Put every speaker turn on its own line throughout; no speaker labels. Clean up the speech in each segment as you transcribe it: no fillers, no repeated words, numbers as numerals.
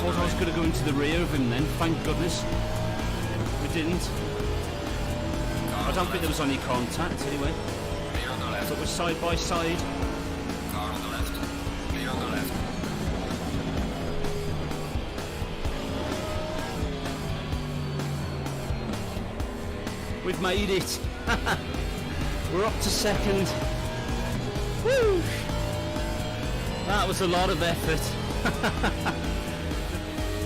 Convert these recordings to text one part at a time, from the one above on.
thought I was going to go into the rear of him then, thank goodness. We didn't. I don't think there was any contact anyway. So it was side by side.
Car on the left. Clear on the left.
We've made it. We're up to second. Woo! That was a lot of effort.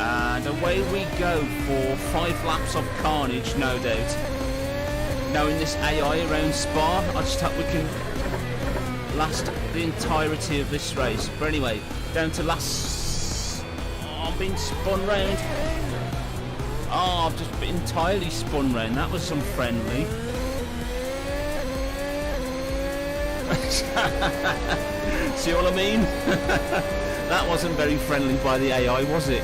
And away we go for 5 laps of carnage, no doubt. Knowing this AI around Spa, I just hope we can last the entirety of this race. But anyway, down to last... Oh, I'm being spun round. Oh, I've just been entirely spun round. That was some friendly. See what I mean? That wasn't very friendly by the AI, was it?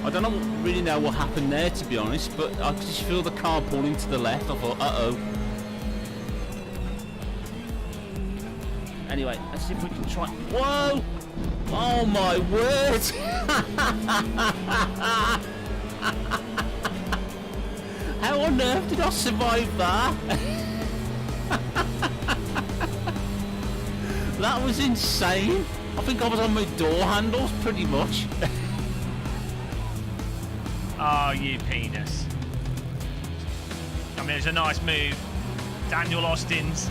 I don't really know what happened there, to be honest, but I could just feel the car pulling to the left. I thought, uh-oh. Anyway, let's see if we can try... Whoa! Oh my word! How on earth did I survive that? That was insane. I think I was on my door handles pretty much.
Oh, you penis. I mean, it was a nice move. Daniel Austin's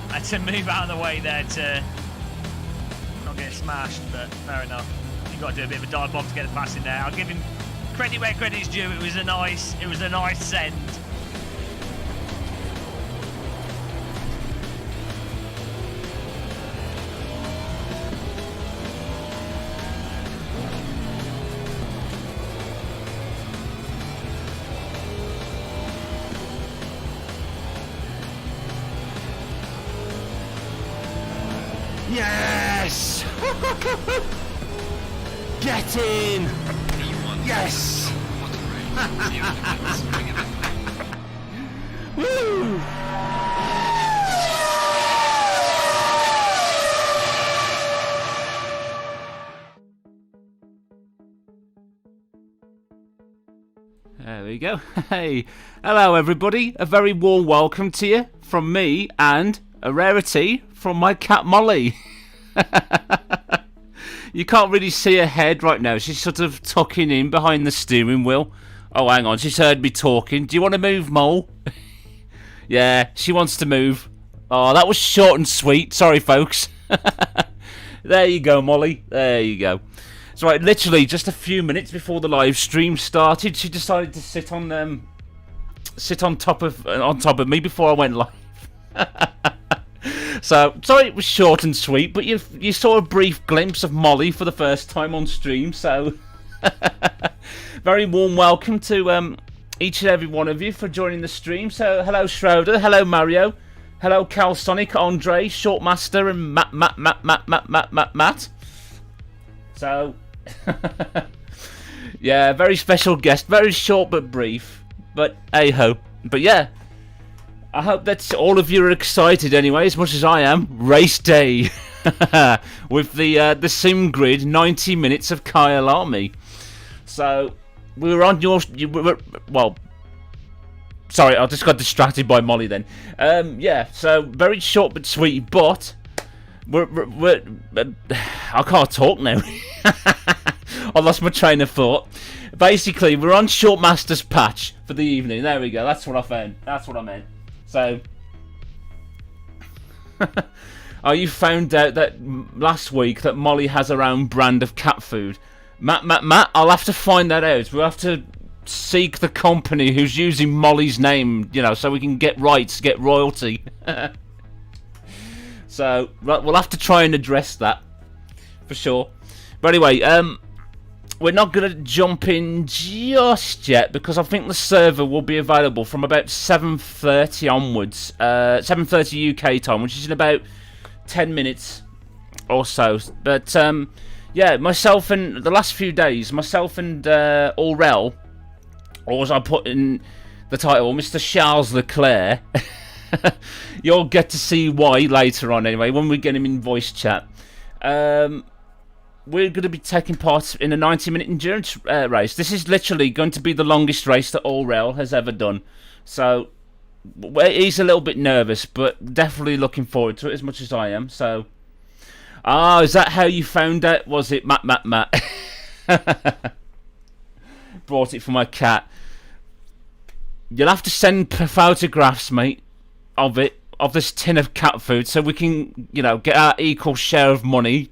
had to move out of the way there to not get smashed, but fair enough. You've got to do a bit of a dive bomb to get the pass in there. I'll give him credit where credit's due. It was a nice send.
Yes! Get in! Yes! Woo! There we go. Hey, hello everybody. A very warm welcome to you from me and a rarity from my cat Molly. You can't really see her head right now. She's sort of tucking in behind the steering wheel. Oh, hang on. She's heard me talking. Do you want to move, Mole? Yeah, she wants to move. Oh, that was short and sweet. Sorry, folks. There you go, Molly. There you go. It's right. Literally, just a few minutes before the live stream started, she decided to sit on on top of me before I went live. So, sorry it was short and sweet, but you saw a brief glimpse of Molly for the first time on stream, so... Very warm welcome to each and every one of you for joining the stream. So, hello Schroeder, hello Mario, hello Calsonic, Andre, Shortmaster, and Matt. So, yeah, very special guest, very short but brief, but hey-ho. But yeah, I hope that all of you are excited anyway, as much as I am. Race day with the sim grid, 90 minutes of Kyalami. So we were on well. Sorry, I just got distracted by Molly then. Yeah, so very short but sweet. But we're I can't talk now. I lost my train of thought. Basically, we're on Shortmaster's patch for the evening. There we go. That's what I found. That's what I meant. So, oh, you found out that last week that Molly has her own brand of cat food. Matt, I'll have to find that out. We'll have to seek the company who's using Molly's name, you know, so we can get rights, get royalty. So, we'll have to try and address that, for sure. But anyway, we're not going to jump in just yet because I think the server will be available from about 7:30 onwards. 7:30 UK time, which is in about 10 minutes or so. But yeah, myself and the last few days, myself and Aurel, or as I put in the title, Mr. Charles Leclerc. You'll get to see why later on anyway, when we get him in voice chat. we're going to be taking part in a 90-minute endurance race. This is literally going to be the longest race that Aurel has ever done. So he's a little bit nervous, but definitely looking forward to it as much as I am. So, is that how you found out? Was it Matt? Brought it for my cat. You'll have to send photographs, mate, of this tin of cat food, so we can, get our equal share of money.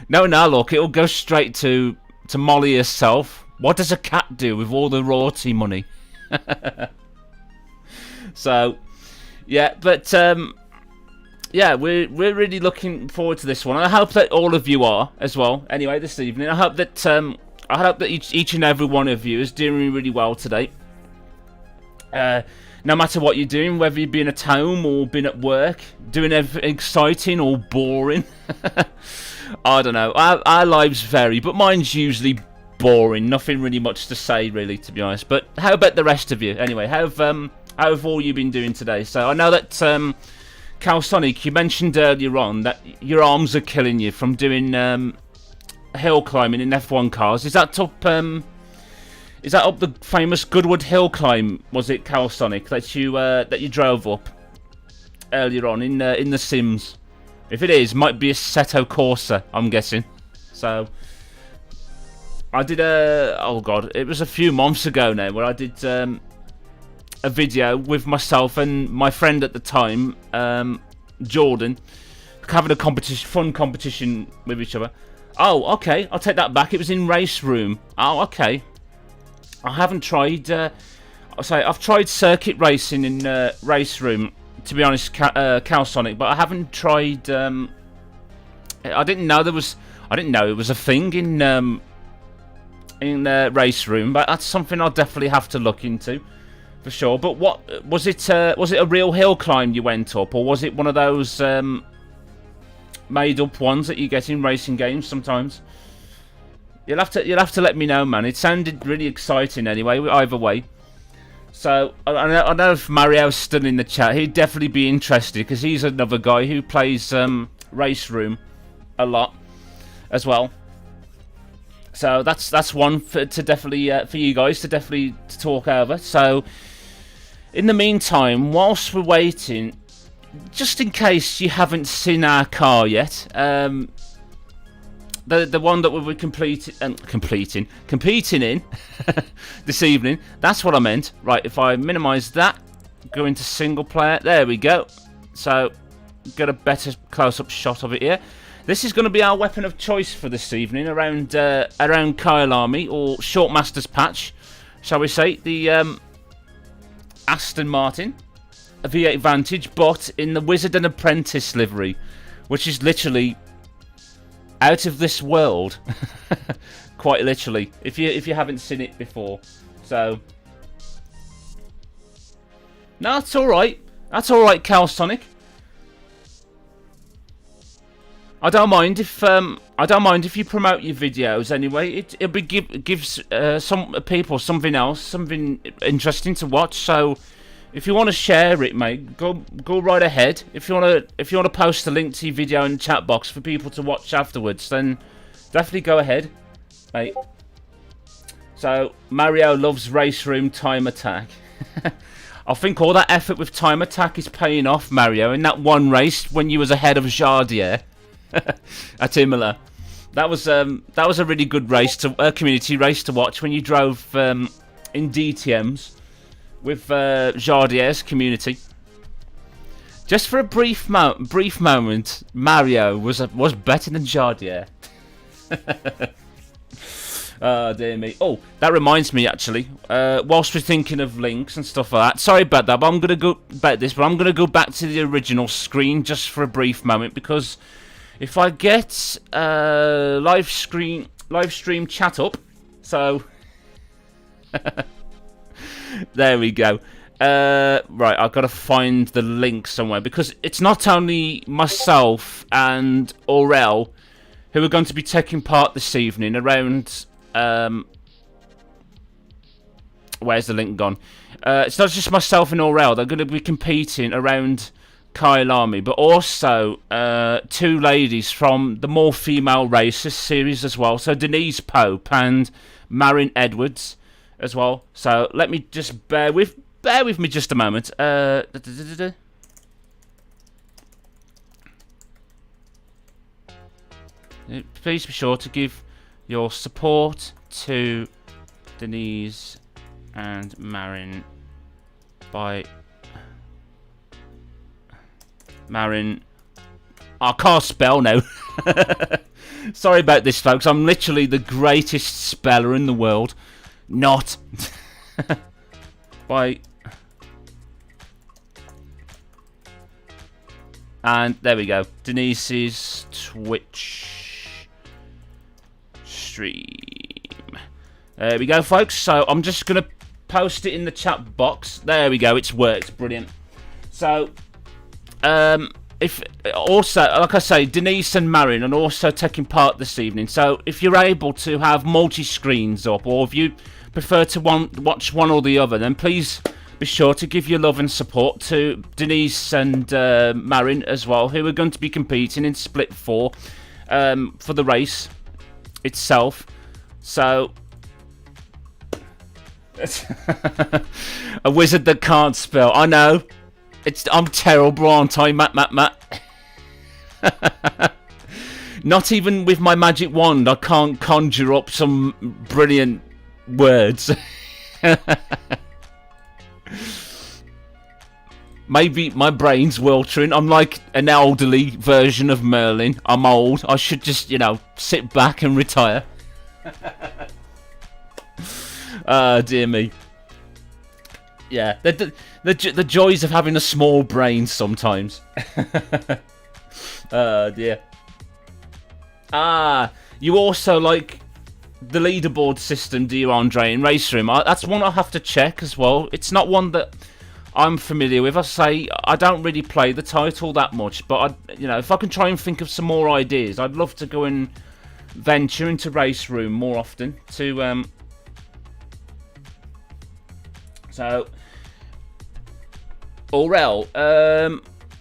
No, look, it'll go straight to Molly herself. What does a cat do with all the royalty money? So, yeah, but yeah, we're really looking forward to this one. I hope that all of you are as well. Anyway, this evening, I hope that each and every one of you is doing really well today. No matter what you're doing, whether you've been at home or been at work, doing anything exciting or boring. I don't know. Our lives vary, but mine's usually boring. Nothing really much to say, really, to be honest. But how about the rest of you? Anyway, how have all you been doing today? So I know that Calsonic, you mentioned earlier on that your arms are killing you from doing hill climbing in F1 cars. Is that up? Is that up the famous Goodwood Hill climb? Was it Calsonic that you drove up earlier on in the Sims? If it is, might be a Seto Corsa, I'm guessing. So I did oh god, it was a few months ago now where I did a video with myself and my friend at the time, Jordan, having a fun competition with each other. Oh, okay, I'll take that back. It was in Race Room. Oh, okay. I haven't tried. I've tried circuit racing in Race Room. To be honest, Calsonic, but I haven't tried. I didn't know it was a thing in Race Room, but that's something I'll definitely have to look into for sure. But what was it? Was it a real hill climb you went up, or was it one of those made-up ones that you get in racing games sometimes? You'll have to let me know, man. It sounded really exciting anyway. Either way. So I know if Mario's still in the chat, he'd definitely be interested because he's another guy who plays Race Room a lot as well. So that's one for you guys to definitely talk over. So in the meantime, whilst we're waiting, just in case you haven't seen our car yet, the one that we'll be competing in this evening. That's what I meant. Right, if I minimise that, go into single player. There we go. So, get a better close-up shot of it here. This is going to be our weapon of choice for this evening around Kyalami, or Short Masters Patch, shall we say. The Aston Martin, a V8 Vantage, but in the Wizard Apprentice livery, which is literally out of this world. Quite literally, if you haven't seen it before. So no, that's alright, Calsonic. I don't mind if you promote your videos anyway. It gives some people something interesting to watch. So if you want to share it, mate, go right ahead. If you want to post a link to your video in the chat box for people to watch afterwards, then definitely go ahead, mate. So Mario loves Race Room Time Attack. I think all that effort with Time Attack is paying off, Mario. In that one race when you was ahead of Jardier at Imola, that was a really good race, a community race to watch when you drove in DTMs. With Jardier's community. Just for a brief moment, Mario was better than Jardier. Oh, dear me. Oh, that reminds me, actually. Whilst we're thinking of links and stuff like that. Sorry about that, but I'm going to go back to the original screen just for a brief moment, because if I get live stream chat up, so there we go. Right, I've got to find the link somewhere, because it's not only myself and Aurel who are going to be taking part this evening around... where's the link gone? It's not just myself and Aurel. They're going to be competing around Kyalami, but also 2 ladies from the More Female Racers series as well. So Denise Pope and Marin Edwards as well. So let me just bear with me just a moment. Please be sure to give your support to Denise and Marin by Marin. I can't spell now. Sorry about this, folks. I'm literally the greatest speller in the world. Not. By. And there we go. Denise's Twitch stream. There we go, folks. So I'm just going to post it in the chat box. There we go. It's worked. Brilliant. So, if also, like I say, Denise and Marin are also taking part this evening. So if you're able to have multi-screens up, or if you prefer to watch one or the other, then please be sure to give your love and support to Denise and Marin as well, who are going to be competing in Split 4 for the race itself. So a wizard that can't spell. I know. I'm terrible, aren't I, Matt? Not even with my magic wand, I can't conjure up some brilliant words. Maybe my brain's weltering. I'm like an elderly version of Merlin. I'm old. I should just, sit back and retire. Dear me. Yeah, the joys of having a small brain sometimes. Dear. You also like the leaderboard system, do you, Andre, in Race Room? That's one I have to check as well. It's not one that I'm familiar with. I say I don't really play the title that much, but if I can try and think of some more ideas, I'd love to go and venture into Race Room more often. So, Aurel,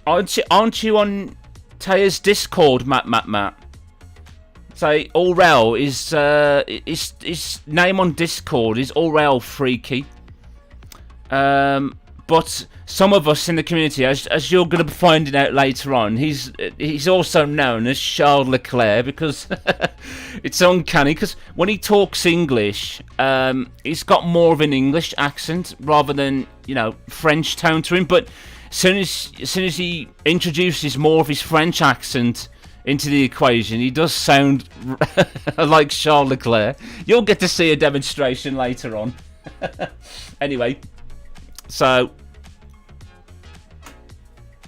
aren't you on Taya's Discord, Matt? Say, Aurel his name on Discord is Aurel Freaky. But some of us in the community, as you're going to be finding out later on, he's also known as Charles Leclerc, because it's uncanny, because when he talks English, he's got more of an English accent rather than, French tone to him. But as soon as he introduces more of his French accent into the equation, he does sound like Charles Leclerc. You'll get to see a demonstration later on. Anyway. So,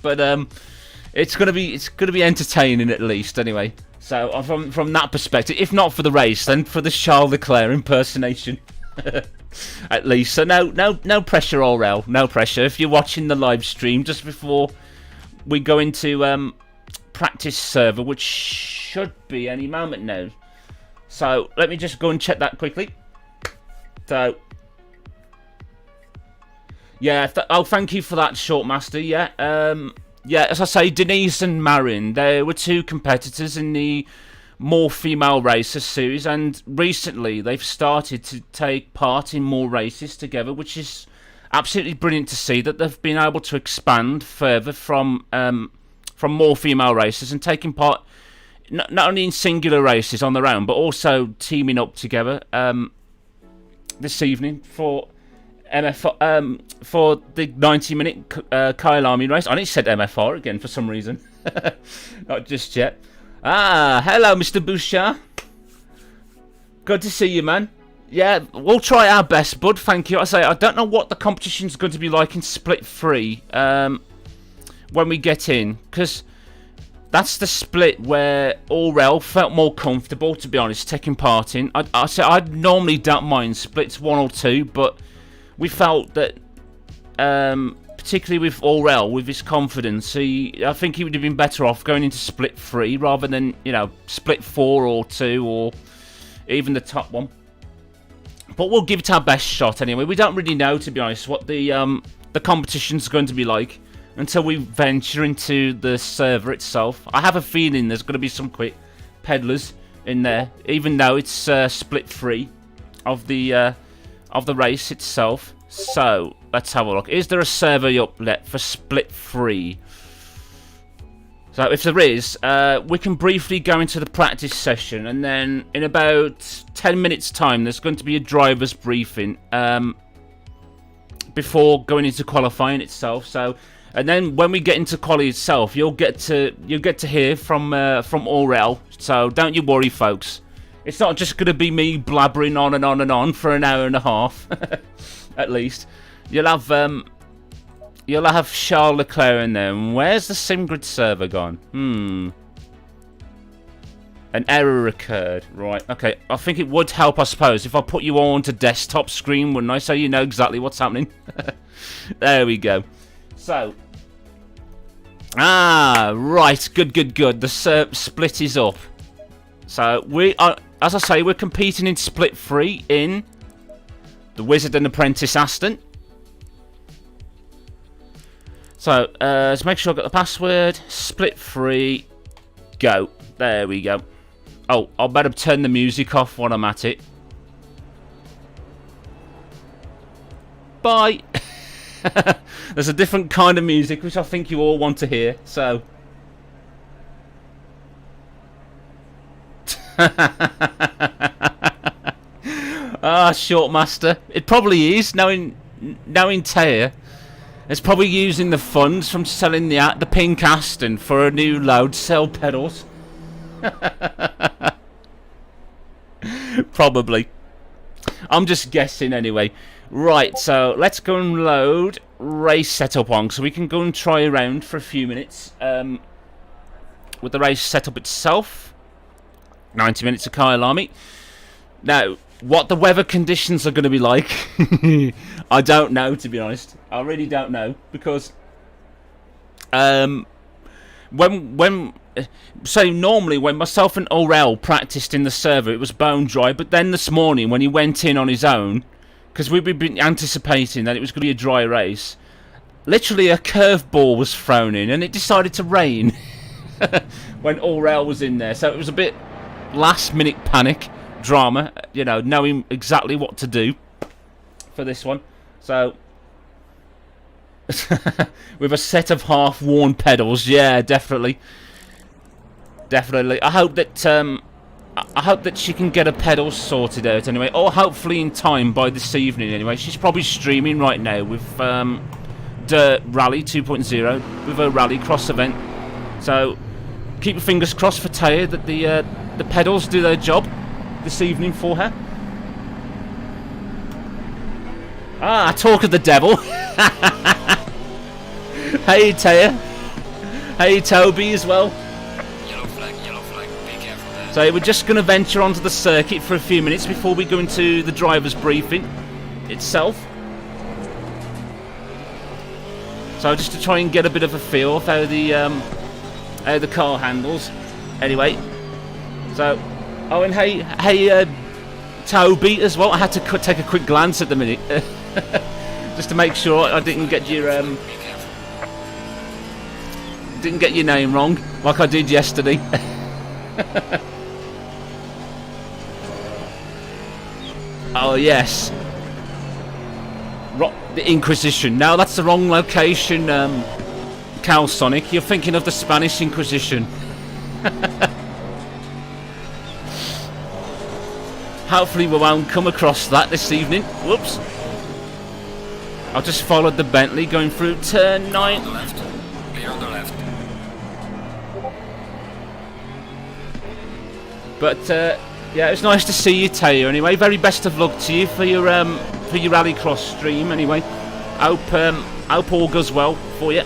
but it's gonna be entertaining at least. Anyway, so from that perspective, if not for the race, then for the Charles Leclerc impersonation, at least. So no pressure, Aurel, no pressure. If you're watching the live stream just before we go into practice server, which should be any moment now. So let me just go and check that quickly. So. Yeah, thank you for that, Shortmaster. Yeah, as I say, Denise and Marin, they were 2 competitors in the More Female Racers series, and recently they've started to take part in more races together, which is absolutely brilliant to see, that they've been able to expand further from More Female Racers and taking part not only in singular races on their own, but also teaming up together this evening for for the 90-minute Kyalami race. I only said MFR again for some reason. Not just yet. Hello, Mr. Bouchard. Good to see you, man. Yeah, we'll try our best, bud. Thank you. I don't know what the competition's going to be like in Split 3 when we get in, because that's the split where Aurel felt more comfortable, to be honest, taking part in. I normally don't mind splits 1 or 2, but we felt that, particularly with Aurel, with his confidence, I think he would have been better off going into Split 3 rather than, Split 4 or 2 or even the top one. But we'll give it our best shot anyway. We don't really know, to be honest, what the competition's going to be like. until we venture into the server itself. I have a feeling there's going to be some quick peddlers in there, even though it's split free of the race itself. So let's have a look. Is there a server uplet for split free? So if there is, we can briefly go into the practice session, and then in about 10 minutes time there's going to be a driver's briefing before going into qualifying itself. So, and then when we get into quali itself, you'll get to hear from Aurel. So don't you worry, folks. It's not just going to be me blabbering on and on and on for an hour and a half, at least. You'll have Charles Leclerc in there. Where's the SimGrid server gone? An error occurred. Right, okay. I think it would help, I suppose, if I put you all onto desktop screen, wouldn't I? So you know exactly what's happening. There we go. So. Right. Good. The split is up. So we are, as I say, we're competing in split free in the Wizard Apprentice Aston. So, let's make sure I've got the password. Split free. Go. There we go. Oh, I'll better turn the music off while I'm at it. Bye. There's a different kind of music which I think you all want to hear, so. Shortmaster. It probably is, knowing Taya. It's probably using the funds from selling the pink Aston for a new load cell pedals. Probably. I'm just guessing anyway. Right, so let's go and load race setup on, so we can go and try around for a few minutes with the race setup itself. 90 minutes of Kyalami. Now, what the weather conditions are going to be like, I don't know, to be honest. I really don't know, because normally when myself and Aurel practiced in the server, it was bone dry. But then this morning, when he went in on his own, because we'd been anticipating that it was going to be a dry race, literally a curveball was thrown in, and it decided to rain when Aurel was in there. So it was a bit last-minute panic drama, you know, knowing exactly what to do for this one. So with a set of half-worn pedals, yeah, definitely. I hope that she can get her pedals sorted out anyway, or hopefully in time by this evening anyway. She's probably streaming right now with Dirt Rally 2.0 with her Rallycross event. So keep your fingers crossed for Taya that the pedals do their job this evening for her. Talk of the devil. Hey Taya. Hey Toby as well.
Yellow flag, be careful there.
So we're just going to venture onto the circuit for a few minutes before we go into the driver's briefing itself. So just to try and get a bit of a feel of how the car handles. Anyway, so and hey Toby as well. I had to take a quick glance at the minute just to make sure I didn't get your name wrong like I did yesterday. Oh yes, the Inquisition. No, that's the wrong location, Cal Sonic. You're thinking of the Spanish Inquisition. Hopefully we won't come across that this evening. Whoops. I just followed the Bentley going through turn 9.
On the left. Clear on the left.
But yeah, it was nice to see you, Taya. Anyway, very best of luck to you for your Rallycross stream. Anyway, hope all goes well for you.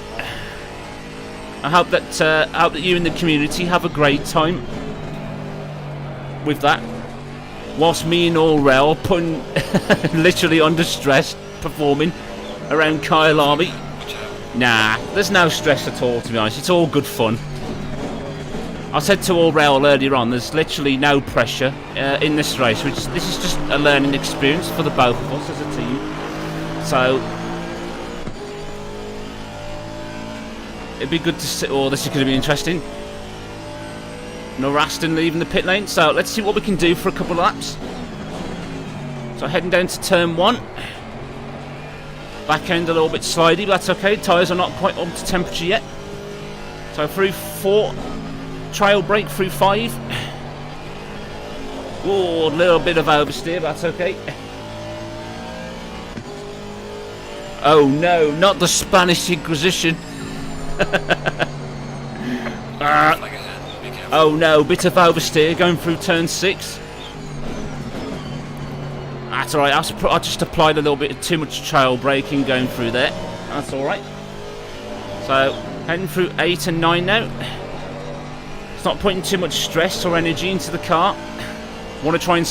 I hope that you and the community have a great time with that. Whilst me and Aurel putting literally under stress performing around Kyalami. Nah, there's no stress at all, to be honest. It's all good fun. I said to Aurel earlier on, there's literally no pressure in this race. This is just a learning experience for the both of us as a team. So it'd be good to see. Oh, this is going to be interesting. No Raston leaving the pit lane, so let's see what we can do for a couple of laps. So heading down to turn 1. Back end a little bit slidey, but that's okay. Tyres are not quite up to temperature yet. So through 4, trail brake through 5. Oh, a little bit of oversteer, but that's okay. Oh no, not the Spanish Inquisition. Oh no, bit of oversteer going through turn 6. That's alright, I just applied a little bit too much trail braking going through there. That's alright. So, heading through 8 and 9 now. It's not putting too much stress or energy into the car. Want to try and...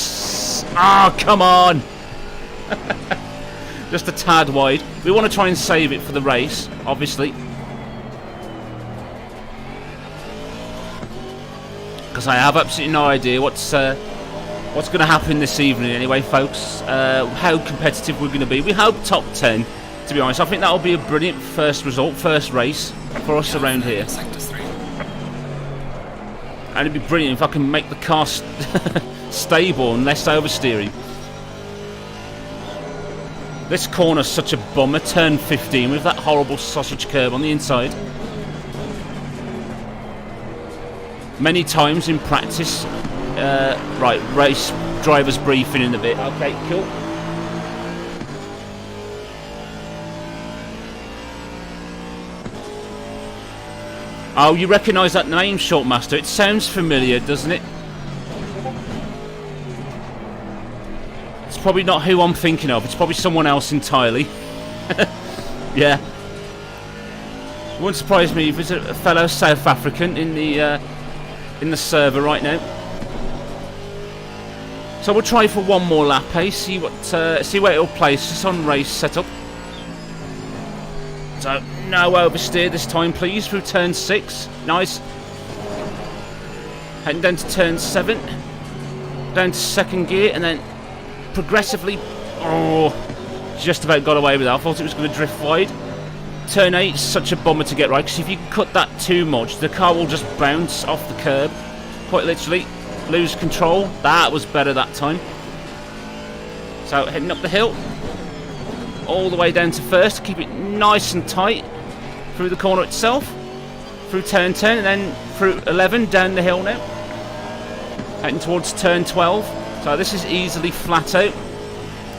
Ah, come on! Just a tad wide. We want to try and save it for the race, obviously. Because I have absolutely no idea what's going to happen this evening anyway, folks. How competitive we're going to be. We hope top 10, to be honest. I think that'll be a brilliant first result, first race for us around here. And it'd be brilliant if I can make the car stable and less oversteering. This corner's such a bummer, turn 15, with that horrible sausage curb on the inside. Many times in practice. Right, race driver's briefing in a bit. Okay, cool. Oh, you recognise that name, Shortmaster? It sounds familiar, doesn't it? It's probably not who I'm thinking of. It's probably someone else entirely. Yeah. It wouldn't surprise me if it's a fellow South African in the server right now. So we'll try for one more lap, eh? See where it'll place us on race setup. So no oversteer this time, please, through turn 6. Nice. Heading down to turn 7. Down to second gear, and then progressively... Oh, just about got away with that. I thought it was going to drift wide. Turn 8 is such a bummer to get right, because if you cut that too much, the car will just bounce off the curb. Quite literally. Lose control. That was better that time. So heading up the hill. All the way down to first. Keep it nice and tight. Through the corner itself. Through turn 10 and then through 11 down the hill now. Heading towards turn 12. So this is easily flat out.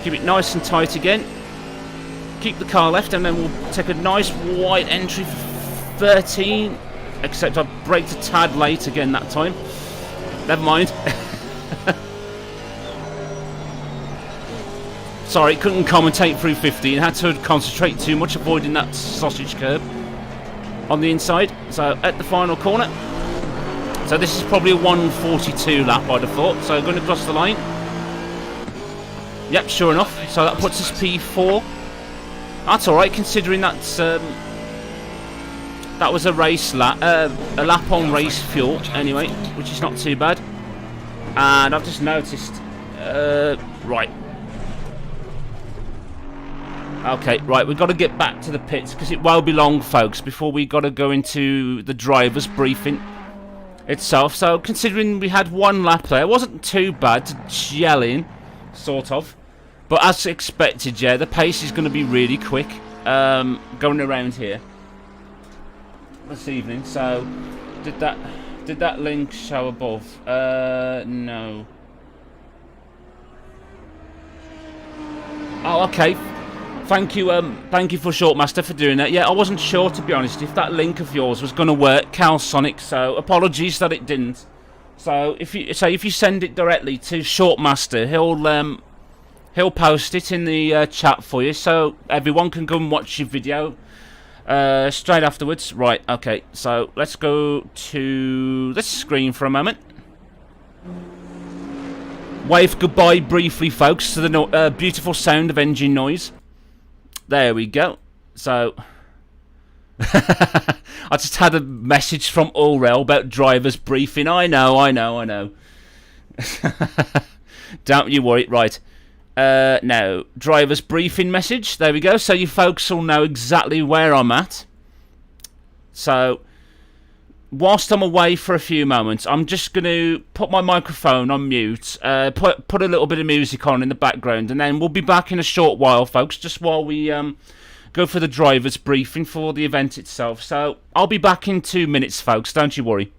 Keep it nice and tight again. Keep the car left and then we'll take a nice wide entry for 13. Except I braked a tad late again that time. Never mind. Sorry, couldn't commentate through 15. Had to concentrate too much, avoiding that sausage curb on the inside. So at the final corner. So this is probably a 1:42 lap, I'd have thought. So going to cross the line. Yep, sure enough. So that puts us P4. That's all right, considering that's that was a race lap, a lap on race fuel anyway, which is not too bad. And I've just noticed, right. Okay, right, we've got to get back to the pits because it won't be long, folks, before we got to go into the driver's briefing itself. So considering we had one lap there, it wasn't too bad to gel in, sort of. But as expected, yeah, the pace is going to be really quick going around here this evening. So did that link show above? No. Oh, okay. Thank you for Shortmaster for doing that. Yeah, I wasn't sure, to be honest, if that link of yours was going to work, CalSonic. So apologies that it didn't. So if you send it directly to Shortmaster, he'll post it in the chat for you, so everyone can go and watch your video straight afterwards. Right, okay, so let's go to this screen for a moment. Wave goodbye briefly, folks, to the beautiful sound of engine noise. There we go. So I just had a message from Aurel about driver's briefing. I know. Don't you worry. Right. Now, driver's briefing message. There we go. So you folks all know exactly where I'm at. So, whilst I'm away for a few moments, I'm just going to put my microphone on mute, put a little bit of music on in the background, and then we'll be back in a short while, folks, just while we go for the driver's briefing for the event itself. So, I'll be back in 2 minutes, folks, don't you worry.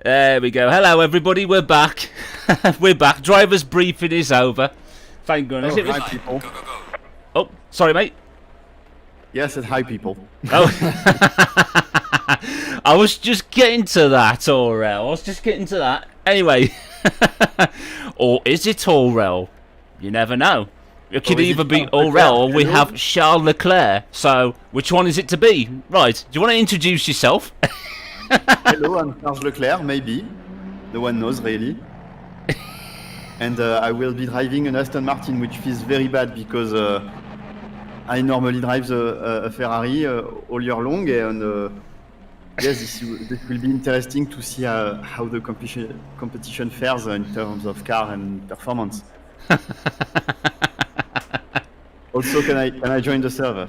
There we go. Hello, everybody. We're back. We're back. Driver's briefing is over. Thank goodness.
Oh, hi, people.
Go, go, go.
Oh, sorry, mate.
Yes, and hi, people.
Oh. I was just getting to that, Aurel. I was just getting to that. Anyway. Or is it Aurel? You never know. It could either be Aurel or we have Charles Leclerc. So, which one is it to be? Right. Do you want to introduce yourself?
Hello, I'm Charles Leclerc, maybe. No one knows, really. And I will be driving an Aston Martin, which feels very bad because I normally drive a Ferrari all year long. And yes, this will be interesting to see how the competition fares in terms of car and performance. Also, can I join the server?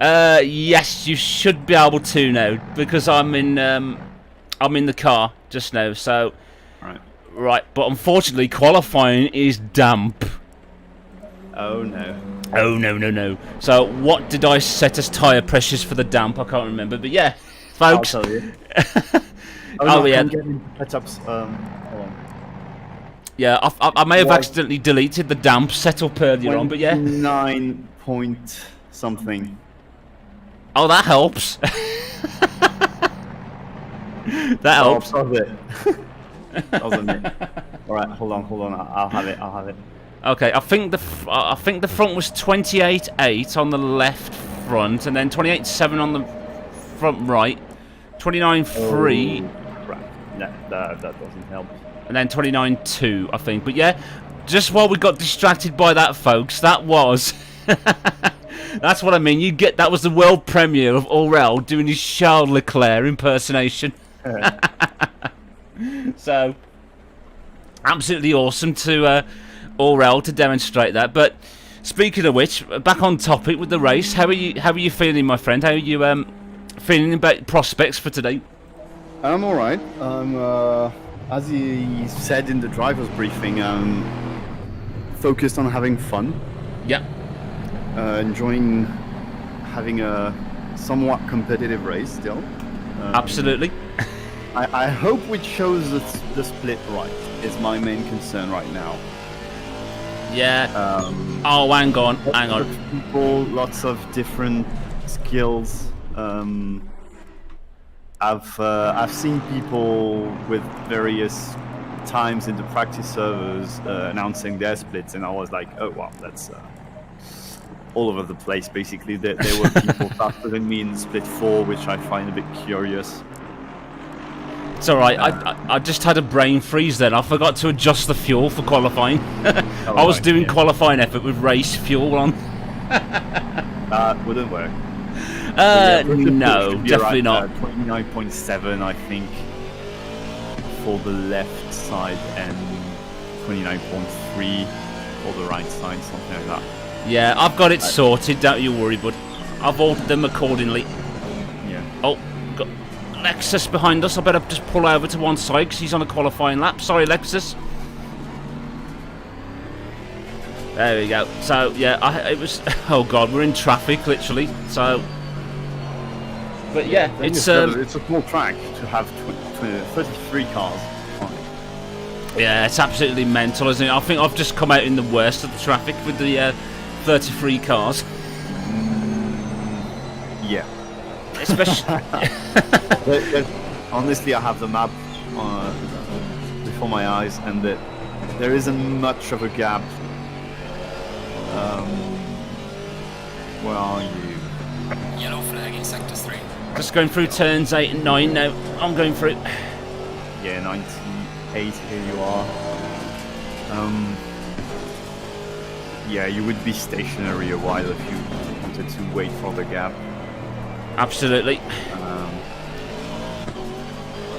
Yes, you should be able to now because I'm in the car just now. So, right, but unfortunately, qualifying is damp.
Oh no.
Oh no. So, what did I set as tyre pressures for the damp? I can't remember, but yeah, folks.
I'll tell you.
Oh, yeah.
Can't get into setups. Hold on.
Yeah, I may have accidentally deleted the damp setup earlier on, but yeah.
9 point something.
Oh, that helps. That helps.
Oh, that was a minute. All right, hold on. I'll have it.
Okay, I think the front was 28.8 on the left front, and then 28.7 on the front right, 29.3.
Oh, crap. No, that doesn't help.
And then 29.2, I think. But yeah, just while we got distracted by that, folks, that was... That's what I mean. That was the world premiere of Aurel doing his Charles Leclerc impersonation. So, absolutely awesome to Aurel to demonstrate that. But speaking of which, back on topic with the race. How are you feeling, my friend? How are you feeling about prospects for today?
I'm all right. As he said in the driver's briefing, I'm focused on having fun.
Yeah.
Enjoying having a somewhat competitive race still.
Absolutely.
I hope we chose the split right, is my main concern right now.
Yeah. Oh, hang on.
Lots of people, lots of different skills. I've seen people with various times in the practice servers announcing their splits, and I was like, oh wow, that's all over the place. Basically, there were people faster than me in split 4, which I find a bit curious.
It's alright, I just had a brain freeze then. I forgot to adjust the fuel for qualifying. I was doing qualifying effort with race fuel on.
That wouldn't work.
No, definitely not.
29.7, I think, for the left side, and 29.3 for the right side, something like that.
Yeah, I've got it sorted, don't you worry, bud. I've ordered them accordingly.
Yeah.
Oh, got Lexus behind us. I better just pull over to one side because he's on a qualifying lap. Sorry, Lexus. There we go. So, yeah, it was... Oh, God, we're in traffic, literally. So... But, yeah, it's
a small track to have 33 cars on it.
Yeah, it's absolutely mental, isn't it? I think I've just come out in the worst of the traffic with the 33 cars.
Yeah.
Especially...
Honestly, I have the map before my eyes, and there isn't much of a gap. Where are you?
Yellow flag in sector 3.
Just going through turns 8 and 9 now. I'm going through.
Yeah, 98, here you are. Yeah, you would be stationary a while if you wanted to wait for the gap.
Absolutely.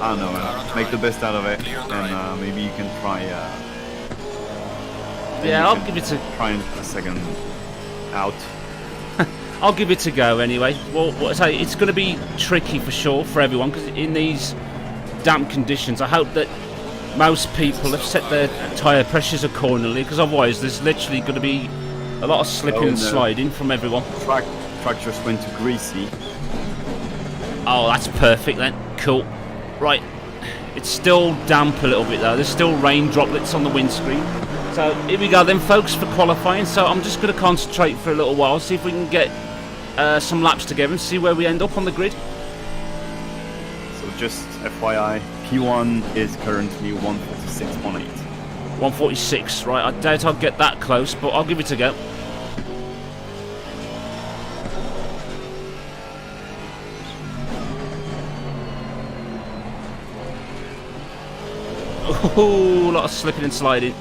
I don't know, man. Make the best out of it, and maybe you can try...
yeah, I'll give it a...
Try a second out.
I'll give it a go anyway. Well, what I say, it's going to be tricky for sure for everyone, because in these damp conditions, I hope that most people have set their tyre pressures accordingly, because otherwise there's literally going to be a lot of slipping and sliding from everyone.
Track just went to greasy.
Oh, that's perfect then. Cool. Right. It's still damp a little bit though. There's still rain droplets on the windscreen. So here we go then, folks, for qualifying. So I'm just going to concentrate for a little while, see if we can get some laps together and see where we end up on the grid.
So just FYI, P1 is currently 146.8.
146, right? I doubt I'll get that close, but I'll give it a go. Oh, a lot of slipping and sliding.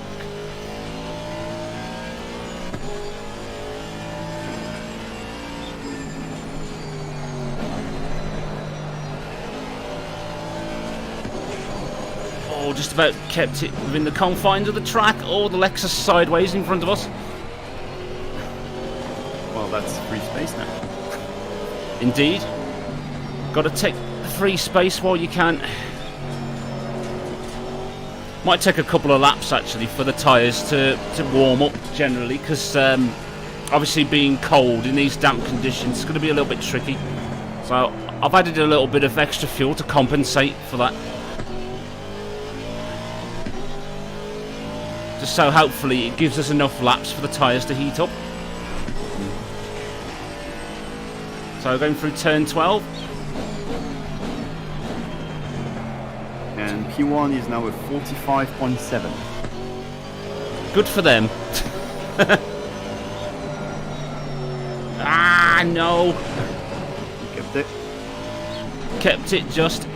Oh, just about kept it within the confines of the track. Oh, the Lexus sideways in front of us.
Well, that's free space now.
Indeed. Got to take the free space while you can. Might take a couple of laps actually for the tyres to warm up generally, because obviously being cold in these damp conditions is going to be a little bit tricky. So I've added a little bit of extra fuel to compensate for that. Just so hopefully it gives us enough laps for the tyres to heat up. So going through turn 12.
And P1 is now at 45.7.
Good for them. Ah, no.
Kept it.
Kept it just.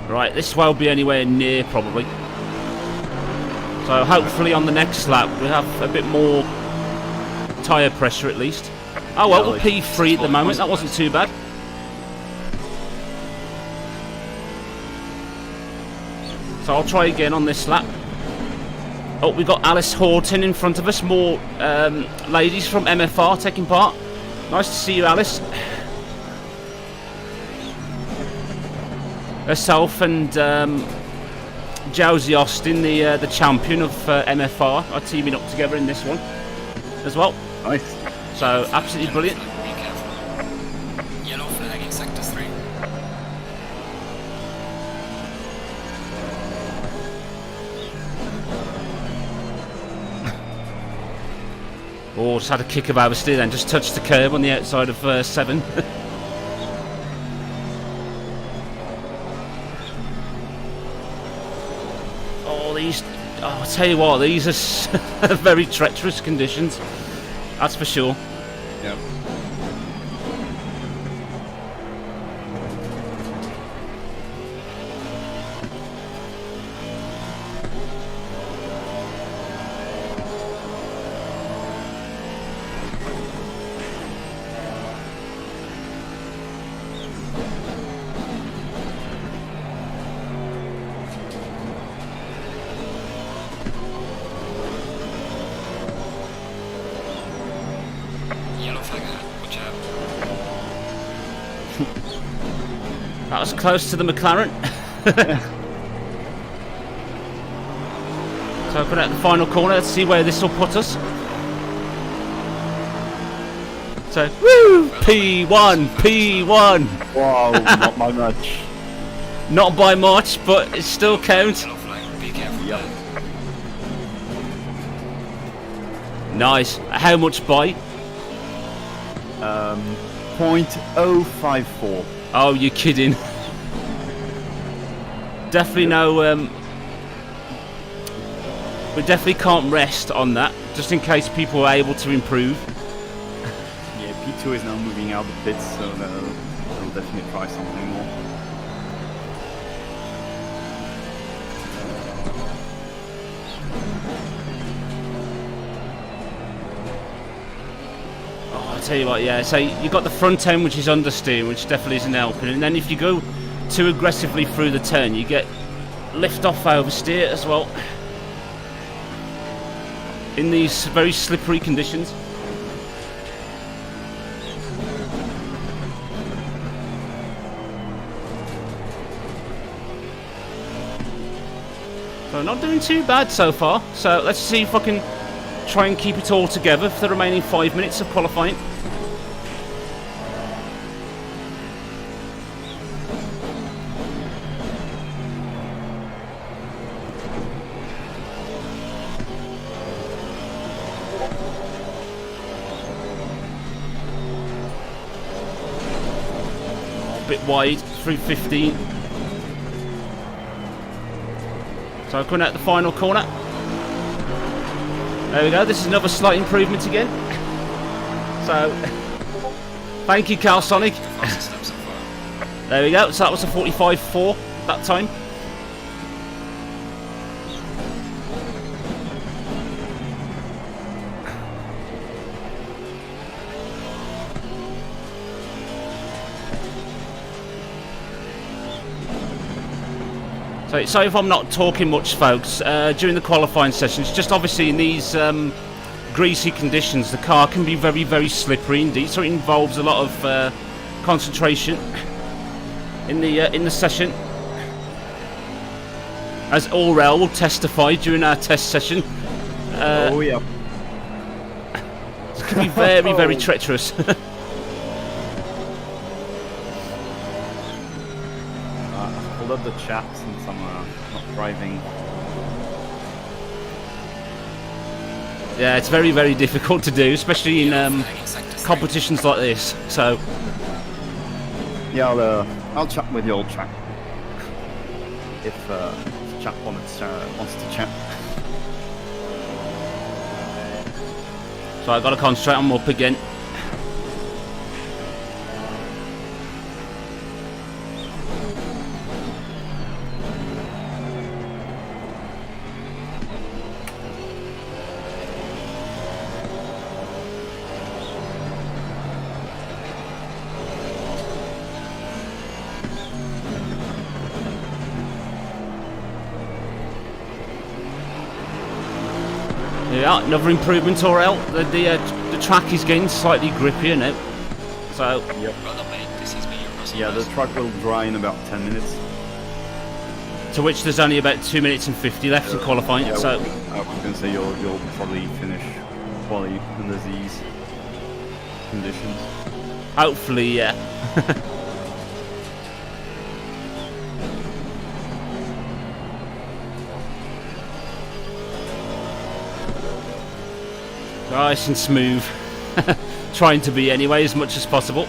Right, this won't be anywhere near probably. So hopefully on the next lap we have a bit more tyre pressure at least. Oh well, we're P3 at the moment, that wasn't too bad. So I'll try again on this lap. Oh, we've got Alice Horton in front of us. More ladies from MFR taking part. Nice to see you, Alice. Herself and Josie Austin, the champion of MFR, are teaming up together in this one as well.
Nice.
So absolutely brilliant.
Be careful. Yellow flag in sector 3.
Oh, just had a kick of oversteer then, just touched the curb on the outside of 7. I'll tell you what, these are very treacherous conditions. That's for sure.
Yeah.
Yellow flag ahead. Watch out.
That was close to the McLaren. So I've got out the final corner, let's see where this will put us. So, woo! P1, P1!
Wow, not by much.
Not by much, but it still counts.
Yellow flag. Be careful.
Yep.
Nice. How much by?
0.054.
Oh, you're kidding. Definitely no, we definitely can't rest on that, just in case people are able to improve.
Yeah, P2 is now moving out the pits, so they'll definitely try something more.
Oh, I'll tell you what, yeah, so you've got the front end which is understeer, which definitely isn't helping, and then if you go too aggressively through the turn, you get lift off oversteer as well. In these very slippery conditions. So not doing too bad so far. So let's see if I can try and keep it all together for the remaining 5 minutes of qualifying. bit wide through 15. So coming out the final corner. There we go. This is another slight improvement again. So thank you, Cal Sonic.
Fastest lap so far.
There we go. So that was a 45.4 that time. So sorry if I'm not talking much, folks. During the qualifying sessions, just obviously in these greasy conditions, the car can be very, very slippery indeed. So it involves a lot of concentration in the session, as Aurel will testify during our test session.
Oh yeah.
It can be very, very treacherous.
Hold up the chat since I'm not driving.
Yeah, it's very, very difficult to do, especially in
Flagging sector 3.
competitions like this. So
Yeah, I'll chat with the old chat. If chat wants to chat.
so I got to concentrate. I'm up again. Yeah, another improvement, Aurel. The track is getting slightly grippier now. So
Well done, mate. This is me, your Russell.
Yeah, the truck will dry in about 10 minutes.
to which there's only about 2 minutes and 50 left in qualifying.
Yeah,
So
I was going to say you'll probably finish quali under these conditions.
hopefully, yeah. Nice and smooth. Trying to be anyway, as much as possible.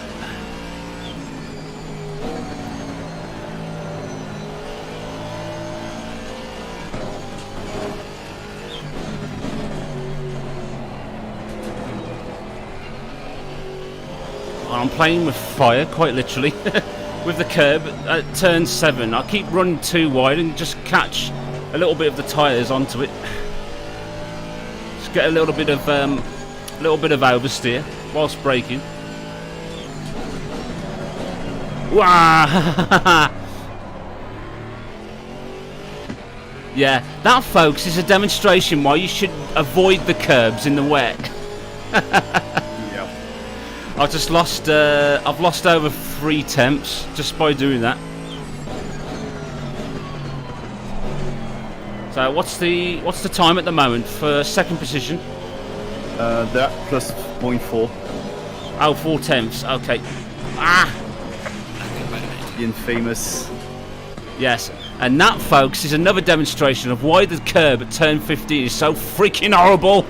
I'm playing with fire, quite literally, with the curb at turn 7. I keep running too wide and just catch a little bit of the tyres onto it. Just get a little bit of oversteer whilst braking. Wow! Yeah, that, folks, is a demonstration why you should avoid the curbs in the wet.
Yeah.
I've just lost. I've lost over 3 temps just by doing that. So what's the time at the moment for second position?
That plus 0.4.
Oh, 4 temps. Okay. Ah,
The infamous.
yes. And that, folks, is another demonstration of why the curb at turn 15 is so freaking horrible.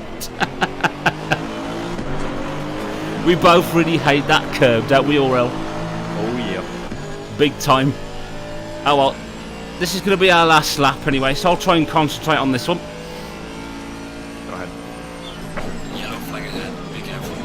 We both really hate that curb, don't we, Aurel?
Oh yeah.
Big time. Oh well, this is going to be our last lap anyway, so I'll try and concentrate on this one.
Go ahead.
Yellow flag ahead. Be careful.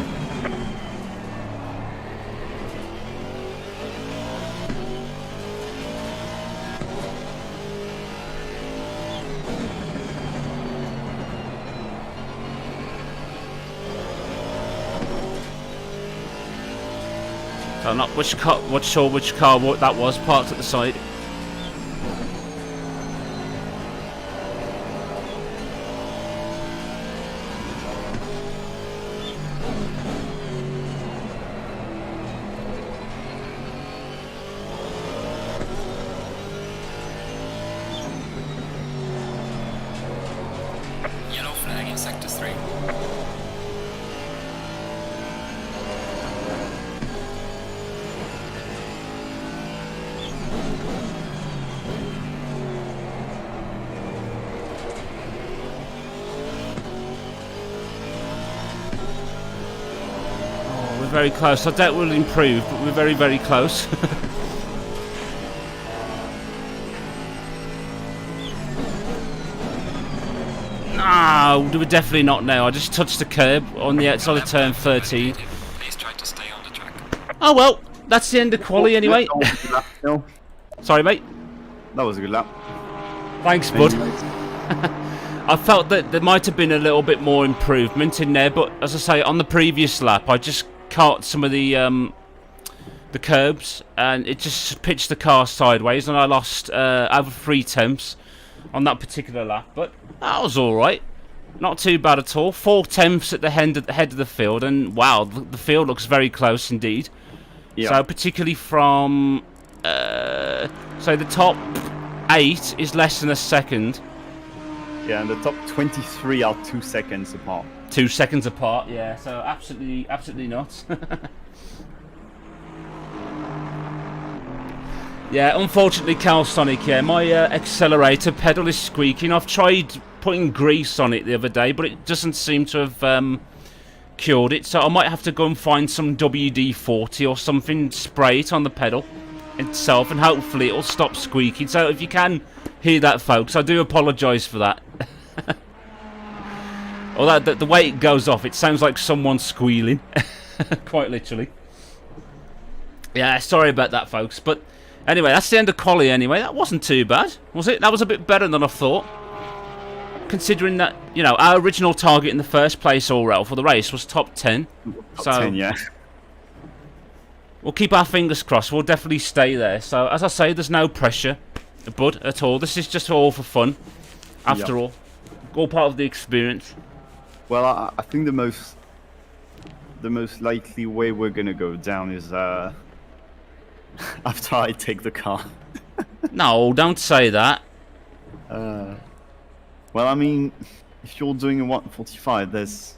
So I'm not sure which car that was parked at the side.
Yellow flag in sector 3.
We're very close. I doubt we'll improve, but we're very, very close. No, they were definitely not now. I just touched the curb on the outside of turn 13.
Please try to stay on the track.
Oh well, that's the end of quali anyway.
That was a good lap, Phil.
Sorry, mate.
That was a good lap.
Thanks, bud. I felt that there might have been a little bit more improvement in there, but as I say, on the previous lap, I just caught some of the curbs, and it just pitched the car sideways, and I lost over 3 tenths on that particular lap. But that was all right, not too bad at all. 4 tenths at the head of the field, and wow, the field looks very close indeed.
Yeah.
So particularly from so the top 8 is less than a second.
Yeah, and the top 23 are 2 seconds apart.
2 seconds apart, yeah. So absolutely nuts. Yeah, unfortunately, Sonic, yeah, my accelerator pedal is squeaking. I've tried putting grease on it the other day, but it doesn't seem to have cured it. So I might have to go and find some WD-40 or something, spray it on the pedal itself, and hopefully it'll stop squeaking. So if you can hear that, folks, I do apologise for that. Although the way it goes off, it sounds like someone squealing. Quite literally. Yeah, sorry about that, folks. But anyway, that's the end of quali anyway. That wasn't too bad, was it? That was a bit better than I thought. Considering that, you know, our original target in the first place, Aurel, for the race was top 10.
Top 10, yeah.
We'll keep our fingers crossed. We'll definitely stay there. So, as I say, there's no pressure, bud, at all. This is just all for fun, after all part of the experience.
Well, I think the most likely way we're gonna go down is after I take the car.
No, don't say that.
Well, I mean, if you're doing a 145, there's...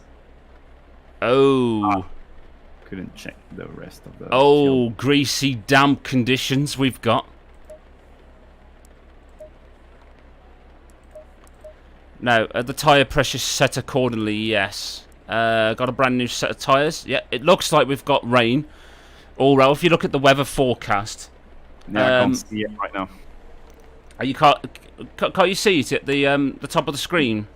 Oh.
Couldn't check the rest of the
Oh,
field.
greasy, damp conditions we've got. No, the tyre pressure set accordingly, yes. Got a brand new set of tyres. Yeah, it looks like we've got rain. Alright, if you look at the weather forecast.
No, I can't see it right now.
Can't you see it at the top of the screen?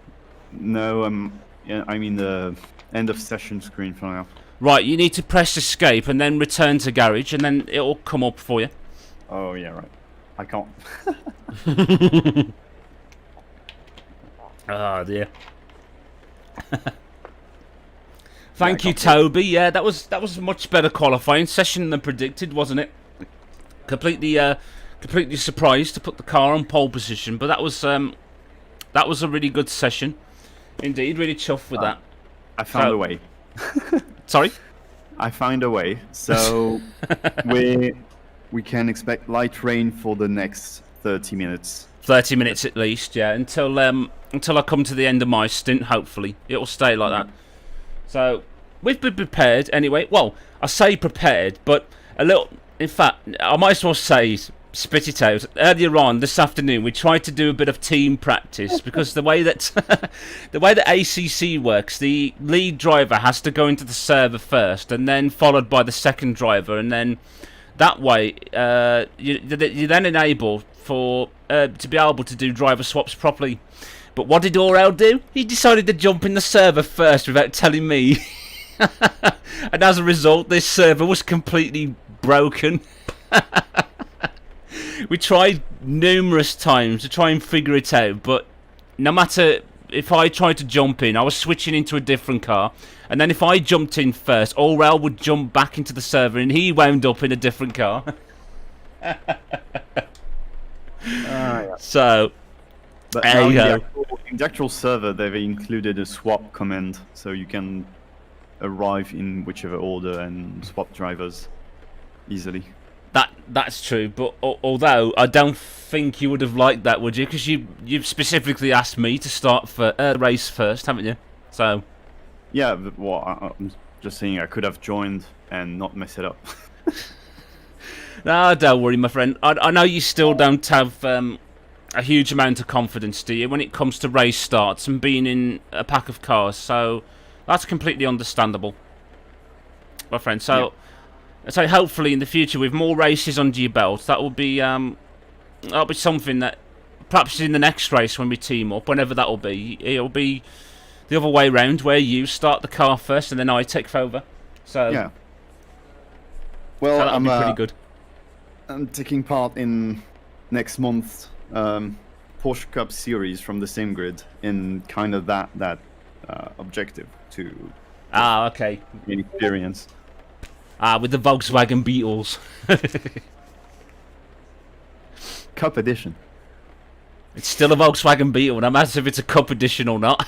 No, yeah, I mean the end of session screen for now.
Right, you need to press escape and then return to garage, and then it'll come up for you.
Oh yeah, right. I can't.
Oh dear. Thank you, Toby. Yeah, that was a much better qualifying session than predicted, wasn't it? Completely surprised to put the car on pole position, but that was a really good session, indeed. Really chuffed with that.
I found a way.
Sorry?
I found a way. So we can expect light rain for the next 30 minutes.
30 minutes at least, yeah. Until I come to the end of my stint, hopefully it'll stay like that. So we've been prepared anyway. Well, I say prepared, but a little. In fact, I might as well say, spit it out. Earlier on this afternoon, we tried to do a bit of team practice because the way that ACC works, the lead driver has to go into the server first, and then followed by the second driver, and then that way you're then enabled for to be able to do driver swaps properly. But what did Aurel do? He decided to jump in the server first without telling me. And as a result, this server was completely broken. We tried numerous times to try and figure it out, but no matter if I tried to jump in, I was switching into a different car, and then if I jumped in first, Aurel would jump back into the server and he wound up in a different car.
Yeah.
So
But
there
now
you
in
go.
the actual server, they've included a swap command, so you can arrive in whichever order and swap drivers easily.
That's true, but although I don't think you would have liked that, would you? Because you've specifically asked me to start for the race first, haven't you? So
Yeah, but, well, I'm just saying I could have joined and not mess it up.
no, don't worry, my friend. I know you still don't have a huge amount of confidence, do you, when it comes to race starts and being in a pack of cars? So that's completely understandable, my friend. So. Yeah. So hopefully in the future, with more races under your belt, that'll be something that perhaps in the next race when we team up, whenever that'll be, it'll be the other way round, where you start the car first and then I take over. So
Yeah. Well,
so that'll be pretty good.
I'm taking part in next month's Porsche Cup series from the same grid in kind of that objective to
Okay.
gain experience.
With the Volkswagen Beetles.
Cup edition.
It's still a Volkswagen Beetle, no matter if it's a Cup edition or not.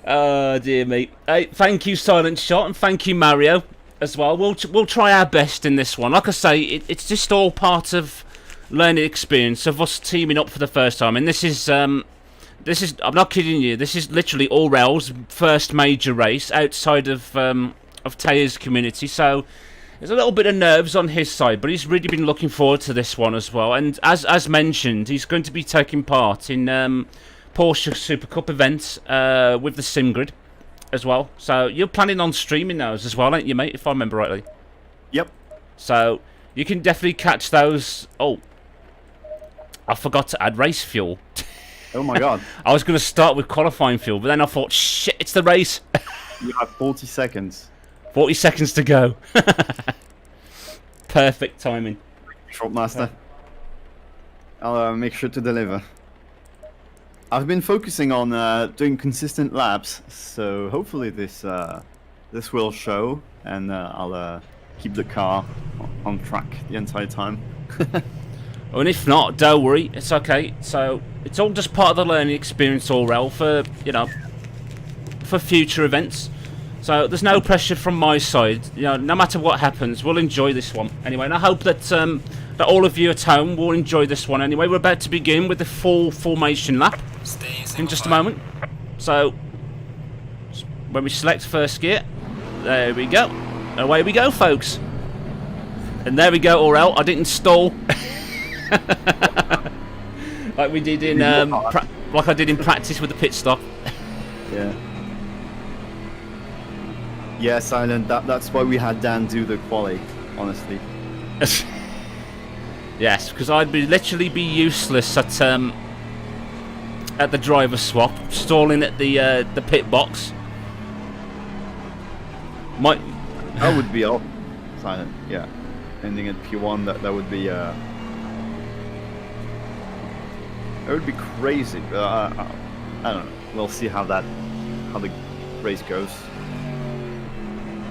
Oh dear me. Hey, thank you Silent Shot, and thank you Mario as well. We'll try our best in this one. Like I say, it's just all part of learning experience of us teaming up for the first time. And this is I'm not kidding you. This is literally Aurel's first major race outside of Taya's community. So there's a little bit of nerves on his side, but he's really been looking forward to this one as well. And as mentioned, he's going to be taking part in Porsche Super Cup events with the SimGrid as well. So you're planning on streaming those as well, ain't you, mate? If I remember rightly.
Yep.
So you can definitely catch those. Oh, I forgot to add race fuel.
Oh my god.
I was going to start with qualifying fuel, but then I thought, shit, it's the race.
You have 40 seconds.
40 seconds to go. Perfect timing.
Shortmaster. I'll make sure to deliver. I've been focusing on doing consistent laps, so hopefully this will show, and I'll keep the car on track the entire time.
And if not, don't worry, it's okay. So it's all just part of the learning experience, Aurel, for for future events. So there's no pressure from my side. No matter what happens, we'll enjoy this one anyway. And I hope that that all of you at home will enjoy this one anyway. We're about to begin with the full formation lap in just a moment. So when we select first gear, there we go. Away we go, folks. And there we go, Aurel. I didn't stall. Like we did in like I did in practice with the pit stop.
Yeah. Yeah, Silent. That's why we had Dan do the quali. Honestly.
Yes, because I'd literally be useless at the driver swap, stalling at the pit box.
That would be all. Silent. Yeah. Ending at P1. That would be. It would be crazy, but I don't know. We'll see how the race goes.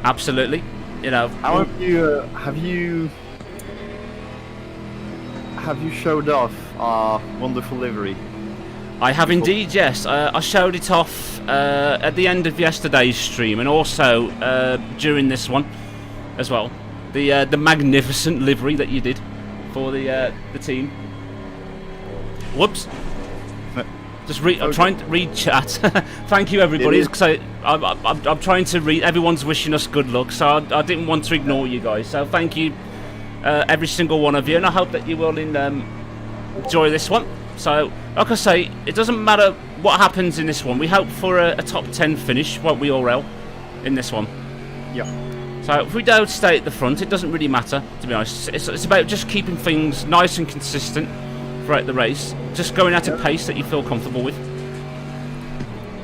Absolutely,
How have you showed off our wonderful livery?
I have indeed, yes. I showed it off at the end of yesterday's stream, and also during this one as well. The magnificent livery that you did for the team. Whoops. I'm trying to read chat. Thank you, everybody. Because I'm trying to read. Everyone's wishing us good luck, so I didn't want to ignore you guys. So thank you, every single one of you, and I hope that you will enjoy this one. So, like I say, it doesn't matter what happens in this one. We hope for a top 10 finish, won't we, Aurel, in this one?
Yeah.
So if we don't stay at the front, it doesn't really matter, to be honest. It's about just keeping things nice and consistent throughout the race, just going at a pace that you feel comfortable with.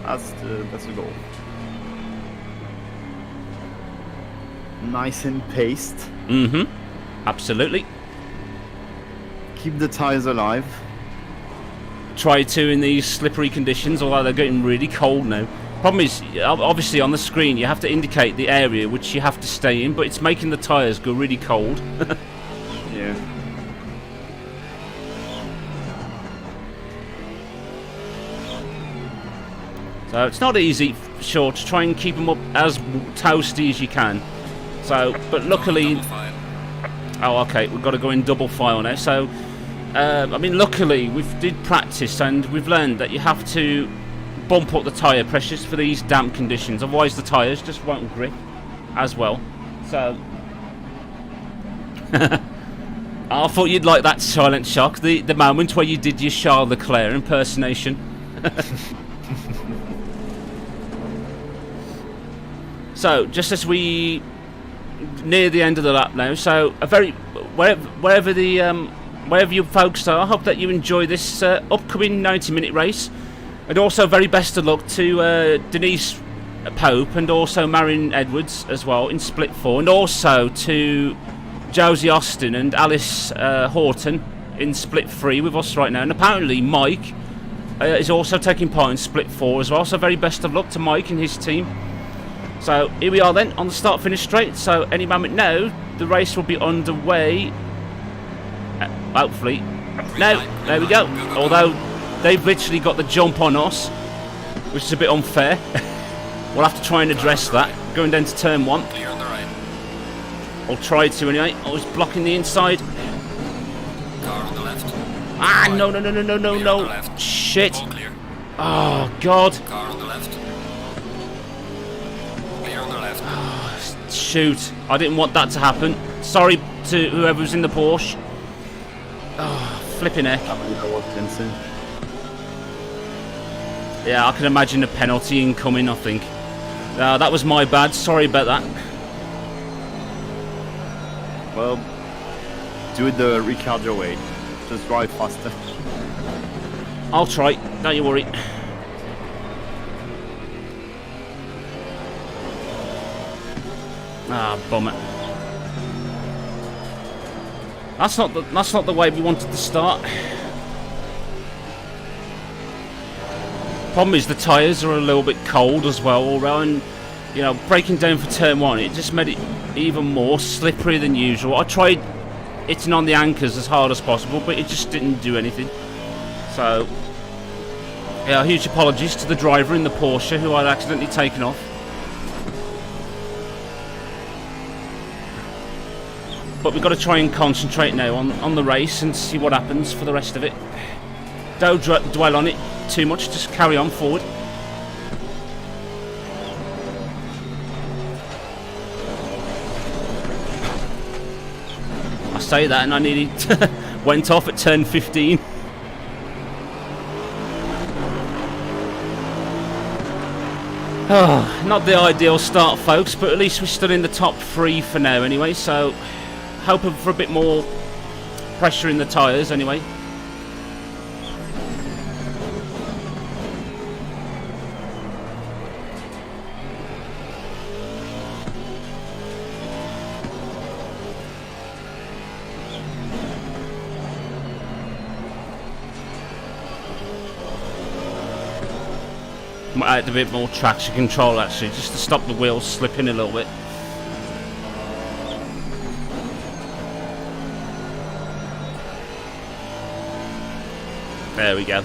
That's the goal. Nice and paced.
Mm-hmm. Absolutely.
Keep the tires alive.
Try to in these slippery conditions, although they're getting really cold now. Problem is, obviously on the screen you have to indicate the area which you have to stay in, but it's making the tires go really cold.
Yeah.
So it's not easy, sure, to try and keep them up as toasty as you can. So, but luckily... Oh, okay, we've got to go in double file now. So, I mean, luckily, we did practice and we've learned that you have to bump up the tyre pressures for these damp conditions. Otherwise, the tyres just won't grip as well. So... I thought you'd like that silent shock, the moment where you did your Charles Leclerc impersonation. So, just as we near the end of the lap now, so wherever the wherever you folks are, I hope that you enjoy this upcoming 90-minute race. And also very best of luck to Denise Pope and also Marion Edwards as well in Split 4. And also to Josie Austin and Alice Horton in Split 3 with us right now. And apparently Mike is also taking part in Split 4 as well. So very best of luck to Mike and his team. So here we are then on the start-finish straight. So any moment now, the race will be underway. Hopefully. No, there we go. Although they've literally got the jump on us, which is a bit unfair. We'll have to try and address that. Going down to turn 1.
Clear on the right.
I'll try to anyway. I was blocking the inside.
Car on the left.
Ah,
Right.
no.
Clear on the left.
Shit.
All clear.
Oh, God.
Car on the left. Clear on the left.
Shoot. I didn't want that to happen. Sorry to whoever was in the Porsche. Oh, flipping heck.
That was insane.
Yeah, I can imagine a penalty incoming, I think. That was my bad. Sorry about that.
Well, do it the Ricciardo way. Just drive faster.
I'll try. Don't you worry. Ah, bummer. That's not the way we wanted to start. Problem is the tyres are a little bit cold as well, Aurel, and you know, breaking down for turn 1, it just made it even more slippery than usual. I tried hitting on the anchors as hard as possible, but it just didn't do anything. So, yeah, huge apologies to the driver in the Porsche who I'd accidentally taken off. But we've got to try and concentrate now on the race and see what happens for the rest of it. Don't dwell on it too much, just carry on forward. I say that and I nearly went off at turn 15. Oh, not the ideal start, folks, but at least we're still in the top 3 for now anyway, so hoping for a bit more pressure in the tyres anyway. Might add a bit more traction control actually, just to stop the wheels slipping a little bit. There we go.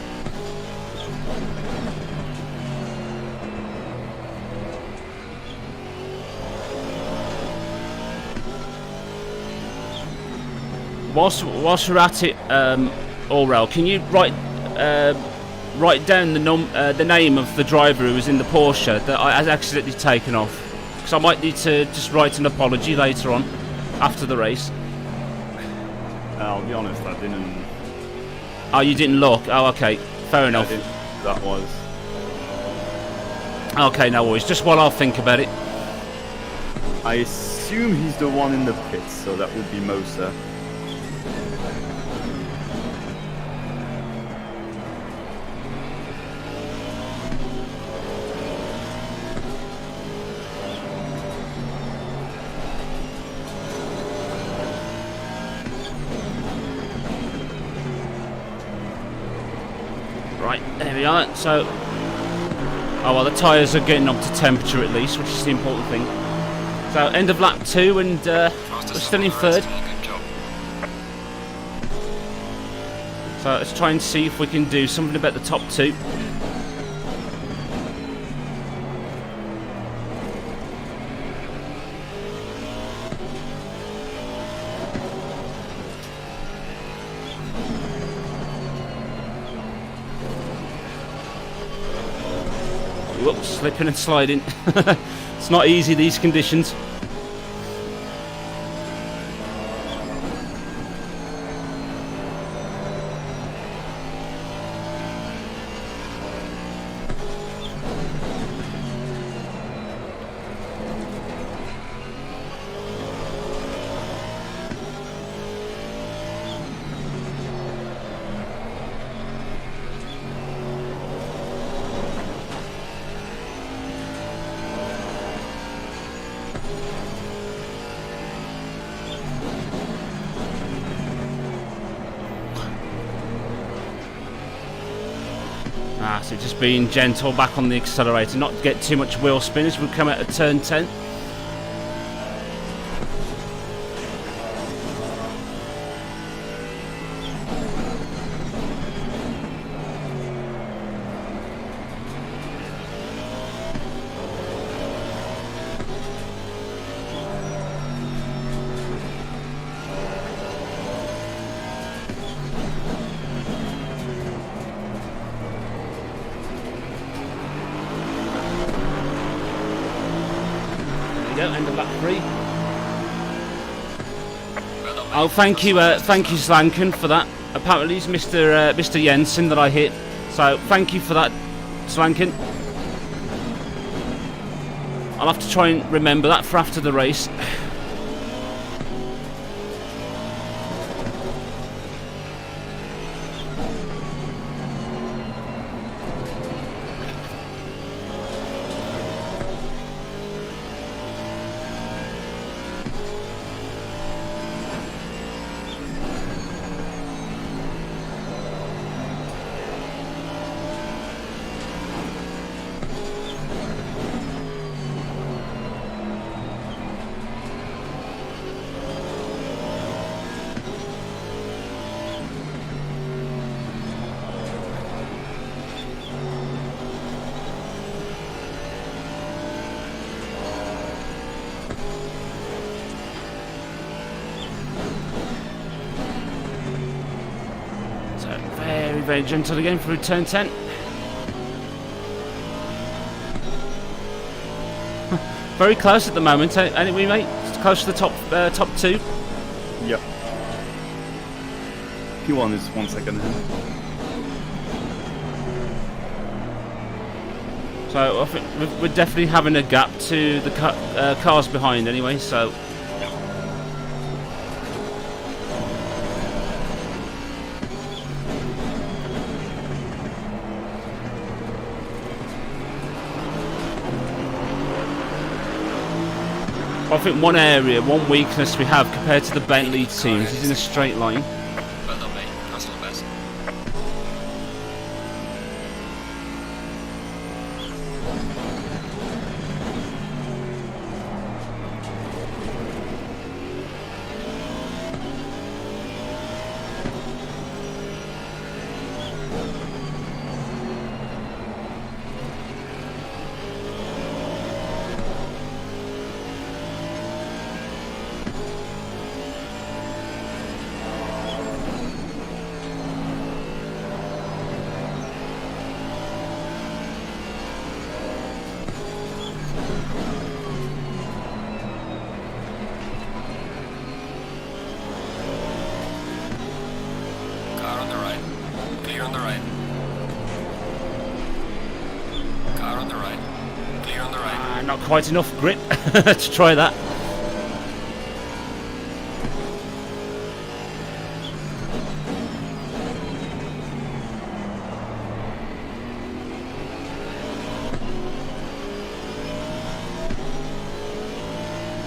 Whilst we're at it, Aurel, can you write down the name of the driver who was in the Porsche that I had accidentally taken off? Because I might need to just write an apology later on, after the race.
I'll be honest, I didn't.
Oh, you didn't look? Oh, okay. Fair enough.
That was.
Okay, no worries. Just while I'll think about it.
I assume he's the one in the pits, so that would be Moser.
Right, there we are. So, oh well, the tyres are getting up to temperature at least, which is the important thing. So, end of lap 2, and we're still in 3rd.
Good job.
So, let's try and see if we can do something about the top 2. Whoops, slipping and sliding. It's not easy, these conditions. So just being gentle back on the accelerator, not get too much wheel spin as we come out of turn 10. End of lap 3. Oh, thank you Slanken for that. Apparently it's Mr. Jensen that I hit, so thank you for that, Slanken. I'll have to try and remember that for after the race. Very gentle again through turn 10. Very close at the moment, ain't we, mate? Close to the top 2.
Yep. P1 is 1 second ahead.
So I think we're definitely having a gap to the cars behind anyway, so... I think one weakness we have compared to the Bentley teams is in a straight line.
Well done, mate. That's the best.
Not quite enough grip to try that.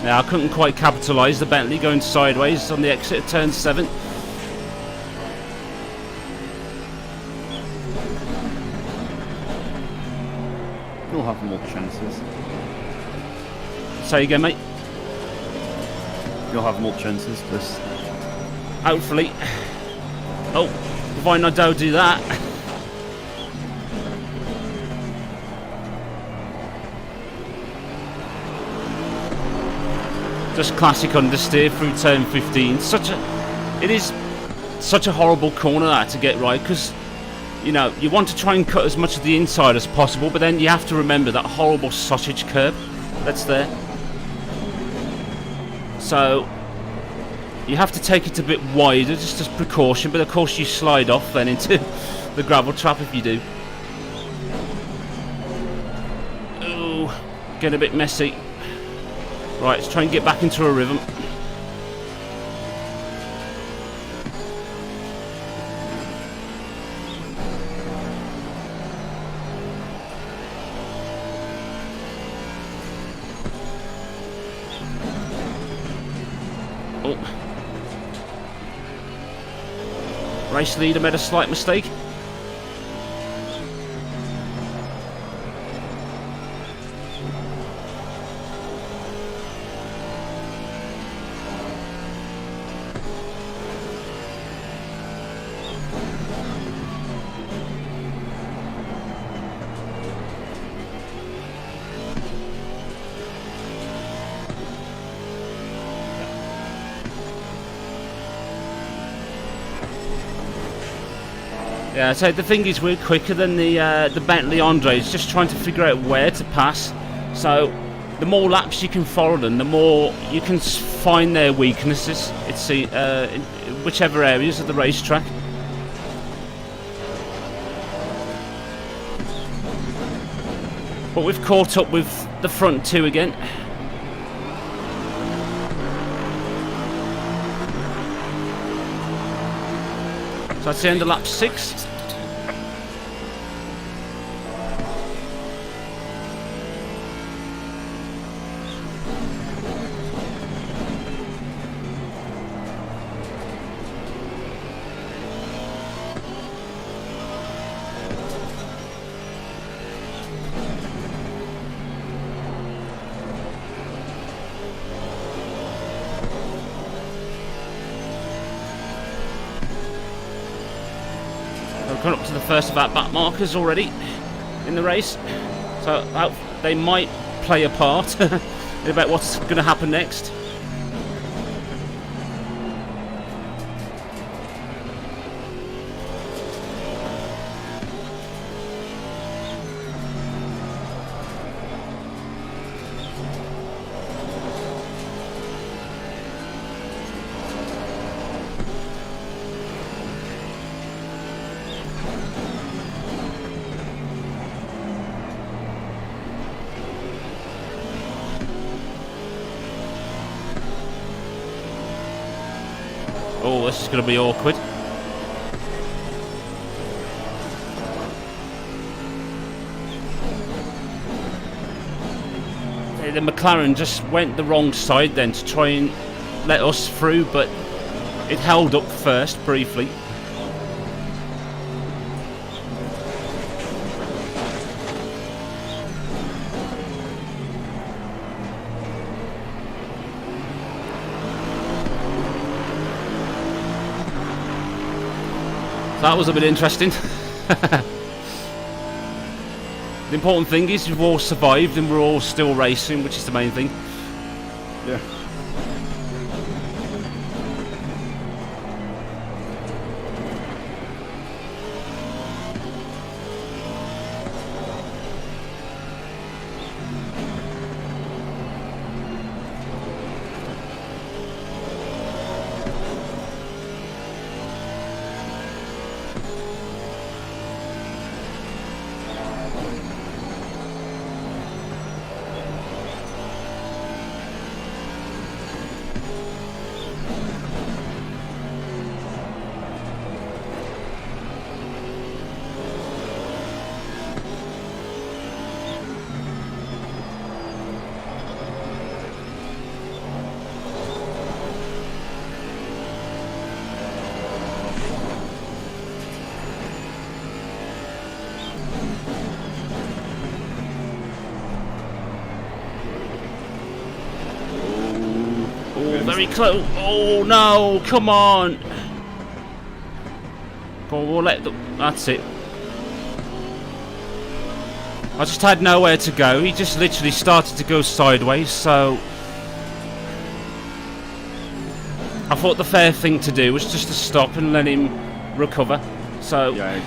Now I couldn't quite capitalise the Bentley going sideways on the exit of turn 7.
You'll have more chances.
Say again, mate.
You'll have more chances this.
Hopefully. Oh, providing I don't do that. Just classic understeer through turn 15. It is such a horrible corner that to get right, because you know you want to try and cut as much of the inside as possible, but then you have to remember that horrible sausage curve that's there. So you have to take it a bit wider just as precaution, but of course you slide off then into the gravel trap if you do. Ooh, get a bit messy. Right, let's try and get back into a rhythm. Oh. Race leader made a slight mistake. Yeah, so the thing is, we're quicker than the Bentley Andres, just trying to figure out where to pass. So the more laps you can follow them, the more you can find their weaknesses. It's in whichever areas of the racetrack. But we've caught up with the front two again. So that's the end of lap 6. We're coming up to the first of our back markers already in the race, so they might play a part about what's going to happen next. Oh, this is going to be awkward. The McLaren just went the wrong side then to try and let us through, but it held up first briefly. That was a bit interesting. The important thing is we've all survived and we're all still racing, which is the main thing.
Yeah.
Very close. Oh no, come on. Go on, we'll let the, that's it. I just had nowhere to go. He just literally started to go sideways, so I thought the fair thing to do was just to stop and let him recover. So
Yeah.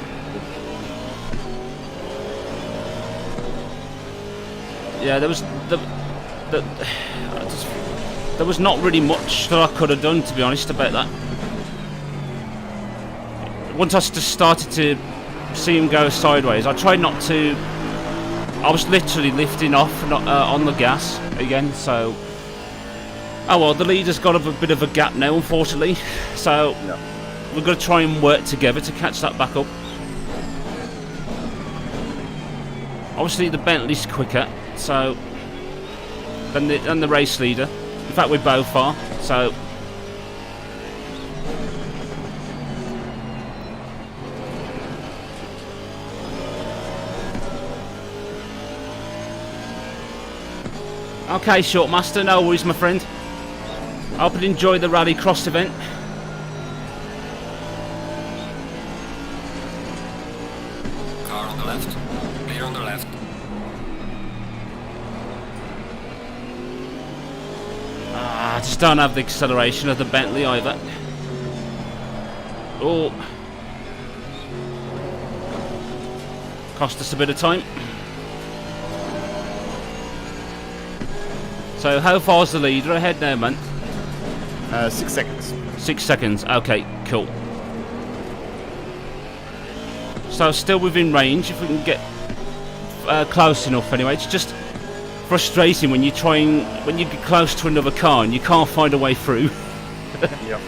yeah, there was there was not really much that I could have done, to be honest, about that. Once I just started to see him go sideways, I tried not to. I was literally lifting off on the gas again, so oh well, the leader's got a bit of a gap now, unfortunately, so
Yeah.
we're going to try and work together to catch that back up. Obviously the Bentley's quicker, so than the race leader. In fact, we both are, so okay, Shortmaster, no worries, my friend. I hope you enjoy the Rally Cross event.
Car on the left. Clear on the left.
I just don't have the acceleration of the Bentley either. Oh. Cost us a bit of time. So how far's the leader ahead now, man?
6 seconds.
6 seconds. Okay, cool. So still within range if we can get close enough. Anyway, it's just frustrating when you when you get close to another car and you can't find a way through.
Yep.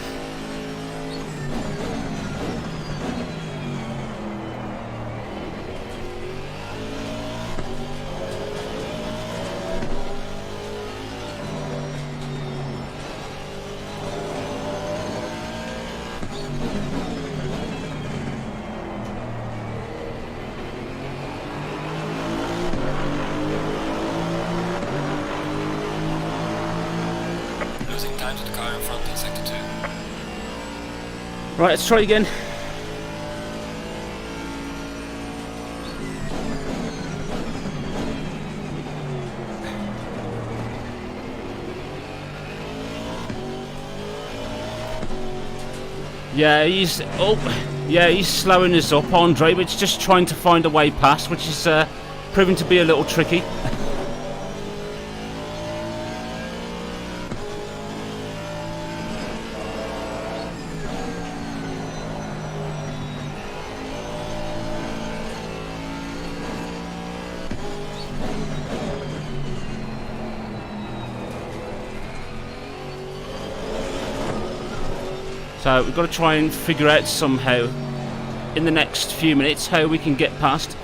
Losing time to the car in front in sector 2.
Right, let's try again. Yeah, he's slowing us up, Andre, but it's just trying to find a way past, which is proving to be a little tricky. So we've got to try and figure out somehow in the next few minutes how we can get past.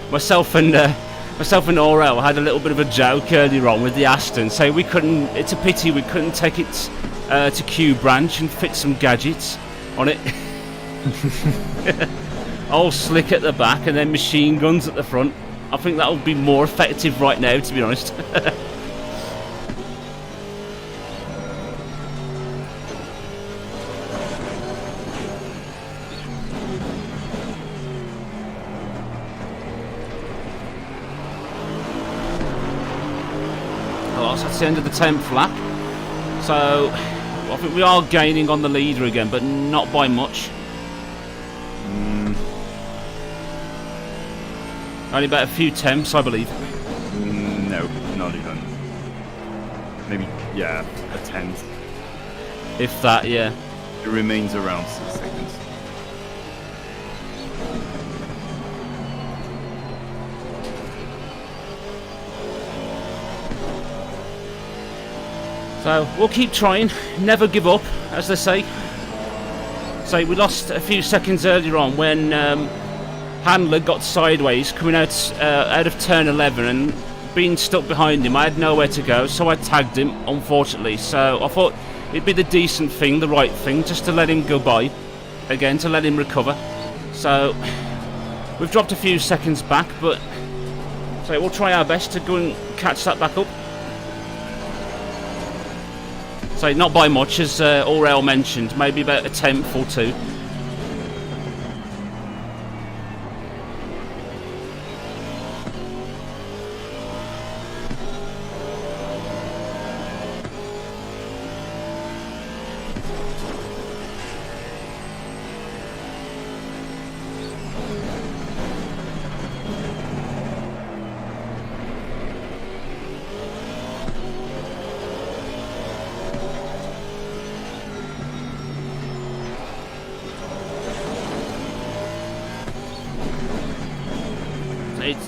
Myself and Aurel had a little bit of a joke earlier on with the Aston. So we couldn't. It's a pity we couldn't take it to Q branch and fit some gadgets on it. All slick at the back and then machine guns at the front. I think that would be more effective right now, to be honest. Oh, so that's the end of the 10th lap. So I think we are gaining on the leader again, but not by much. Only about a few tenths, I believe.
No, not even. Maybe, yeah, a tenth.
If that, yeah.
It remains around 6 seconds.
So we'll keep trying, never give up, as they say. So we lost a few seconds earlier on when Handler got sideways coming out of turn 11 and being stuck behind him. I had nowhere to go, so I tagged him, unfortunately. So I thought it'd be the decent thing, the right thing, just to let him go by again, to let him recover. So we've dropped a few seconds back, but so we'll try our best to go and catch that back up. So not by much, as Aurel mentioned, maybe about a tenth or two.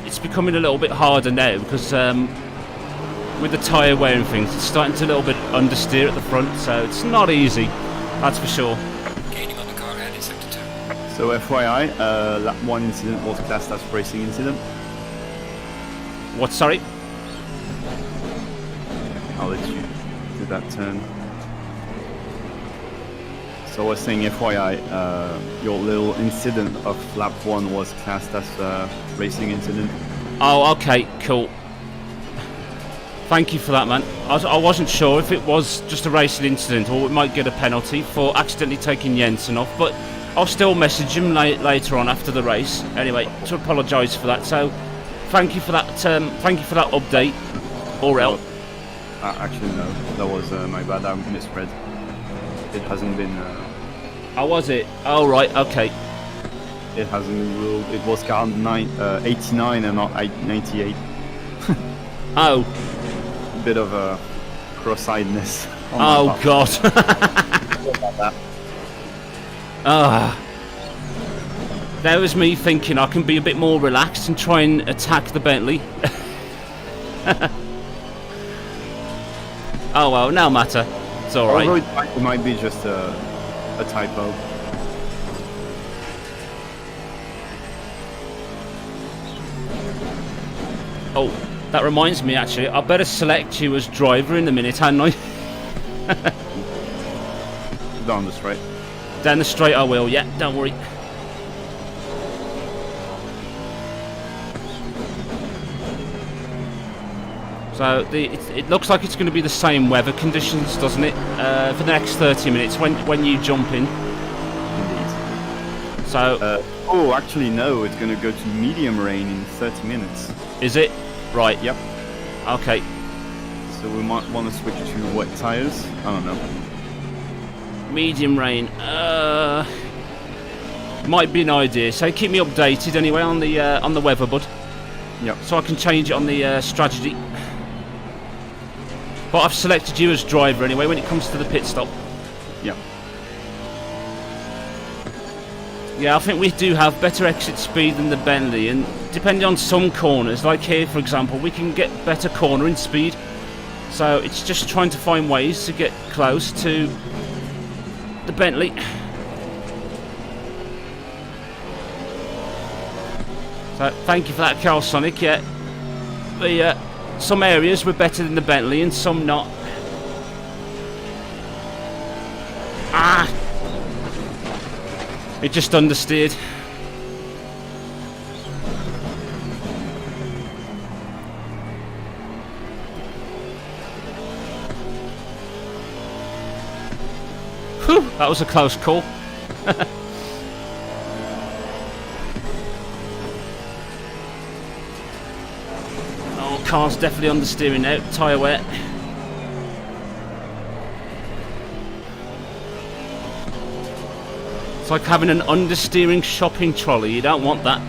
It's becoming a little bit harder now because with the tyre wear and things, it's starting to a little bit understeer at the front, so it's not easy, that's for sure.
Gaining on the car ahead in sector 2.
So FYI, lap 1 incident was classed as racing incident.
What, sorry?
I'll let you do that turn. So I was saying FYI, your little incident of lap 1 was classed as a racing incident.
Oh, okay, cool. Thank you for that, man. I wasn't sure if it was just a racing incident or we might get a penalty for accidentally taking Jensen off, but I'll still message him later on after the race. Anyway, to apologise for that. So, thank you for that. Thank you for that update, Aurel.
Actually, no, that was my bad. I misread. It hasn't been.
How was it? Oh right, okay.
It hasn't been ruled. It was car 89 and not 98.
Oh.
Bit of a cross-eyedness.
Oh God. Ah. There was me thinking I can be a bit more relaxed and try and attack the Bentley. Oh well, no matter. It's alright.
Although it might be just a typo.
Oh, that reminds me actually, I better select you as driver in a minute, hadn't I?
Down the straight.
Down the straight I will, yeah, don't worry. So it looks like it's going to be the same weather conditions, doesn't it? For the next 30 minutes when you jump in.
Indeed.
So.
Oh, actually no, it's going to go to medium rain in 30 minutes.
Is it? Right.
Yep.
Okay.
So we might want to switch to wet tires. I don't know.
Medium rain. Might be an idea. So keep me updated anyway on the weather, bud.
Yep.
So I can change it on the strategy. But I've selected you as driver anyway when it comes to the pit stop.
Yep.
Yeah, I think we do have better exit speed than the Bentley, and depending on some corners, like here for example, we can get better cornering speed. So it's just trying to find ways to get close to the Bentley. So thank you for that, Carl Sonic. Yeah, some areas were better than the Bentley and some not. Ah! It just understeered. Whew, that was a close call. Oh, car's definitely understeering now. Tyre wet. It's like having an understeering shopping trolley. You don't want that.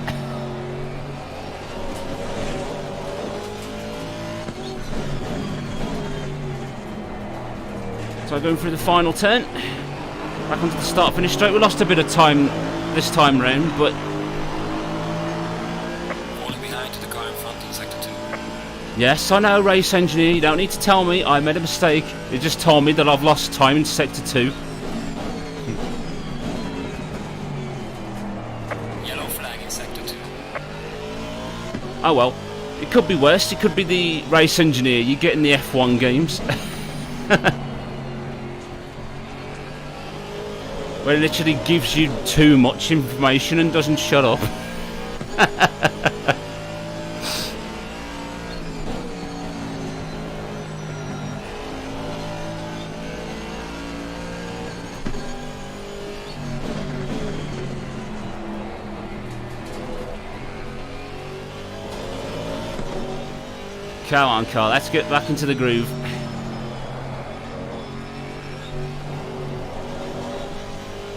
So going through the final turn. Back onto the start-finish straight. We lost a bit of time this time round, but...
Falling behind to the car in front in sector 2.
Yes, I know, race engineer. You don't need to tell me. I made a mistake. You just told me that I've lost time in sector 2.
Yellow flag in sector 2.
Oh well. It could be worse. It could be the race engineer you get in the F1 games. Where it literally gives you too much information and doesn't shut up. Come on, Carl, let's get back into the groove.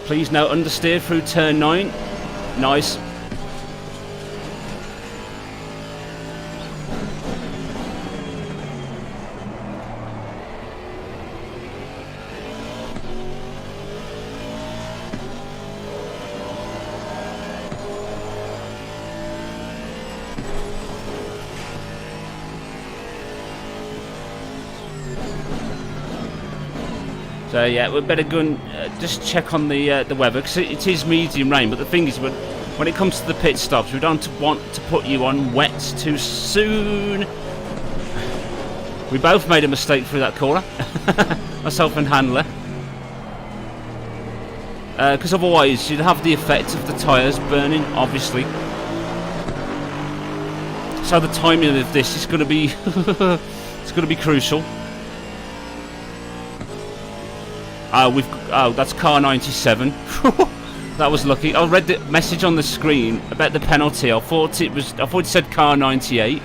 Please no understeer through turn 9. Nice. So yeah, we better go and just check on the weather, because it is medium rain. But the thing is, when it comes to the pit stops, we don't want to put you on wet too soon. We both made a mistake through that corner, myself and Handler, because otherwise you'd have the effect of the tyres burning, obviously. So the timing of this is going to be it's going to be crucial. Oh, that's car 97. That was lucky. I read the message on the screen about the penalty. I thought it said car 98.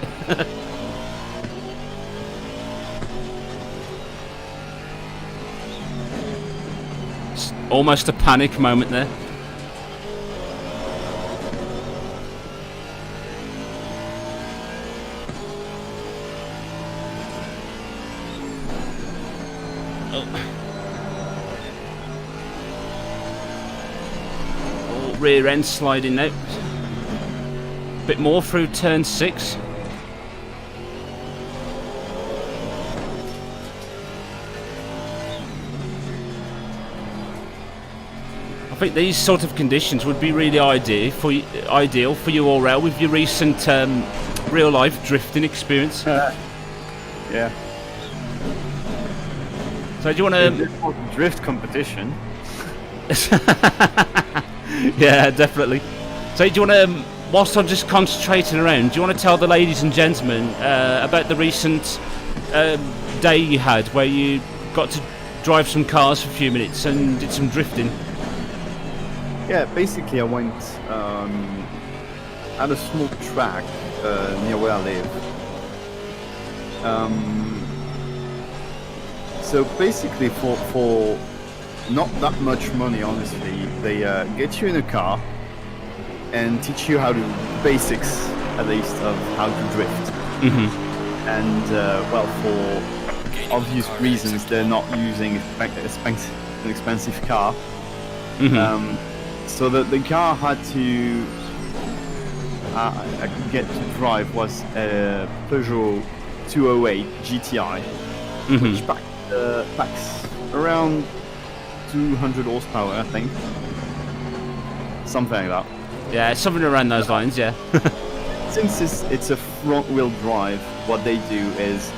Almost a panic moment there. Oh, rear end sliding out. Bit more through turn 6. I think these sort of conditions would be really ideal for you, Aurel, with your recent real-life drifting experience.
Yeah.
So do you want to
drift competition?
Yeah, definitely. So do you want to, whilst I'm just concentrating around, do you want to tell the ladies and gentlemen about the recent day you had where you got to drive some cars for a few minutes and did some drifting?
Yeah, basically I went at a small track near where I live. So basically for not that much money, honestly, they get you in a car and teach you how to, basics at least, of how to drift.
Mm-hmm.
And well, for obvious reasons, they're not using an expensive car.
Mm-hmm.
So the car had to I could get to drive was a Peugeot 208 GTI,
Mm-hmm.
which packs around 200 horsepower, I think, something like that.
Yeah, something around those lines. Yeah.
Since it's a front-wheel drive, what they do is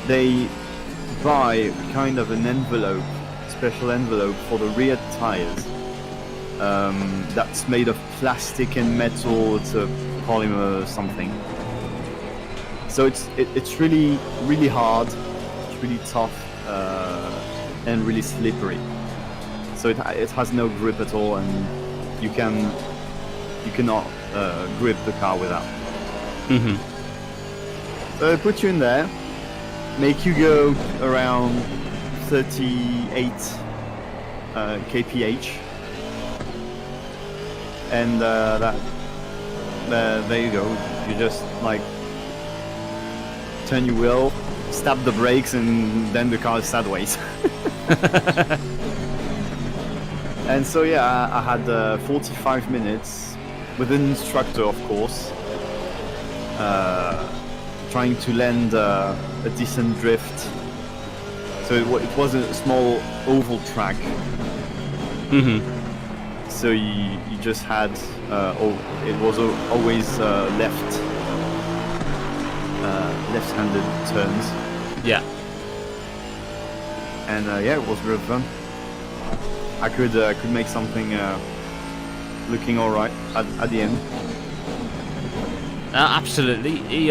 they buy kind of an envelope, special envelope for the rear tires. That's made of plastic and metal. It's a polymer or something. So it's really hard. It's really tough and really slippery. So it has no grip at all, and you cannot grip the car without.
Mm-hmm.
So they put you in there, make you go around 38 kph, and there you go. You just like turn your wheel, stab the brakes, and then the car is sideways. And so yeah, I had 45 minutes with an instructor, of course, trying to land a decent drift. So it was a small oval track.
Mm-hmm.
So you just had it was always left-handed turns.
Yeah.
And yeah, it was very fun. I could make something looking all right at the end.
Absolutely. He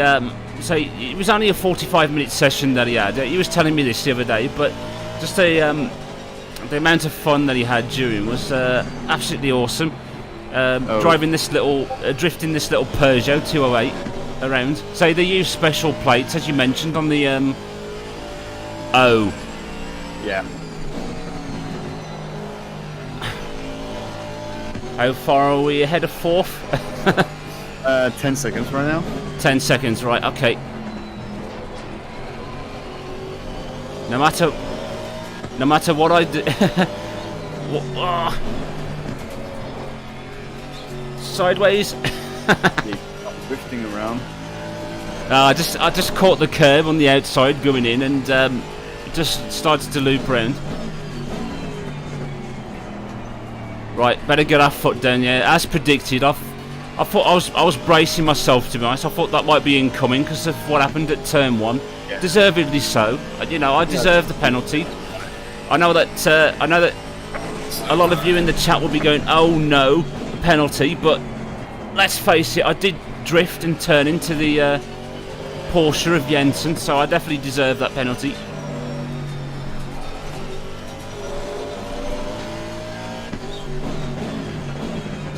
so it was only a 45-minute session that he had. He was telling me this the other day, but just the amount of fun that he had during was absolutely awesome. Driving this little, drifting this little Peugeot 208 around. So they use special plates, as you mentioned, on the
Yeah.
How far are we ahead of fourth?
10 seconds right now.
10 seconds, right, okay. No matter what I do... Sideways.
Yeah, drifting around.
I just caught the curve on the outside going in, and just started to loop around. Right, better get our foot down. Yeah, as predicted. I thought I was bracing myself, to be honest. I thought that might be incoming because of what happened at turn 1.
Yeah.
Deservedly so. You know, I deserve the penalty. I know that a lot of you in the chat will be going, "Oh no, the penalty!" But let's face it, I did drift and turn into the Porsche of Jensen, so I definitely deserve that penalty.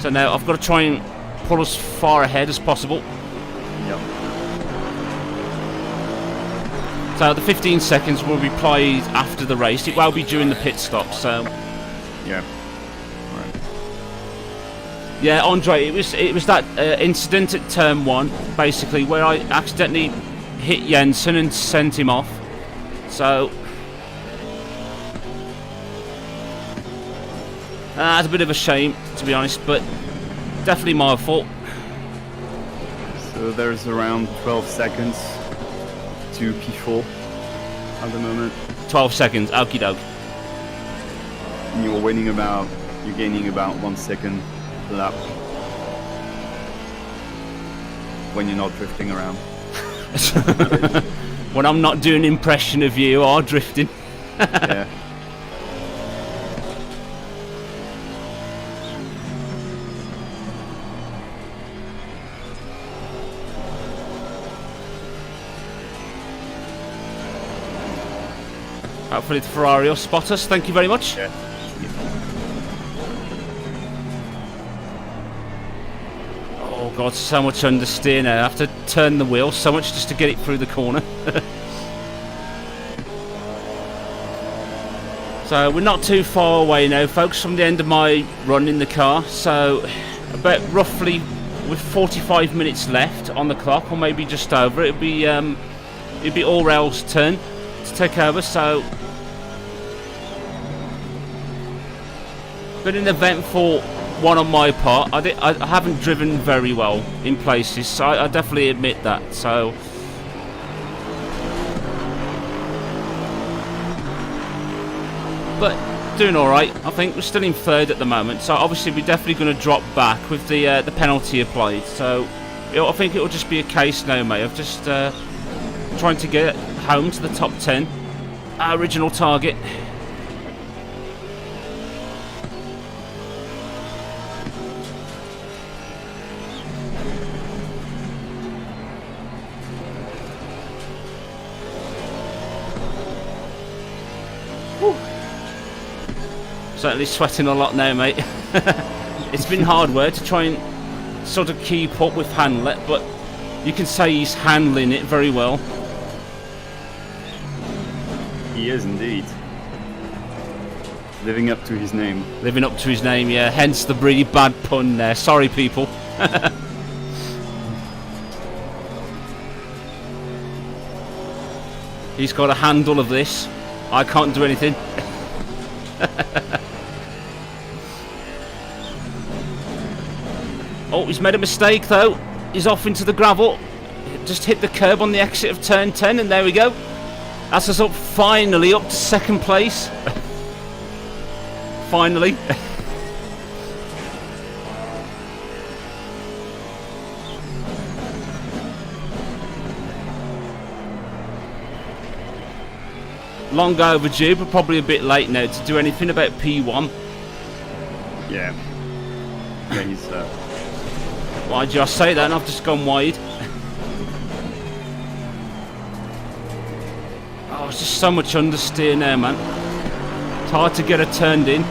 So now I've got to try and pull as far ahead as possible.
Yep.
So the 15 seconds will be played after the race. It will be during the pit stop. So
Yeah. Alright.
yeah, Andre, it was that incident at turn 1, basically, where I accidentally hit Jensen and sent him off. So that's a bit of a shame, to be honest, but definitely my fault.
So there's around 12 seconds to P4 at the moment.
12 seconds, okie doke.
And you're gaining about 1 second per lap when you're not drifting around.
When I'm not doing an impression of you or drifting.
Yeah.
Hopefully the Ferrari will spot us. Thank you very much.
Yeah.
Oh god, so much understeer now. I have to turn the wheel so much just to get it through the corner. So we're not too far away now, folks, from the end of my run in the car. So about roughly with 45 minutes left on the clock, or maybe just over, it'll be Aurel's turn to take over. So been an eventful one on my part. I haven't driven very well in places, so I definitely admit that. So but doing all right. I think we're still in third at the moment. So obviously we're definitely going to drop back with the penalty applied. So I think it will just be a case now, mate, of just trying to get home to the top 10, our original target. Certainly sweating a lot now, mate. It's been hard work to try and sort of keep up with Hamlet, but you can say he's handling it very well.
He is indeed. Living up to his name.
Living up to his name, yeah. Hence the really bad pun there. Sorry, people. He's got a handle of this. I can't do anything. Oh, he's made a mistake though. He's off into the gravel. Just hit the curb on the exit of turn 10, and there we go. That's us up, finally up to second place. Finally. Long overdue, but probably a bit late now to do anything about P1.
Yeah. Yeah, he's
Why did I say that and I've just gone wide? Oh, it's just so much understeer now, man. It's hard to get her turned in.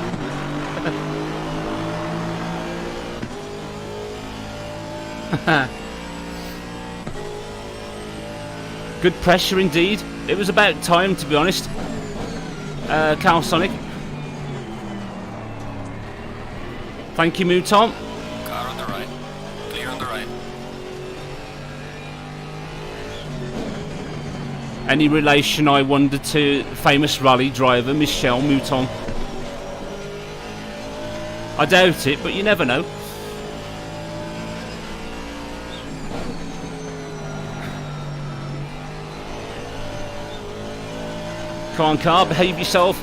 Good pressure indeed. It was about time, to be honest. Cal Sonic. Thank you, Mouton.
Car on the right. Clear on the right.
Any relation, I wonder, to famous rally driver Michel Mouton? I doubt it, but you never know. Come on, car, behave yourself.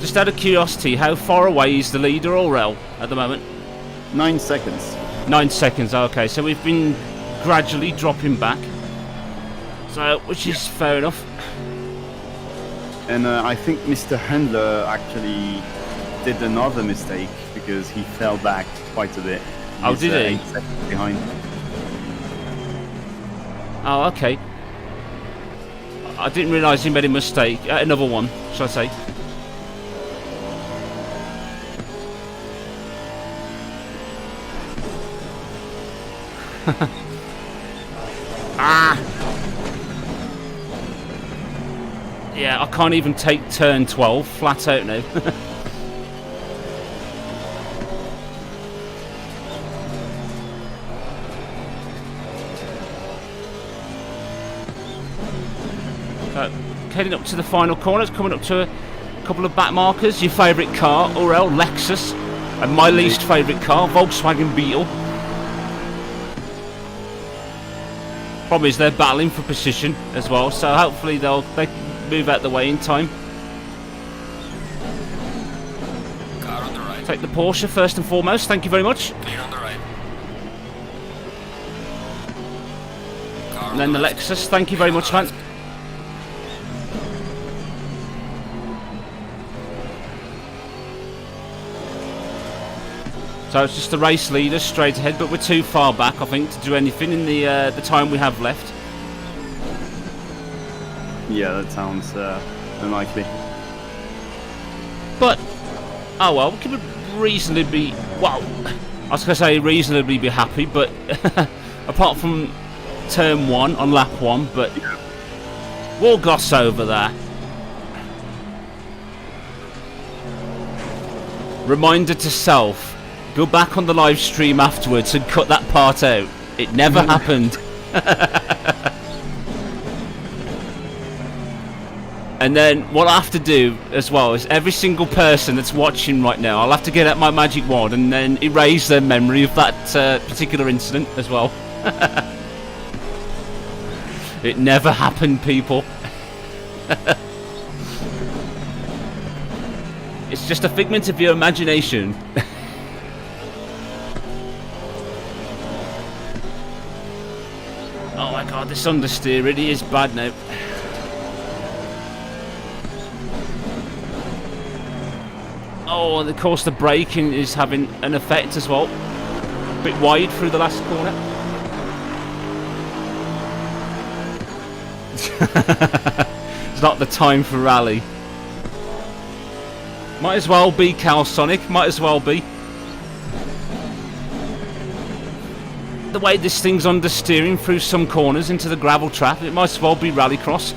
Just out of curiosity, how far away is the leader Aurel at the moment?
9 seconds.
9 seconds, okay, so we've been gradually dropping back. So, which is fair enough.
And I think Mr. Handler actually did another mistake because he fell back quite a bit.
Oh, did he?
8 seconds behind.
Oh, okay. I didn't realise he made a mistake. Another one, shall I say. Ah! Yeah, I can't even take turn 12, flat out now. So, heading up to the final corner, it's coming up to a couple of back markers. Your favourite car, Aurel, Lexus, and my least favourite car, Volkswagen Beetle. Problem is they're battling for position as well, so hopefully they move out the way in time.
Car on the right.
Take the Porsche first and foremost, thank you very much.
Clear on the right. Car on
And then the
left.
Lexus, thank you very much, man. So it's just the race leader straight ahead, but we're too far back, I think, to do anything in the time we have left.
Yeah, that sounds unlikely.
But, oh well, we can reasonably be, well, I was going to say reasonably be happy, but apart from turn 1 on lap 1, but we'll gloss over that. Reminder to self. Go back on the live stream afterwards and cut that part out. It never happened. And then what I have to do as well is every single person that's watching right now, I'll have to get out my magic wand and then erase their memory of that particular incident as well. It never happened, people. It's just a figment of your imagination. Oh my god, this understeer really is bad now. Oh, and of course the braking is having an effect as well. A bit wide through the last corner. It's not the time for rally. Might as well be Cal Sonic, might as well be. The way this thing's understeering through some corners into the gravel trap, it might as well be Rallycross.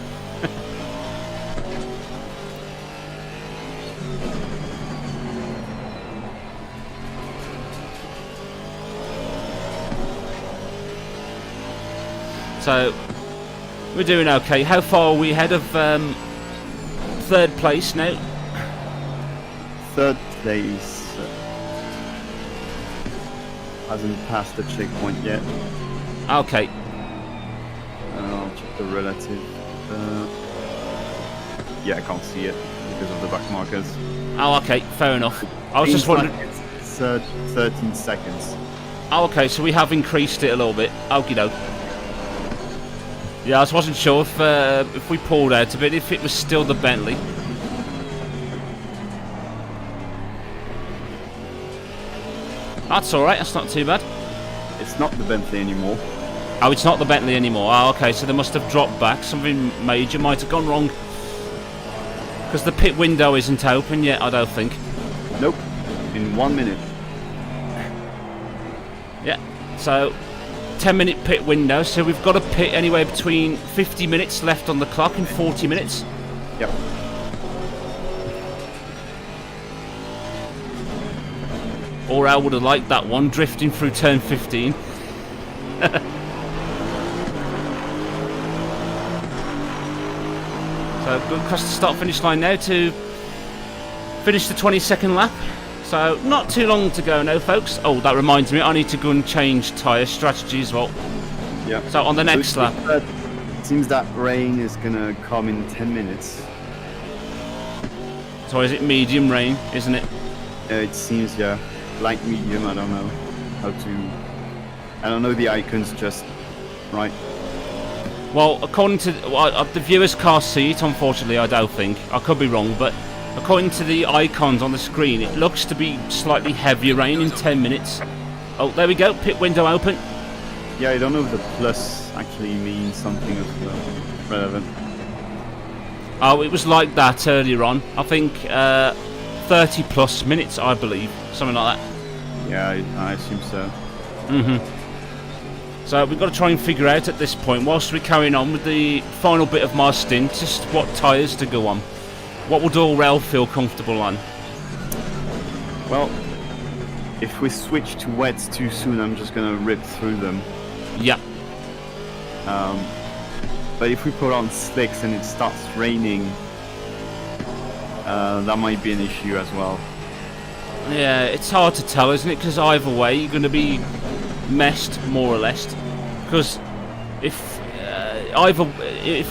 So, we're doing okay. How far are we ahead of third place now?
Third place hasn't passed the checkpoint yet.
Okay.
I'll check the relative. Yeah, I can't see it because of the back markers.
Oh, okay. Fair enough. I was just wondering.
It's 13 seconds.
Oh, okay. So we have increased it a little bit. Okie doke. Yeah, I just wasn't sure if we pulled out a bit, if it was still the Bentley. That's alright, that's not too bad.
It's not the Bentley anymore.
Oh, it's not the Bentley anymore. Oh, okay, so they must have dropped back. Something major might have gone wrong. Because the pit window isn't open yet, I don't think.
Nope. In 1 minute.
Yeah, so 10-minute pit window, so we've got a pit anywhere between 50 minutes left on the clock and 40 minutes.
Yep.
Aurel would have liked that one, drifting through turn 15. So good across the start-finish line now to finish the 22nd lap. So not too long to go now, folks. Oh, that reminds me, I need to go and change tyre strategy as well.
Yeah.
So on the next lap.
It seems that rain is gonna come in 10 minutes.
So is it medium rain, isn't it?
It seems, yeah. Light medium, I don't know how to... I don't know the icons just right.
Well, according to the viewers can't see it, unfortunately, I don't think. I could be wrong, but according to the icons on the screen, it looks to be slightly heavier rain in 10 minutes. Oh, there we go, pit window open.
Yeah, I don't know if the plus actually means something of relevant.
Oh, it was like that earlier on. I think 30 plus minutes, I believe. Something like that.
Yeah, I assume so.
So we've got to try and figure out at this point, whilst we're carrying on with the final bit of my stint, just what tyres to go on. What would Aurel feel comfortable on?
Well, if we switch to wets too soon, I'm just gonna rip through them.
Yeah.
But if we put on slicks and it starts raining, that might be an issue as well.
Yeah, it's hard to tell, isn't it? Because either way, you're going to be messed, more or less. Because if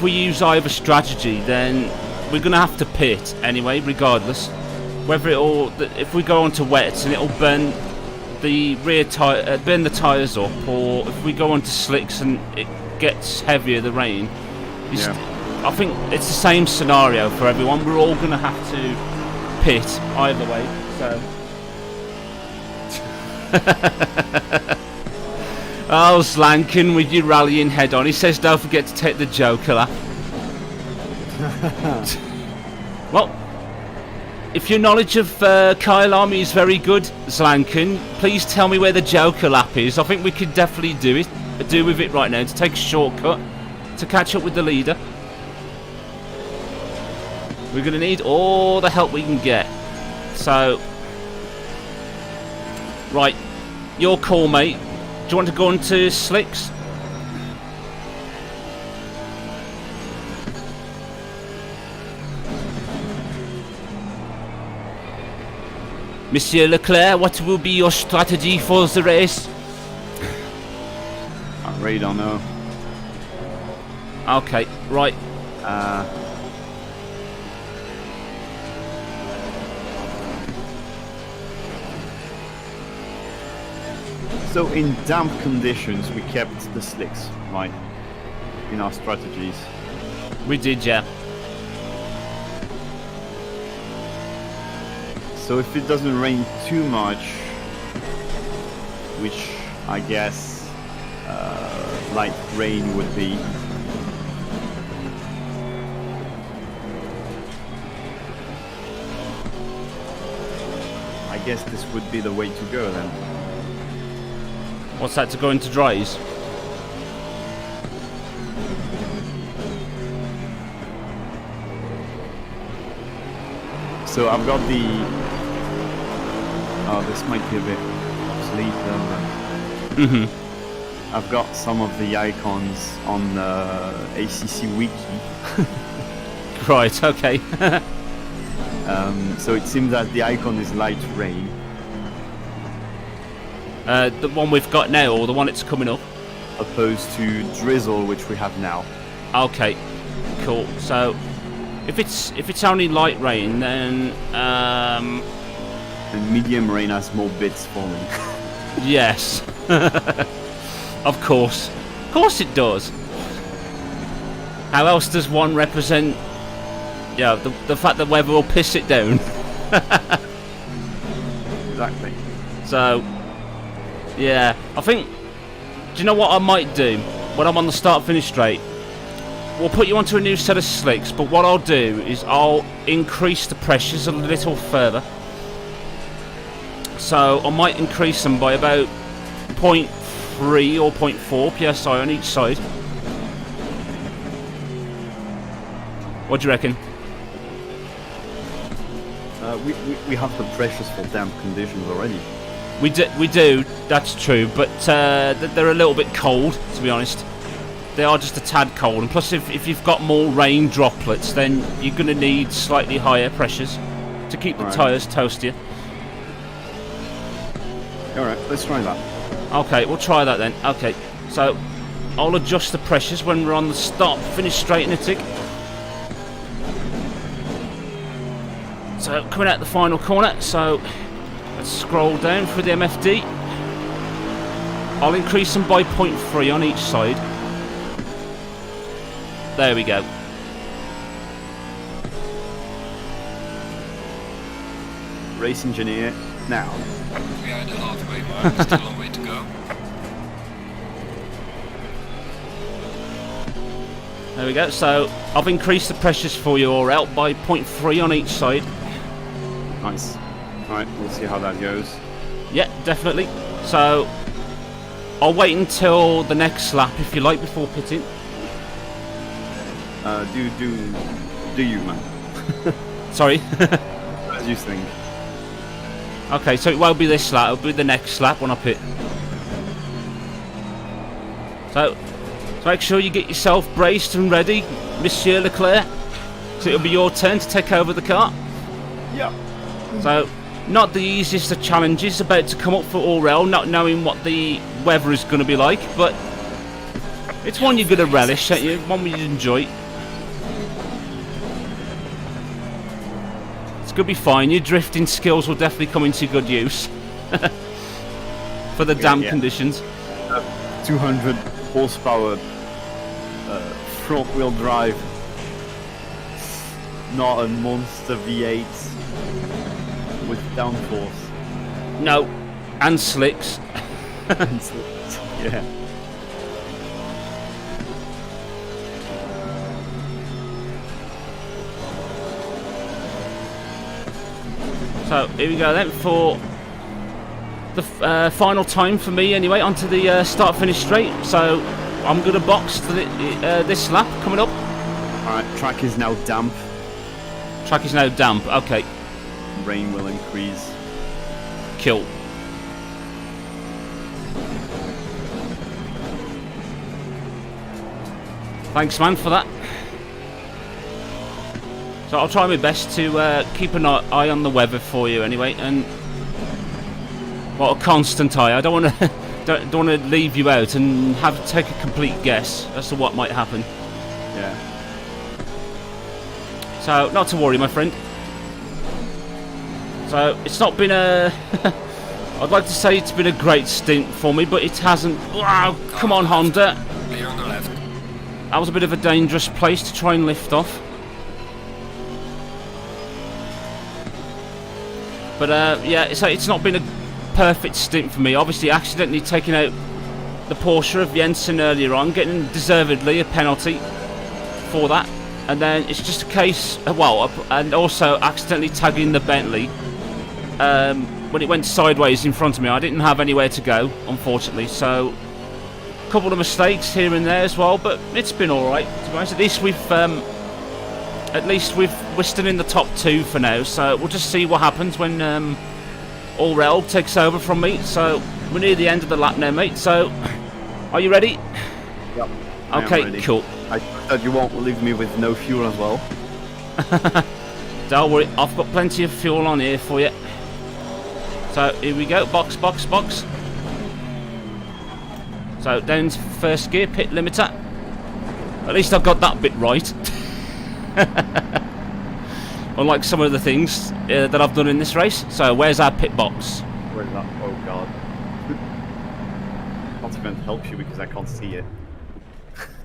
we use either strategy, then we're going to have to pit anyway, regardless. Whether if we go onto wets and it'll burn the rear tire, burn the tires up, or if we go onto slicks and it gets heavier, the rain. I think it's the same scenario for everyone. We're all going to have to pit either way. So. Oh, Slankin with your rallying head on. He says don't forget to take the Joker lap. Well, if your knowledge of Kyalami is very good, Slankin, please tell me where the Joker lap is. I think we could definitely do with it right now to take a shortcut to catch up with the leader. We're going to need all the help we can get. So, right, your call, mate. Do you want to go on to slicks? Monsieur Leclerc, what will be your strategy for the race?
I really don't know.
Okay, right.
So in damp conditions, we kept the slicks, right, in our strategies.
We did, yeah.
So if it doesn't rain too much, which I guess light rain would be, I guess this would be the way to go then.
What's that, to go into dries?
So I've got the... Oh, this might be a bit obsolete though. I've got some of the icons on the ACC wiki.
Right, okay.
So it seems that the icon is light rain.
The one we've got now, or the one that's coming up?
Opposed to drizzle, which we have now.
Okay, cool. So, if it's only light rain, then
And medium rain has more bits falling.
yes, of course it does. How else does one represent? Yeah, the fact that weather will piss it down.
Exactly.
So, yeah, I think. Do you know what I might do when I'm on the start-finish straight? We'll put you onto a new set of slicks, but what I'll do is I'll increase the pressures a little further. So I might increase them by about 0.3 or 0.4 psi on each side. What do you reckon?
We have the pressures for damp conditions already.
We do. That's true, but they're a little bit cold, to be honest. They are just a tad cold, and plus if you've got more rain droplets, then you're going to need slightly higher pressures to keep the tyres toastier.
Alright, let's try that.
Okay, we'll try that then. Okay, so I'll adjust the pressures when we're on the start finish straight in a tick. So coming out the final corner, so let's scroll down through the MFD. I'll increase them by 0.3 on each side. There we go.
Race engineer, now.
We are at the halfway mark, still a long way to go.
There we go. So I've increased the pressures for you, Aurel, by 0.3 on each side.
Nice. Alright, we'll see how that goes.
Yeah, definitely. So I'll wait until the next lap if you like before pitting.
Do you, man?
Sorry.
As you think.
Okay, so it won't be this lap, it'll be the next lap when I pit. So make sure you get yourself braced and ready, Monsieur Leclerc. So it'll be your turn to take over the car.
Yeah.
So, not the easiest of challenges about to come up for Aurel, not knowing what the weather is going to be like, but it's one you're going to relish, ain't you? One you enjoy. It's going to be fine. Your drifting skills will definitely come into good use for the damp conditions.
200 horsepower front wheel drive. Not a monster V8 with downforce.
No, and slicks.
Yeah.
So here we go then for the final time for me anyway, onto the start-finish straight. So I'm going to box to this lap coming up.
Alright, track is now damp.
Track is now damp, okay.
Rain will increase.
Kill. Thanks, man, for that. So I'll try my best to keep an eye on the weather for you anyway, and well, a constant eye. I don't want to don't want to leave you out and have to take a complete guess as to what might happen.
Yeah.
So not to worry, my friend. So it's not been a I'd like to say it's been a great stint for me, but it hasn't. Wow, come on, Honda.
Clear on the left.
That was a bit of a dangerous place to try and lift off. But yeah, it's not been a perfect stint for me. Obviously, accidentally taking out the Porsche of Jensen earlier on, getting deservedly a penalty for that. And then it's just a case, well, and also accidentally tagging the Bentley when it went sideways in front of me. I didn't have anywhere to go, unfortunately. So a couple of mistakes here and there as well, but it's been all right. To be honest, at least we're still in the top two for now. So we'll just see what happens when Aurel takes over from me. So we're near the end of the lap now, mate. So are you ready?
Yep.
Okay, cool.
I thought you won't leave me with no fuel as well.
Don't worry, I've got plenty of fuel on here for you. So here we go, box, box, box. So down to first gear, pit limiter. At least I've got that bit right. Unlike some of the things that I've done in this race. So where's our pit box?
Where's that? Oh god. I'm not going to help you because I can't see it.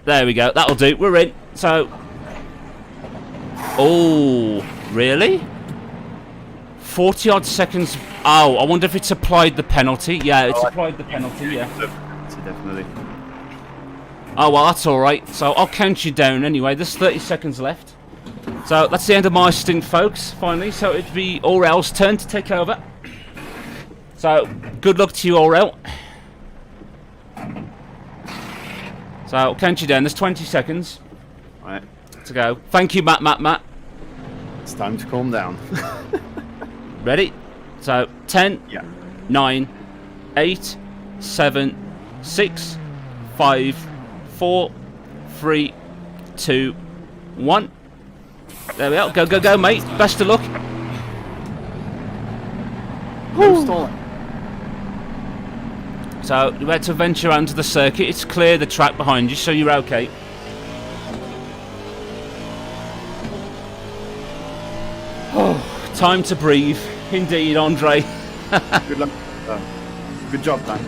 There we go, that'll do, we're in. So, oh, really? 40 odd seconds. Oh, I wonder if it's applied the penalty. Yeah, it's applied the penalty, yeah.
Definitely.
Oh, well, that's alright. So I'll count you down anyway. There's 30 seconds left. So that's the end of my stint, folks, finally. So it'd be Aurel's turn to take over. So, good luck to you, Aurel. So I'll count you down. There's 20 seconds.
Alright.
To go. Thank you, Matt.
It's time to calm down.
Ready? So 10,
Yeah.
9, 8, 7, 6, 5, 4, 3, 2, 1. There we are. Go, go, go, mate. Best of luck.
No stalling.
So you had to venture onto the circuit. It's clear the track behind you, so you're okay. Oh, time to breathe. Indeed, Andre.
Good luck. Good job, man.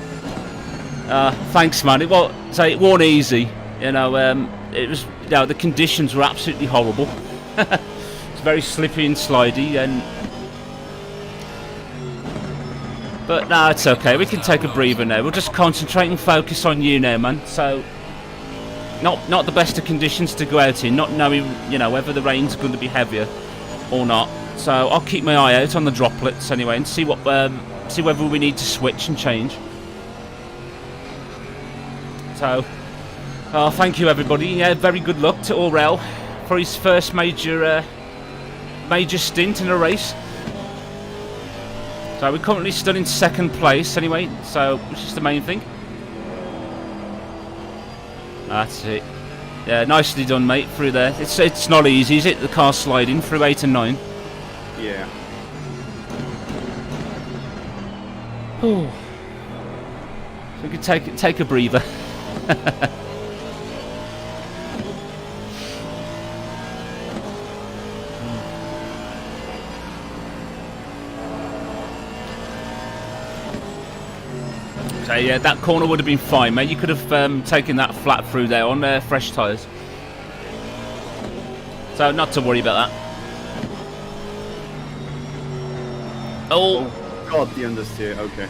Thanks, man. It wasn't easy. You know, it was. You know, the conditions were absolutely horrible. It's very slippy and slidey, but no, it's okay. We can take a breather now. We'll just concentrate and focus on you now, man. So, not the best of conditions to go out in. Not knowing, you know, whether the rain's going to be heavier or not. So I'll keep my eye out on the droplets anyway, and see whether we need to switch and change. So, thank you everybody. Yeah, very good luck to Aurel for his first major stint in a race. So we're currently still in 2nd place anyway, so which is the main thing. That's it. Yeah, nicely done, mate, through there. It's not easy, is it? The car sliding through 8 and 9.
Yeah.
Ooh. So we could take a breather. So yeah, that corner would have been fine, mate. You could have taken that flat through there on fresh tyres. So not to worry about that. Oh
God, the understeer. Okay.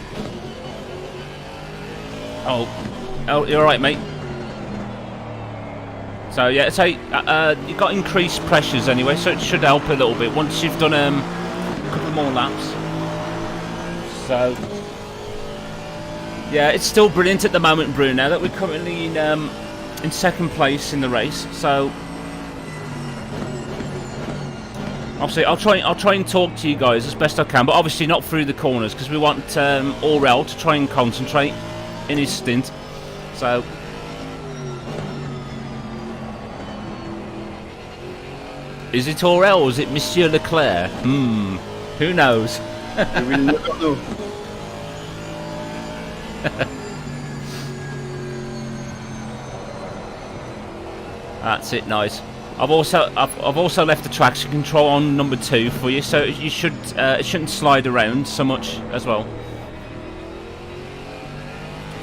Oh, you're alright, mate. So yeah, so you've got increased pressures anyway, so it should help a little bit once you've done a couple more laps. So yeah, it's still brilliant at the moment, Bruno, that we're currently in 2nd place in the race. So obviously, I'll try and talk to you guys as best I can, but obviously not through the corners because we want Aurel to try and concentrate in his stint. So is it Aurel or is it Monsieur Leclerc? Who knows?
We will never know.
That's it, nice. I've also left the traction control on number 2 for you, so you should it shouldn't slide around so much as well.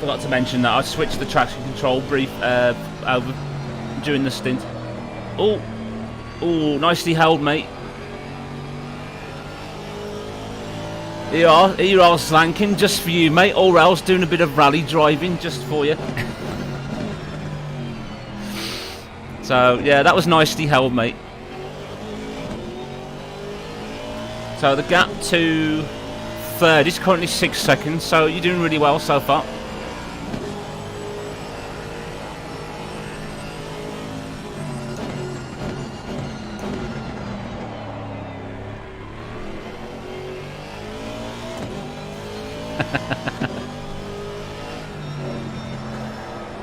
Forgot to mention that I switched the traction control over during the stint. Oh, nicely held, mate. Here you are, Slankin, just for you, mate. Aurel's doing a bit of rally driving just for you. So yeah, that was nicely held, mate. So the gap to 3rd is currently 6 seconds, so you're doing really well so far.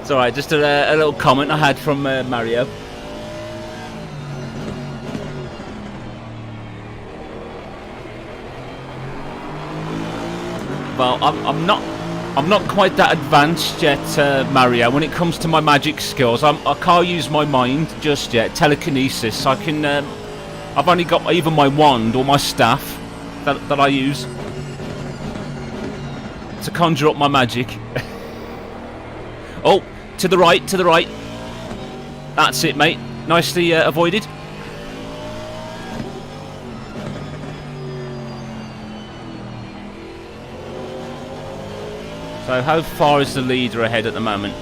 It's alright, just a little comment I had from Mario. Well, I'm not quite that advanced yet, Mario, when it comes to my magic skills. I can't use my mind just yet, telekinesis. I can, I've only got either my wand or my staff that I use to conjure up my magic. Oh, to the right, to the right. That's it, mate. Nicely avoided. So how far is the leader ahead at the moment?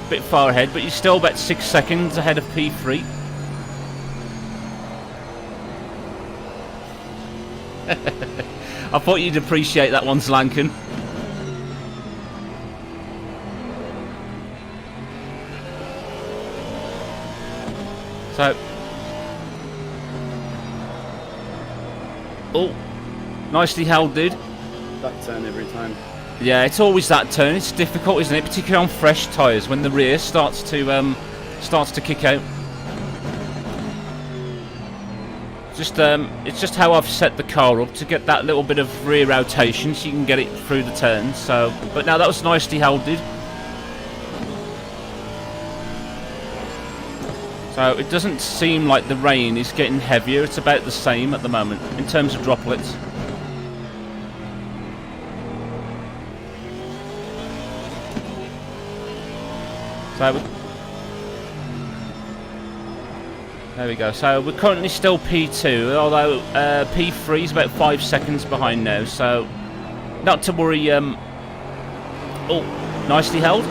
A bit far ahead, but you're still about 6 seconds ahead of P3. I thought you'd appreciate that one, Slankin. So, oh, nicely held, dude.
That turn every time.
Yeah, it's always that turn. It's difficult, isn't it? Particularly on fresh tyres when the rear starts to kick out. It's just how I've set the car up to get that little bit of rear rotation, so you can get it through the turns. So, but now that was nicely held, dude. So it doesn't seem like the rain is getting heavier. It's about the same at the moment in terms of droplets. So there we go. So we're currently still P2, although P3 is about 5 seconds behind now. So not to worry. Oh, nicely held.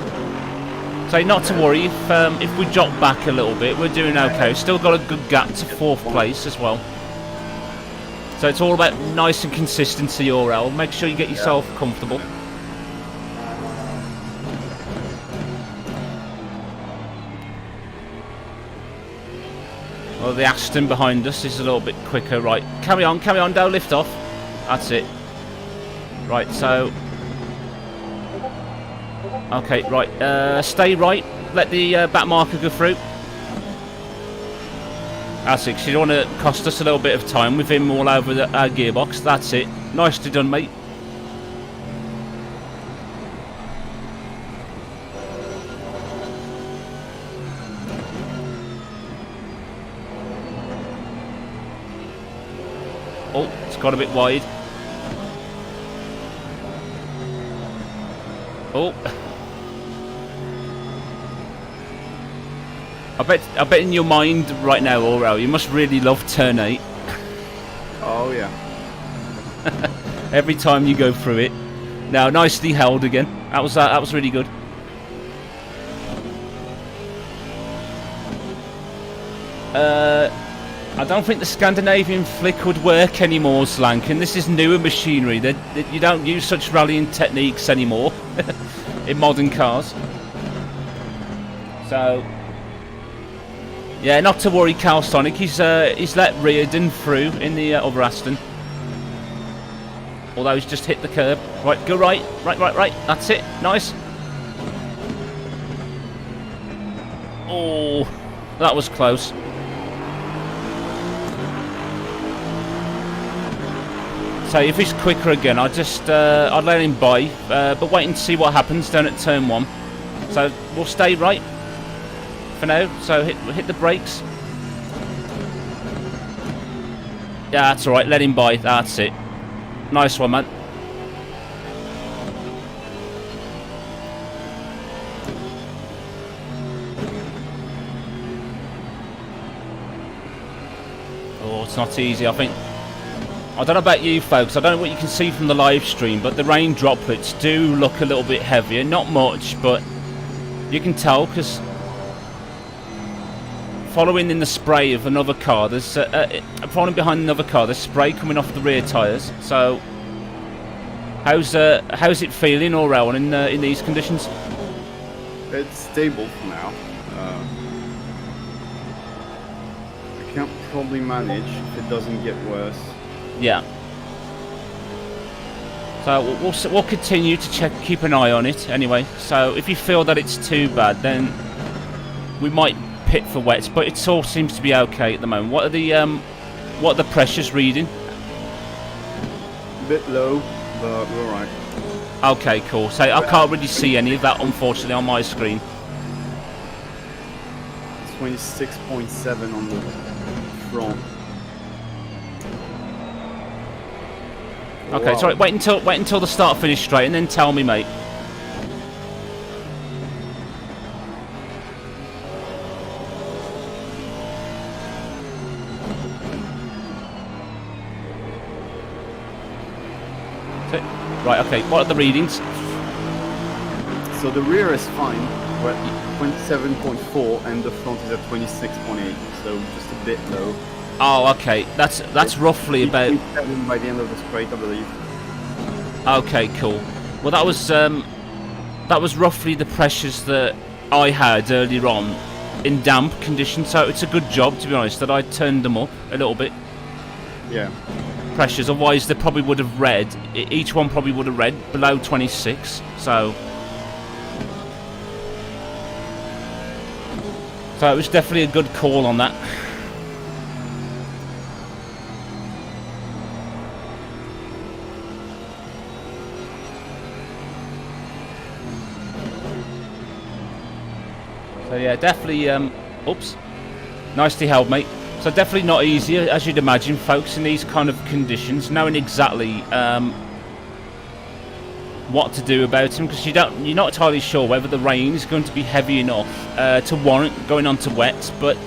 So not to worry if we drop back a little bit, we're doing okay. Still got a good gap to 4th place as well. So it's all about nice and consistency, Aurel. Make sure you get yourself comfortable. Well, the Aston behind us is a little bit quicker. Right, carry on, don't lift off. That's it. Right, so... Okay, right, stay right. Let the back marker go through. That's it, 'cause you don't want to cost us a little bit of time with him all over our gearbox. That's it. Nicely done, mate. Oh, it's got a bit wide. Oh. I bet in your mind right now, Aurel, you must really love turn 8.
Oh yeah.
Every time you go through it. Now, nicely held again. That was really good. I don't think the Scandinavian flick would work anymore, Slank, and this is newer machinery. You don't use such rallying techniques anymore in modern cars. So, yeah, not to worry, Cal Sonic. He's let Reardon through in the other Aston. Although he's just hit the curb. Right, go right. Right. That's it. Nice. Oh, that was close. So if he's quicker again, I'd let him by, but wait and see what happens down at turn 1. So we'll stay right for now. So hit the brakes. Yeah, that's all right. Let him by. That's it. Nice one, man. Oh, it's not easy. I don't know about you folks, I don't know what you can see from the live stream, but the rain droplets do look a little bit heavier. Not much, but you can tell because following in the spray of another car, there's following behind another car, there's spray coming off the rear tyres. So how's it feeling, Aurel, in these conditions?
It's stable for now. I can probably manage if it doesn't get worse.
Yeah. So we'll continue to keep an eye on it anyway. So if you feel that it's too bad, then we might pit for wets. But it all seems to be okay at the moment. What are the pressures reading?
A bit low, but we're alright.
Okay, cool. So I can't really see any of that, unfortunately, on my screen.
26.7 on the front.
Okay,
Wow.
sorry. Wait until the start finish straight, and then tell me, mate. Right. Okay. What are the readings?
So the rear is fine. We're at 27.4, and the front is at 26.8. So just a bit low.
Oh, okay. That's roughly about
7 by the end of the straight, I believe.
Okay, cool. Well, that was roughly the pressures that I had earlier on in damp conditions. So it's a good job, to be honest, that I turned them up a little bit.
Yeah.
Pressures. Otherwise, they probably would have read. Each one probably would have read below 26. So it was definitely a good call on that. So yeah, definitely, oops, nicely held, mate. So definitely not easy, as you'd imagine, folks, in these kind of conditions, knowing exactly what to do about them, because you're not entirely sure whether the rain is going to be heavy enough to warrant going on to wet. But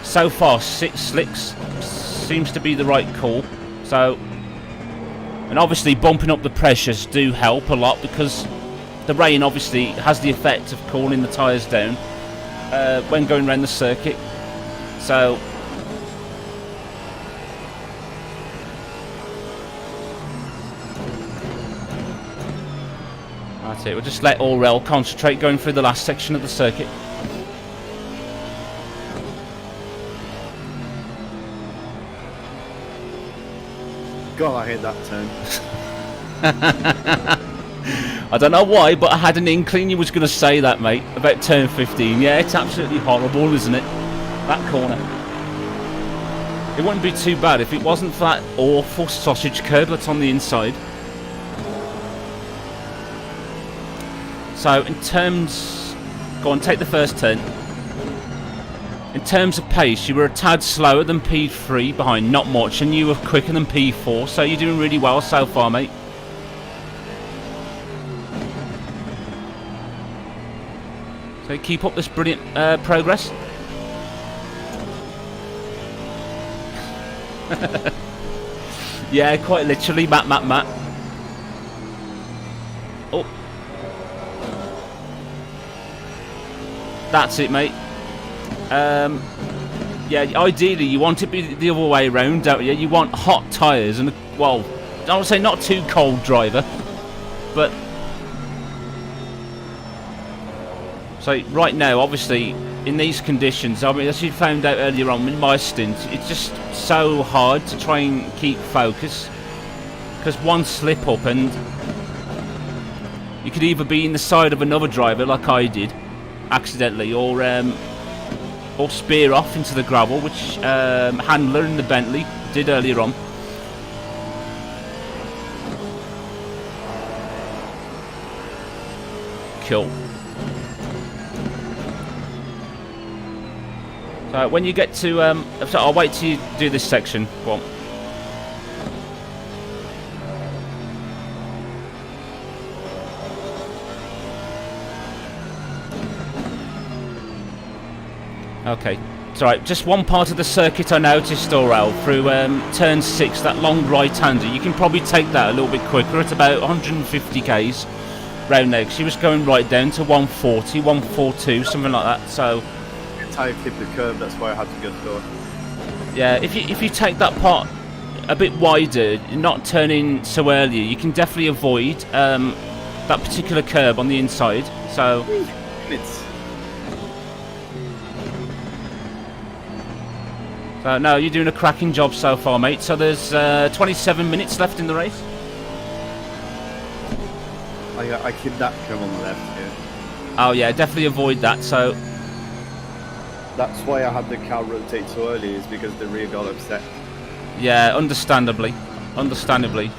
so far, 6 slicks seems to be the right call. So, and obviously bumping up the pressures do help a lot, because the rain obviously has the effect of cooling the tyres down when going around the circuit. So that's it. We'll just let Aurel concentrate going through the last section of the circuit.
God, I hate that turn.
I don't know why, but I had an inkling you was going to say that, mate, about turn 15. Yeah, it's absolutely horrible, isn't it? That corner. It wouldn't be too bad if it wasn't for that awful sausage curb that's on the inside. So, in terms... Go on, take the first turn. In terms of pace, you were a tad slower than P3 behind, not much, and you were quicker than P4, so you're doing really well so far, mate. So keep up this brilliant progress. Yeah, quite literally, Matt. Oh. That's it, mate. Yeah, ideally you want it to be the other way around, don't you? You want hot tyres and, well, I would say not too cold driver, but... So right now, obviously, in these conditions, I mean, as you found out earlier on in my stint, it's just so hard to try and keep focus, because one slip up and you could either be in the side of another driver, like I did, accidentally, or spear off into the gravel, which Handler in the Bentley did earlier on. Cool. So when you get to, so I'll wait till you do this section. Go on. Okay, it's alright. Just one part of the circuit I noticed, Aurel, through turn 6, that long right-hander. You can probably take that a little bit quicker at about 150 k's round there. She was going right down to 140, 142, something like that. So
Tire clipped the curb, that's why I had to go slower.
yeah, if you take that part a bit wider, not turning so early, you can definitely avoid that particular curb on the inside. So no, you're doing a cracking job so far, mate. So there's 27 minutes left in the race.
I clipped that curb on the left here.
Oh yeah, definitely avoid that. So
that's why I had the car rotate so early, is because the rear got upset.
yeah, understandably.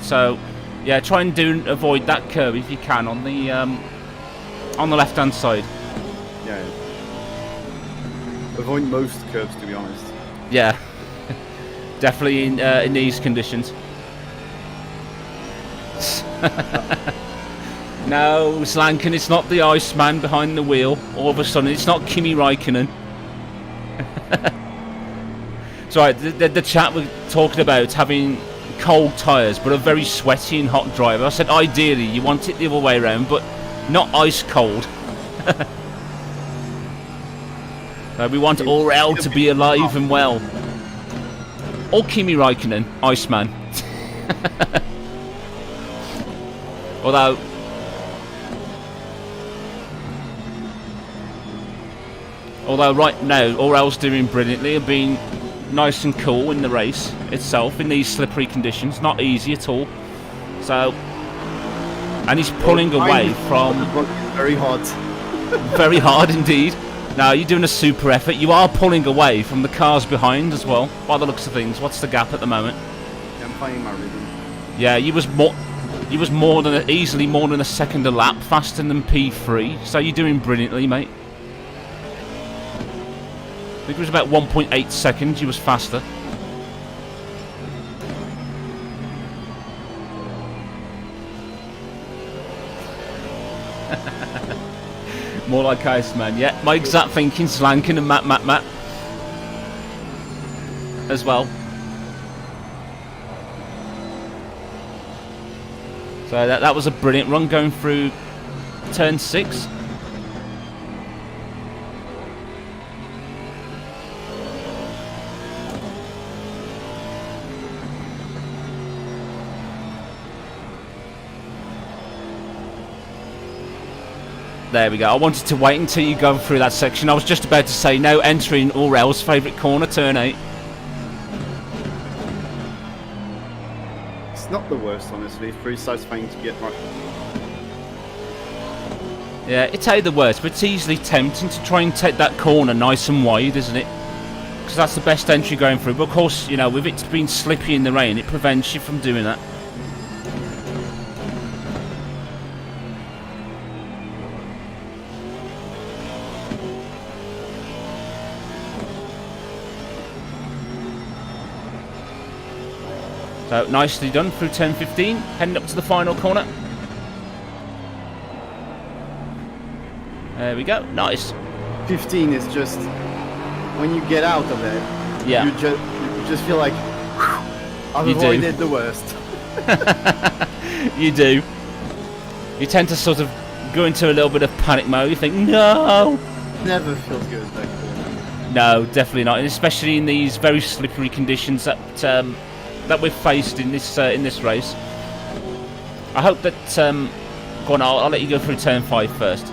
So yeah, try and avoid that curb if you can on the left-hand side.
Yeah. Avoid most curbs, to be honest.
Yeah, definitely in these conditions. No, Slankin, it's not the Iceman behind the wheel. All of a sudden, it's not Kimi Räikkönen. So right, the chat we're talking about having cold tyres, but a very sweaty and hot driver. I said ideally you want it the other way around, but not ice cold. So we want Aurel to be alive and well. Or Kimi Räikkönen, Iceman. Although right now Aurel's doing brilliantly and being nice and cool in the race itself in these slippery conditions. Not easy at all. So, and he's pulling away from
very hard.
very hard indeed. Now you're doing a super effort. You are pulling away from the cars behind as well, by the looks of things. What's the gap at the moment?
Yeah, I'm finding my rhythm.
Yeah, you was easily more than a second a lap faster than P3. So you're doing brilliantly, mate. I think it was about 1.8 seconds you was faster. More like Iceman, yeah. My exact thinking's Lankin and Matt. As well. So that was a brilliant run going through turn 6. There we go. I wanted to wait until you go through that section. I was just about to say, now entering Aurel's favourite corner, turn 8.
it's not the worst, honestly. It's pretty satisfying to get right.
Yeah, it's either worse, but it's easily tempting to try and take that corner nice and wide, isn't it? Because that's the best entry going through. But of course, you know, with it being slippy in the rain, it prevents you from doing that. So, nicely done through turn 15, heading up to the final corner. There we go, nice.
15 is just, when you get out of it,
Yeah.
you just feel like, whew, I've avoided the worst.
You do. You tend to sort of go into a little bit of panic mode. You think, no!
Never feels good, that corner.
No, definitely not, and especially in these very slippery conditions that that we've faced in this race. I hope that. Go on, I'll let you go through turn 5 first.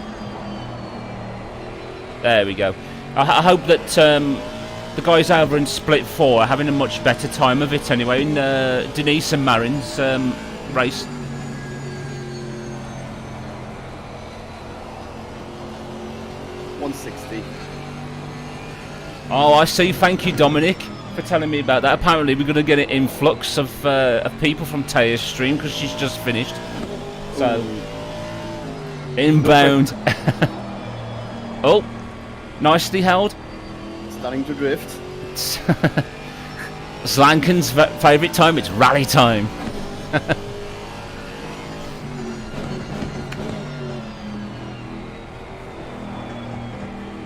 There we go. I hope that the guys over in Split 4 are having a much better time of it anyway in Denise and Marin's race.
$160.
Oh, I see. Thank you, Dominic, for telling me about that. Apparently, we're going to get an influx of people from Taya's stream because she's just finished. So, inbound. Oh, nicely held.
Starting to drift.
Slanken's favourite time, it's rally time.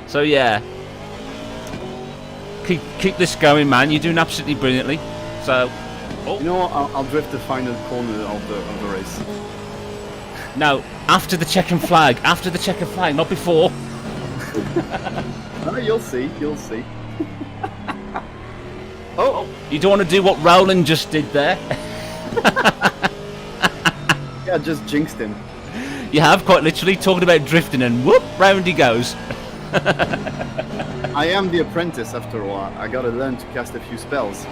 So yeah, keep this going, man. You're doing absolutely brilliantly. So,
You know what? I'll drift the final corner of the race.
no, after the checkered flag. After the checkered flag, not before.
Oh, you'll see. You'll see. Oh,
You don't want to do what Rowland just did there.
yeah, just jinxed him.
You have, quite literally, talking about drifting, and whoop, round he goes.
I am the apprentice after all. I gotta learn to cast a few spells.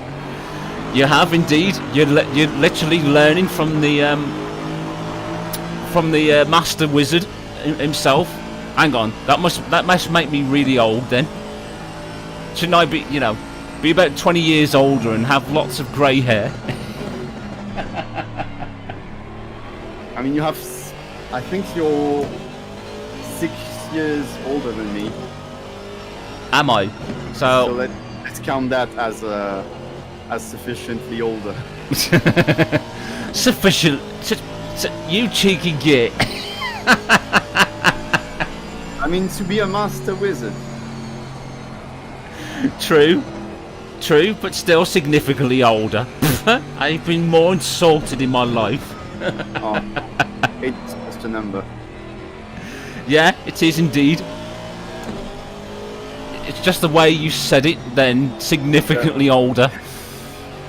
You have indeed. You're literally learning from the master wizard himself. Hang on, that must make me really old then. Shouldn't I be, you know, be about 20 years older and have lots of grey hair?
I mean, you have. I think you're 6 years older than me.
Am I?
So
So
let's count that as sufficiently older.
sufficient. You cheeky git.
I mean, to be a master wizard.
True, but still significantly older. I've been more insulted in my life.
Oh, it's just a number.
Yeah, it is indeed. It's just the way you said it then, significantly older.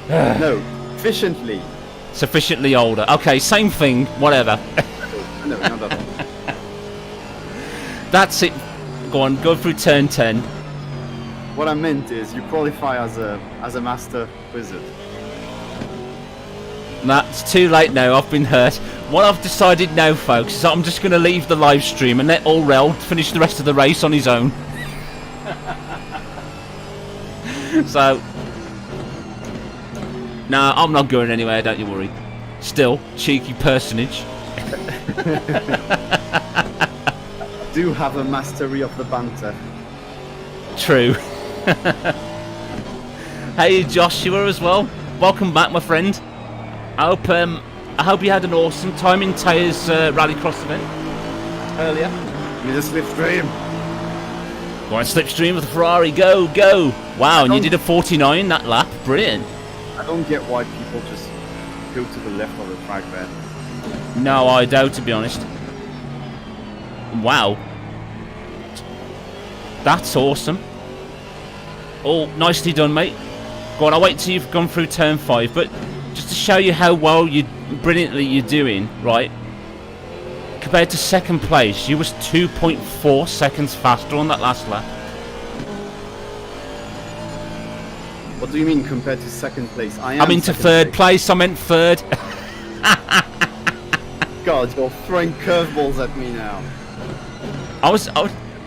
No, efficiently.
Sufficiently older. Okay, same thing, whatever.
No, not that one.
That's it. Go on, go through turn 10.
What I meant is you qualify as a master wizard.
That's too late now, I've been hurt. What I've decided now, folks, is that I'm just going to leave the live stream and let Aurel finish the rest of the race on his own. So, nah, I'm not going anywhere, don't you worry. Still, cheeky personage.
Do have a mastery of the banter.
True. Hey Joshua as well. Welcome back, my friend. I hope you had an awesome time in Taya's rallycross event earlier.
You just slipstream.
Go on, slipstream with the Ferrari. Go, go. Wow, and you did a 49 that lap. Brilliant.
I don't get why people just go to the left of the track there.
No, I doubt, to be honest. Wow. That's awesome. Oh, nicely done, mate. Go on, I'll wait till you've gone through turn 5, but just to show you how brilliantly you're doing, right? Compared to second place, you was 2.4 seconds faster on that last lap.
What do you mean compared to second place?
I'm into third place. I meant third.
God, you're throwing curveballs at me now.
I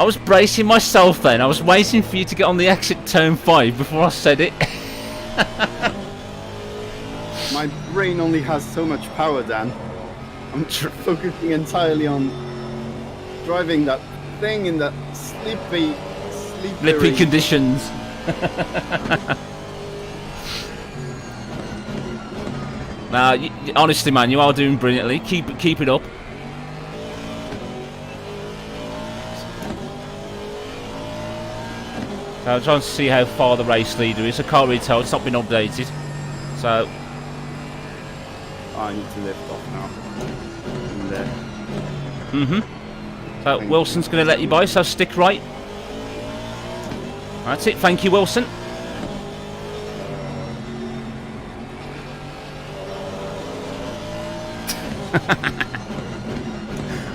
was bracing myself then. I was waiting for you to get on the exit turn 5 before I said it.
My brain only has so much power, Dan. I'm focusing entirely on driving that thing in that slippery
conditions. Nah, honestly, man, you are doing brilliantly. Keep it up. So I'm trying to see how far the race leader is. I can't really tell. It's not been updated. So
I need to lift off now. And there.
So Wilson's going to let you by. So stick right. That's it. Thank you, Wilson.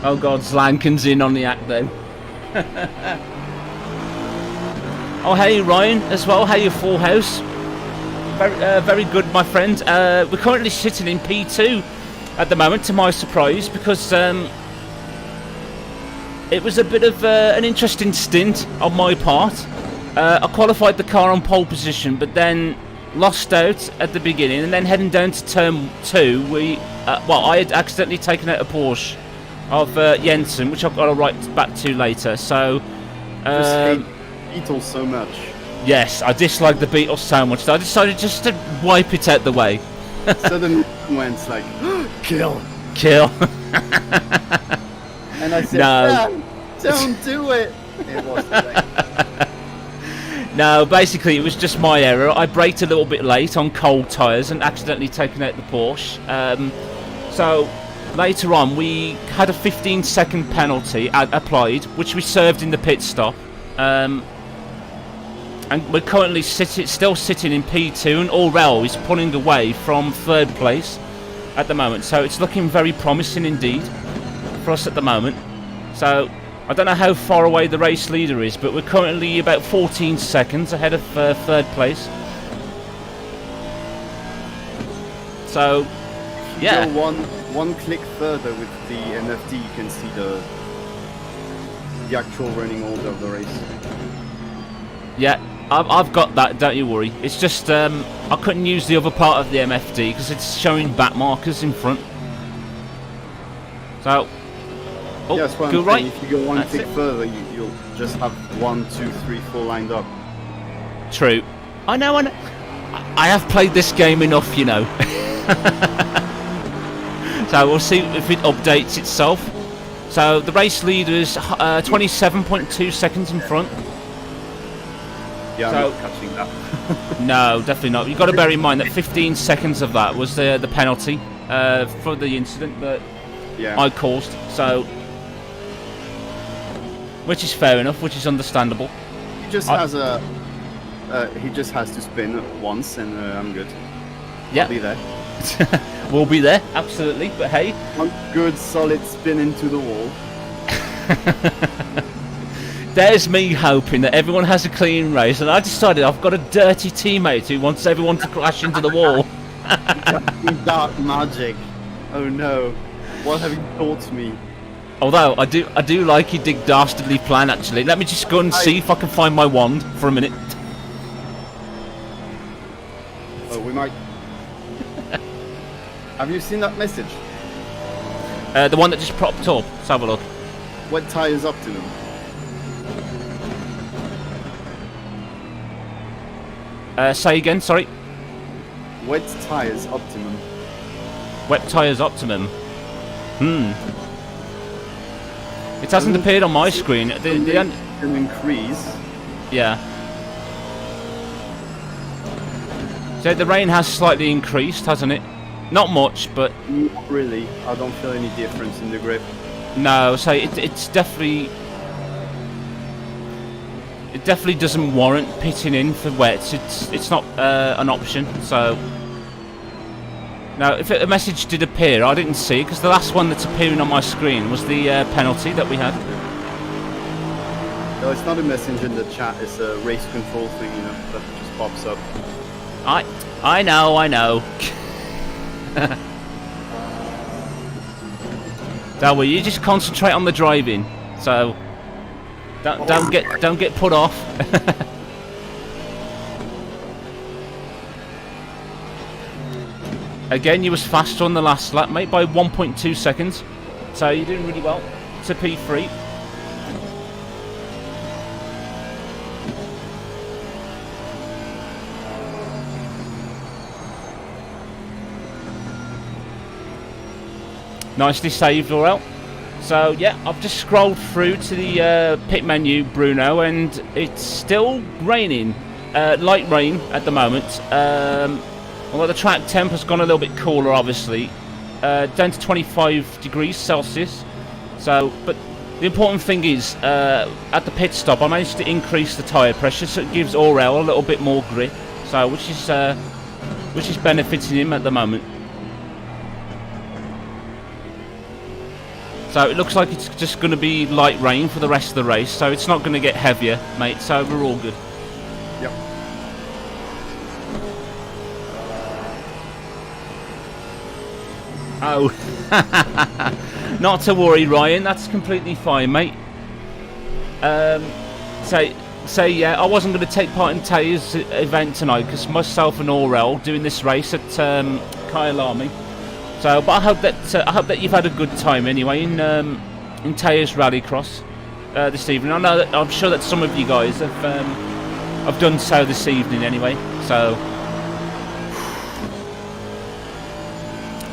Oh God, Zlanken's in on the act though. Oh hey Ryan as well. How you, Full House? Very good, my friend. We're currently sitting in P2 at the moment, to my surprise, because it was a bit of an interesting stint on my part. I qualified the car on pole position, but then lost out at the beginning, and then heading down to turn 2, I had accidentally taken out a Porsche of Jensen, which I've got to write back to later. So,
just hate Beatles so much.
Yes, I dislike the Beatles so much that I decided just to wipe it out the way.
Suddenly went like, kill. And I said, no, don't do it. It was late.
No, basically it was just my error. I braked a little bit late on cold tyres and accidentally taken out the Porsche. So later on we had a 15-second penalty applied, which we served in the pit stop. And we're currently still sitting in P2, and Aurel is pulling away from third place at the moment. So it's looking very promising indeed for us at the moment. So I don't know how far away the race leader is, but we're currently about 14 seconds ahead of third place. So, yeah.
Go one click further with the MFD, you can see the actual running order of the race.
Yeah, I've got that, don't you worry. It's just I couldn't use the other part of the MFD because it's showing back markers in front. So, oh,
yeah, that's what
go
I'm
right.
saying. If you go one click further, you'll just have 1, 2, 3, 4 lined up.
True. I know. I have played this game enough, you know. So we'll see if it updates itself. So the race leader is 27.2 seconds in front.
Yeah,
so,
I'm not catching that.
No, definitely not. You've got to bear in mind that 15 seconds of that was the penalty for the incident that I caused. So, which is fair enough, which is understandable.
He just has to spin once, and I'm good.
Yeah,
I'll be there.
We'll be there, absolutely. But hey,
one good solid spin into the wall.
There's me hoping that everyone has a clean race, and I decided I've got a dirty teammate who wants everyone to crash into the wall.
Dark magic. Oh no. What have you taught me?
Although I do like your dig dastardly plan actually. Let me just go and see if I can find my wand for a minute.
Oh, we might. Have you seen that message?
The one that just propped up. Let's have a look.
What tires optimum?
Say again, sorry.
Wet tires optimum.
Wet tires optimum. It hasn't appeared on my screen. They
an increase.
Yeah. So the rain has slightly increased, hasn't it? Not much, but
Not really. I don't feel any difference in the grip.
no. So it's definitely. It definitely doesn't warrant pitting in for wets. It's not an option. So now, if a message did appear, I didn't see it because the last one that's appearing on my screen was the penalty that we had.
No, it's not a message in the chat. It's a race control thing, you know, that just pops up.
I know. Don't worry, you just concentrate on the driving. So don't get put off. Again, you was faster on the last lap, mate, by 1.2 seconds. So you're doing really well to P3. Nicely saved, Aurel. So yeah, I've just scrolled through to the pit menu, Bruno, and it's still raining. Light rain at the moment. Although the track temp has gone a little bit cooler, obviously, down to 25 degrees Celsius. So, but the important thing is, at the pit stop, I managed to increase the tyre pressure, so it gives Aurel a little bit more grip. So, which is benefiting him at the moment. So it looks like it's just going to be light rain for the rest of the race. So it's not going to get heavier, mate. So we're all good.
Yep.
Oh, not to worry, Ryan. That's completely fine, mate. So yeah, I wasn't going to take part in Taya's event tonight because myself and Aurel doing this race at Kyalami. So, but I hope that you've had a good time anyway in Taya's Rallycross this evening. I know that I'm sure that some of you guys have done so this evening anyway. So.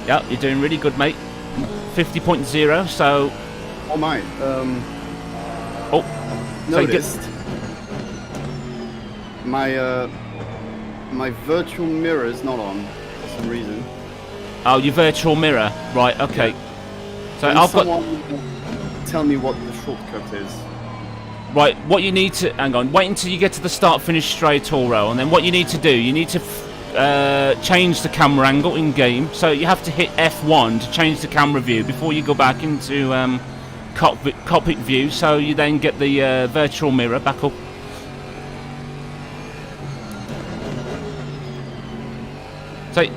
Yeah, you're doing really good, mate. 50.0, so...
Oh my,
noticed.
My virtual mirror is not on for some reason.
Oh, your virtual mirror, right? Okay.
Yeah.
So
Can
I've
someone tell me what the shortcut is?
Right, what you need to... Hang on, wait until you get to the start-finish straight Aurel, and then what you need to do, you need to change the camera angle in-game. So you have to hit F1 to change the camera view before you go back into cockpit view, so you then get the virtual mirror back up.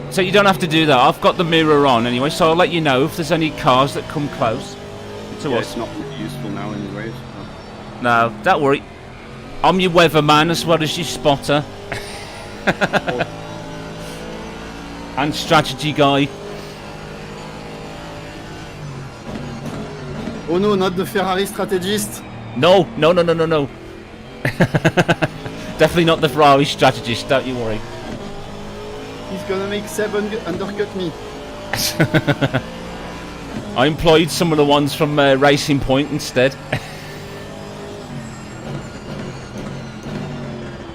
So you don't have to do that. I've got the mirror on anyway, so I'll let you know if there's any cars that come close to us.
It's not really useful now anyways.
No, don't worry. I'm your weatherman as well as your spotter. And strategy guy.
Oh no, not the Ferrari strategist.
No. Definitely not the Ferrari strategist, don't you worry.
He's gonna make 7 undercut me.
I employed some of the ones from Racing Point instead.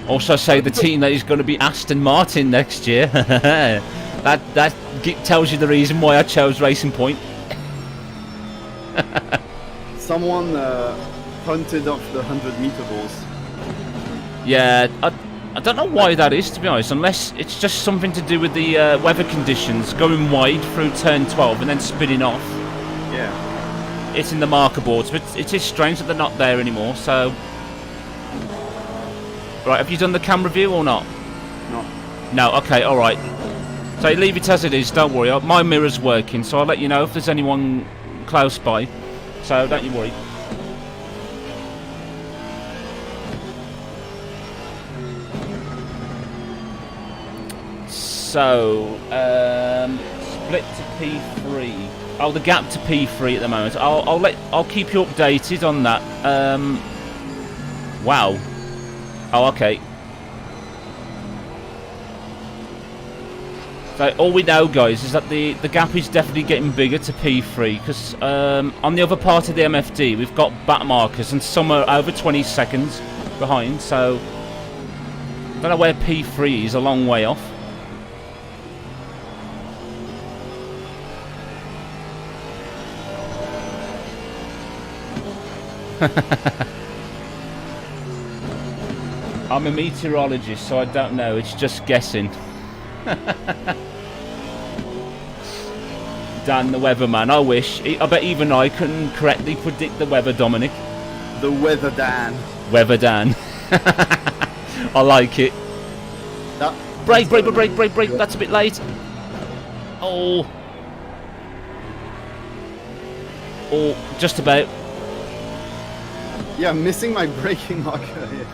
Also say the team that is going to be Aston Martin next year. that tells you the reason why I chose Racing Point.
Someone punted off the 100-meter balls.
Yeah, I don't know why that is, to be honest, unless it's just something to do with the weather conditions, going wide through turn 12 and then spinning off.
Yeah.
It's in the marker boards, but it is strange that they're not there anymore, so... Right, have you done the camera view or not?
No.
No, okay, alright. So leave it as it is, don't worry. My mirror's working, so I'll let you know if there's anyone close by. So don't you worry. So, split to P3. Oh, the gap to P3 at the moment. I'll keep you updated on that. Wow. Oh, okay. So all we know, guys, is that the gap is definitely getting bigger to P3 because on the other part of the MFD we've got back markers and some are over 20 seconds behind. So I don't know where P3 is. A long way off. I'm a meteorologist, so I don't know. It's just guessing. Dan, the weatherman. I wish. I bet even I couldn't correctly predict the weather, Dominic.
The weather Dan.
Weather Dan. I like it. Brake, brake, brake, brake, brake. That's a bit late. Oh. Oh, just about.
Yeah, I'm missing my braking marker here.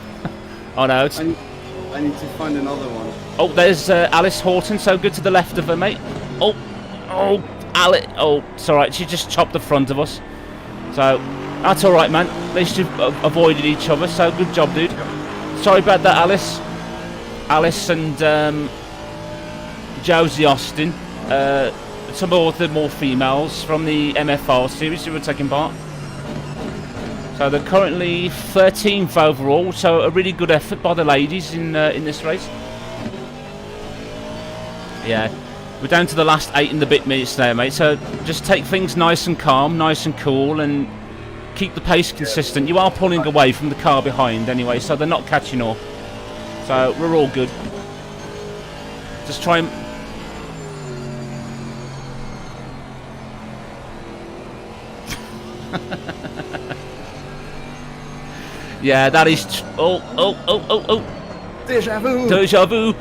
Oh no, it's...
I need to find another one.
Oh, there's Alice Horton, so good to the left of her, mate. Oh, oh, Alice. Oh, it's alright, she just chopped the front of us. So, that's alright, man. At least you've avoided each other, so good job, dude. Sorry about that, Alice. Alice and Josie Austin. Some of the more females from the MFR series who were taking part. So they're currently 13th overall, so a really good effort by the ladies in this race. Yeah, we're down to the last 8 and a bit minutes there, mate. So just take things nice and calm, nice and cool, and keep the pace consistent. You are pulling away from the car behind anyway, so they're not catching up. So we're all good. Just try and... Yeah, that is... Oh.
Deja vu!
Deja vu!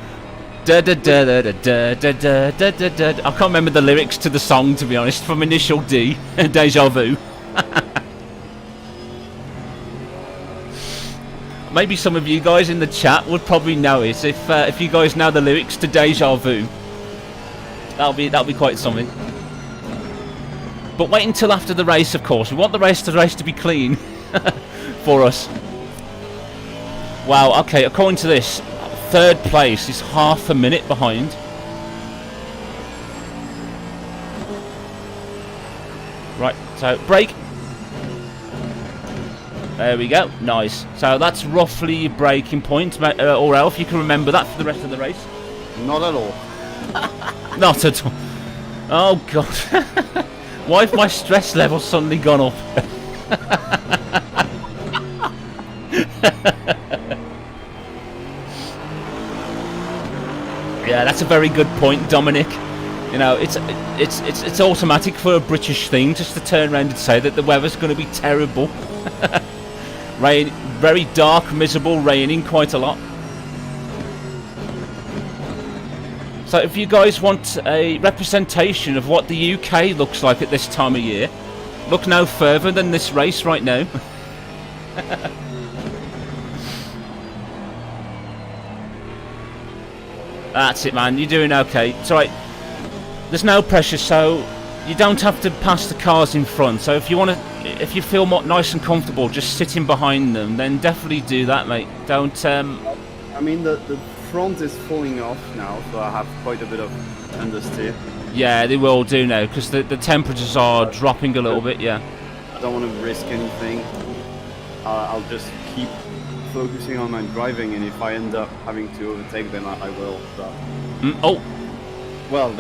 Da da da da da da da da da da da. I can't remember the lyrics to the song, to be honest, from Initial D. Deja vu. Maybe some of you guys in the chat would probably know it if you guys know the lyrics to Deja Vu. That'll be quite something. But wait until after the race, of course. We want the race to be clean for us. Wow. Okay. According to this, third place is half a minute behind. Right. So brake. There we go. Nice. So that's roughly your braking point, Aurel, if you can remember that for the rest of the race.
Not at all.
Not at all. Oh god. Why have my stress level suddenly gone up? Yeah, that's a very good point, Dominic. You know, it's automatic for a British thing just to turn around and say that the weather's going to be terrible. Rain, very dark, miserable, raining quite a lot. So if you guys want a representation of what the UK looks like at this time of year, look no further than this race right now. That's it, man. You're doing okay. It's alright. There's no pressure, so you don't have to pass the cars in front. So if you feel more nice and comfortable just sitting behind them, then definitely do that, mate. Don't.
I mean, the front is falling off now, so I have quite a bit of understeer.
Yeah, they will do now because the temperatures are dropping a little bit. Yeah.
I don't want to risk anything. I'll just keep focusing on my driving, and if I end up having to overtake them, I will. So.
Oh.
Well,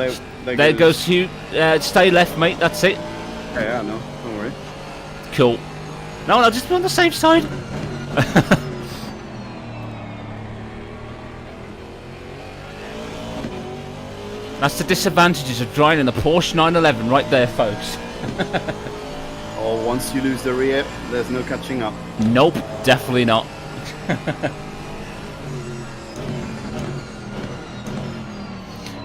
there goes Hugh. Stay left, mate. That's it.
Yeah, no, don't worry.
Cool. No, just be on the safe side. That's the disadvantages of driving a Porsche 911 right there, folks.
Oh, once you lose the rear, there's no catching up.
Nope, definitely not.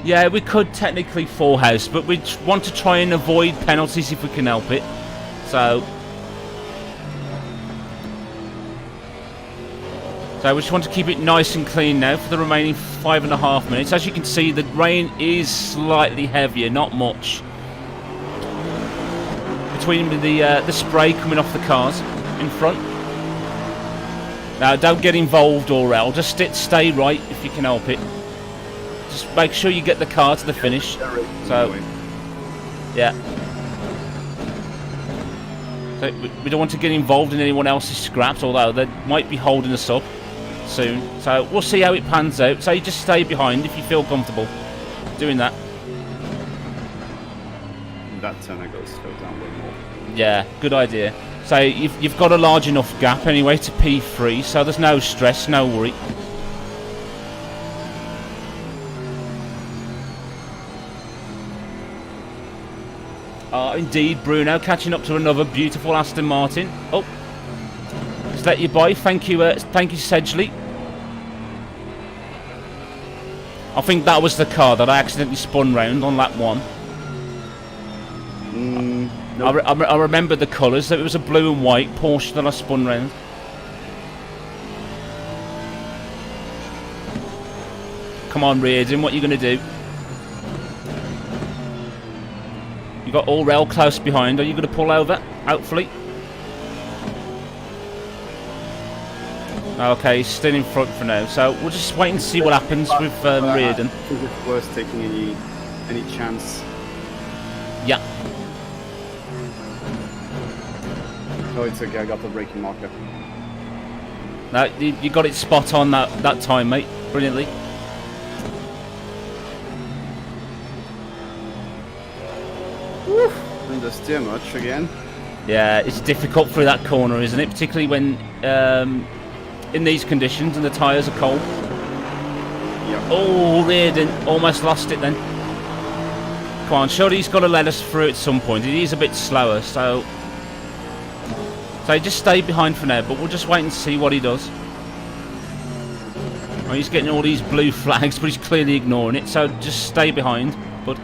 Yeah, we could technically full house, but we want to try and avoid penalties if we can help it. So we just want to keep it nice and clean now for the remaining 5.5 minutes. As you can see, the rain is slightly heavier, not much. Between the spray coming off the cars in front. Now, don't get involved, Aurel. Just stay right if you can help it. Just make sure you get the car to the finish. So, yeah. So we don't want to get involved in anyone else's scraps, although they might be holding us up soon. So we'll see how it pans out. So you just stay behind if you feel comfortable doing that.
That turn I go slow down a bit more.
Yeah, good idea. So you've got a large enough gap anyway to P3, so there's no stress, no worry. Indeed, Bruno, catching up to another beautiful Aston Martin. Oh, just let you by. Thank you, Sedgley. I think that was the car that I accidentally spun round on lap 1.
Nope.
I remember the colours. It was a blue and white Porsche that I spun round. Come on, Reardon, what are you going to do? You got Aurel close behind. Are you going to pull over? Hopefully. Okay, he's still in front for now. So we'll just wait and see what happens with Reardon.
I think it's worth taking any chance.
Yeah.
Oh, it's okay. I got the braking marker.
No, you got it spot on that time, mate. Brilliantly.
Didn't steer much again.
Yeah, it's difficult through that corner, isn't it? Particularly when in these conditions and the tyres are cold.
Yeah.
Oh, Reardon almost lost it then. Come on, surely he's got to let us through at some point. He is a bit slower, so just stay behind for now, but we'll just wait and see what he does. Oh, he's getting all these blue flags, but he's clearly ignoring it, so just stay behind. But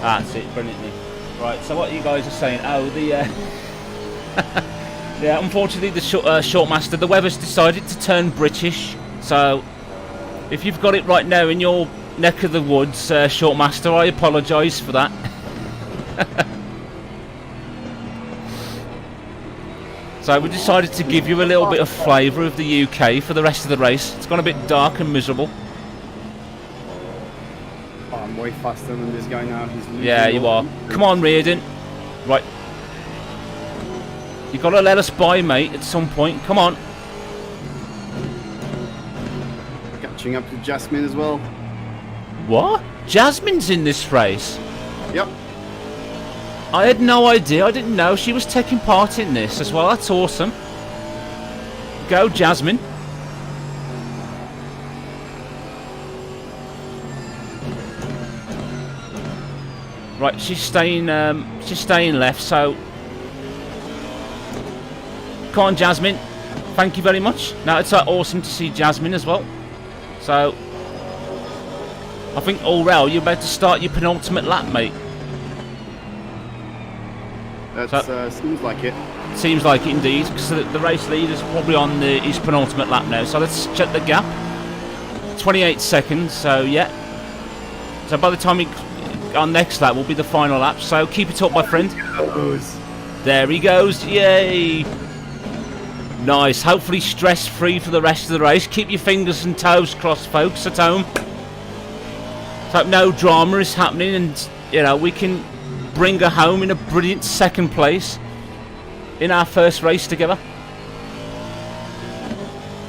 that's it, brilliantly. Right, so what you guys are saying? Oh, the yeah, unfortunately the Shortmaster, the weather's decided to turn British. So if you've got it right now in your neck of the woods, Shortmaster, I apologise for that. So we decided to give you a little bit of flavour of the UK for the rest of the race. It's gone a bit dark and miserable.
Oh, I'm way faster than this guy now. He's losing.
Yeah, you are. Come on, Reardon. Right. You've got to let us by, mate, at some point. Come on.
Catching up to Jasmine as well.
What? Jasmine's in this race?
Yep.
I had no idea. I didn't know she was taking part in this as well. That's awesome. Go, Jasmine. Right, she's staying left, so come on, Jasmine. Thank you very much. Now it's awesome to see Jasmine as well. So I think Aurel, you're about to start your penultimate lap, mate.
That seems like it.
Seems like it indeed, because the race leader's probably on his penultimate lap now. So let's check the gap. 28 seconds. So yeah. So by the time our next lap will be the final lap. So keep it up, my friend. There he goes. Yay! Nice. Hopefully stress-free for the rest of the race. Keep your fingers and toes crossed, folks, at home. So no drama is happening, and you know we can bring her home in a brilliant second place in our first race together.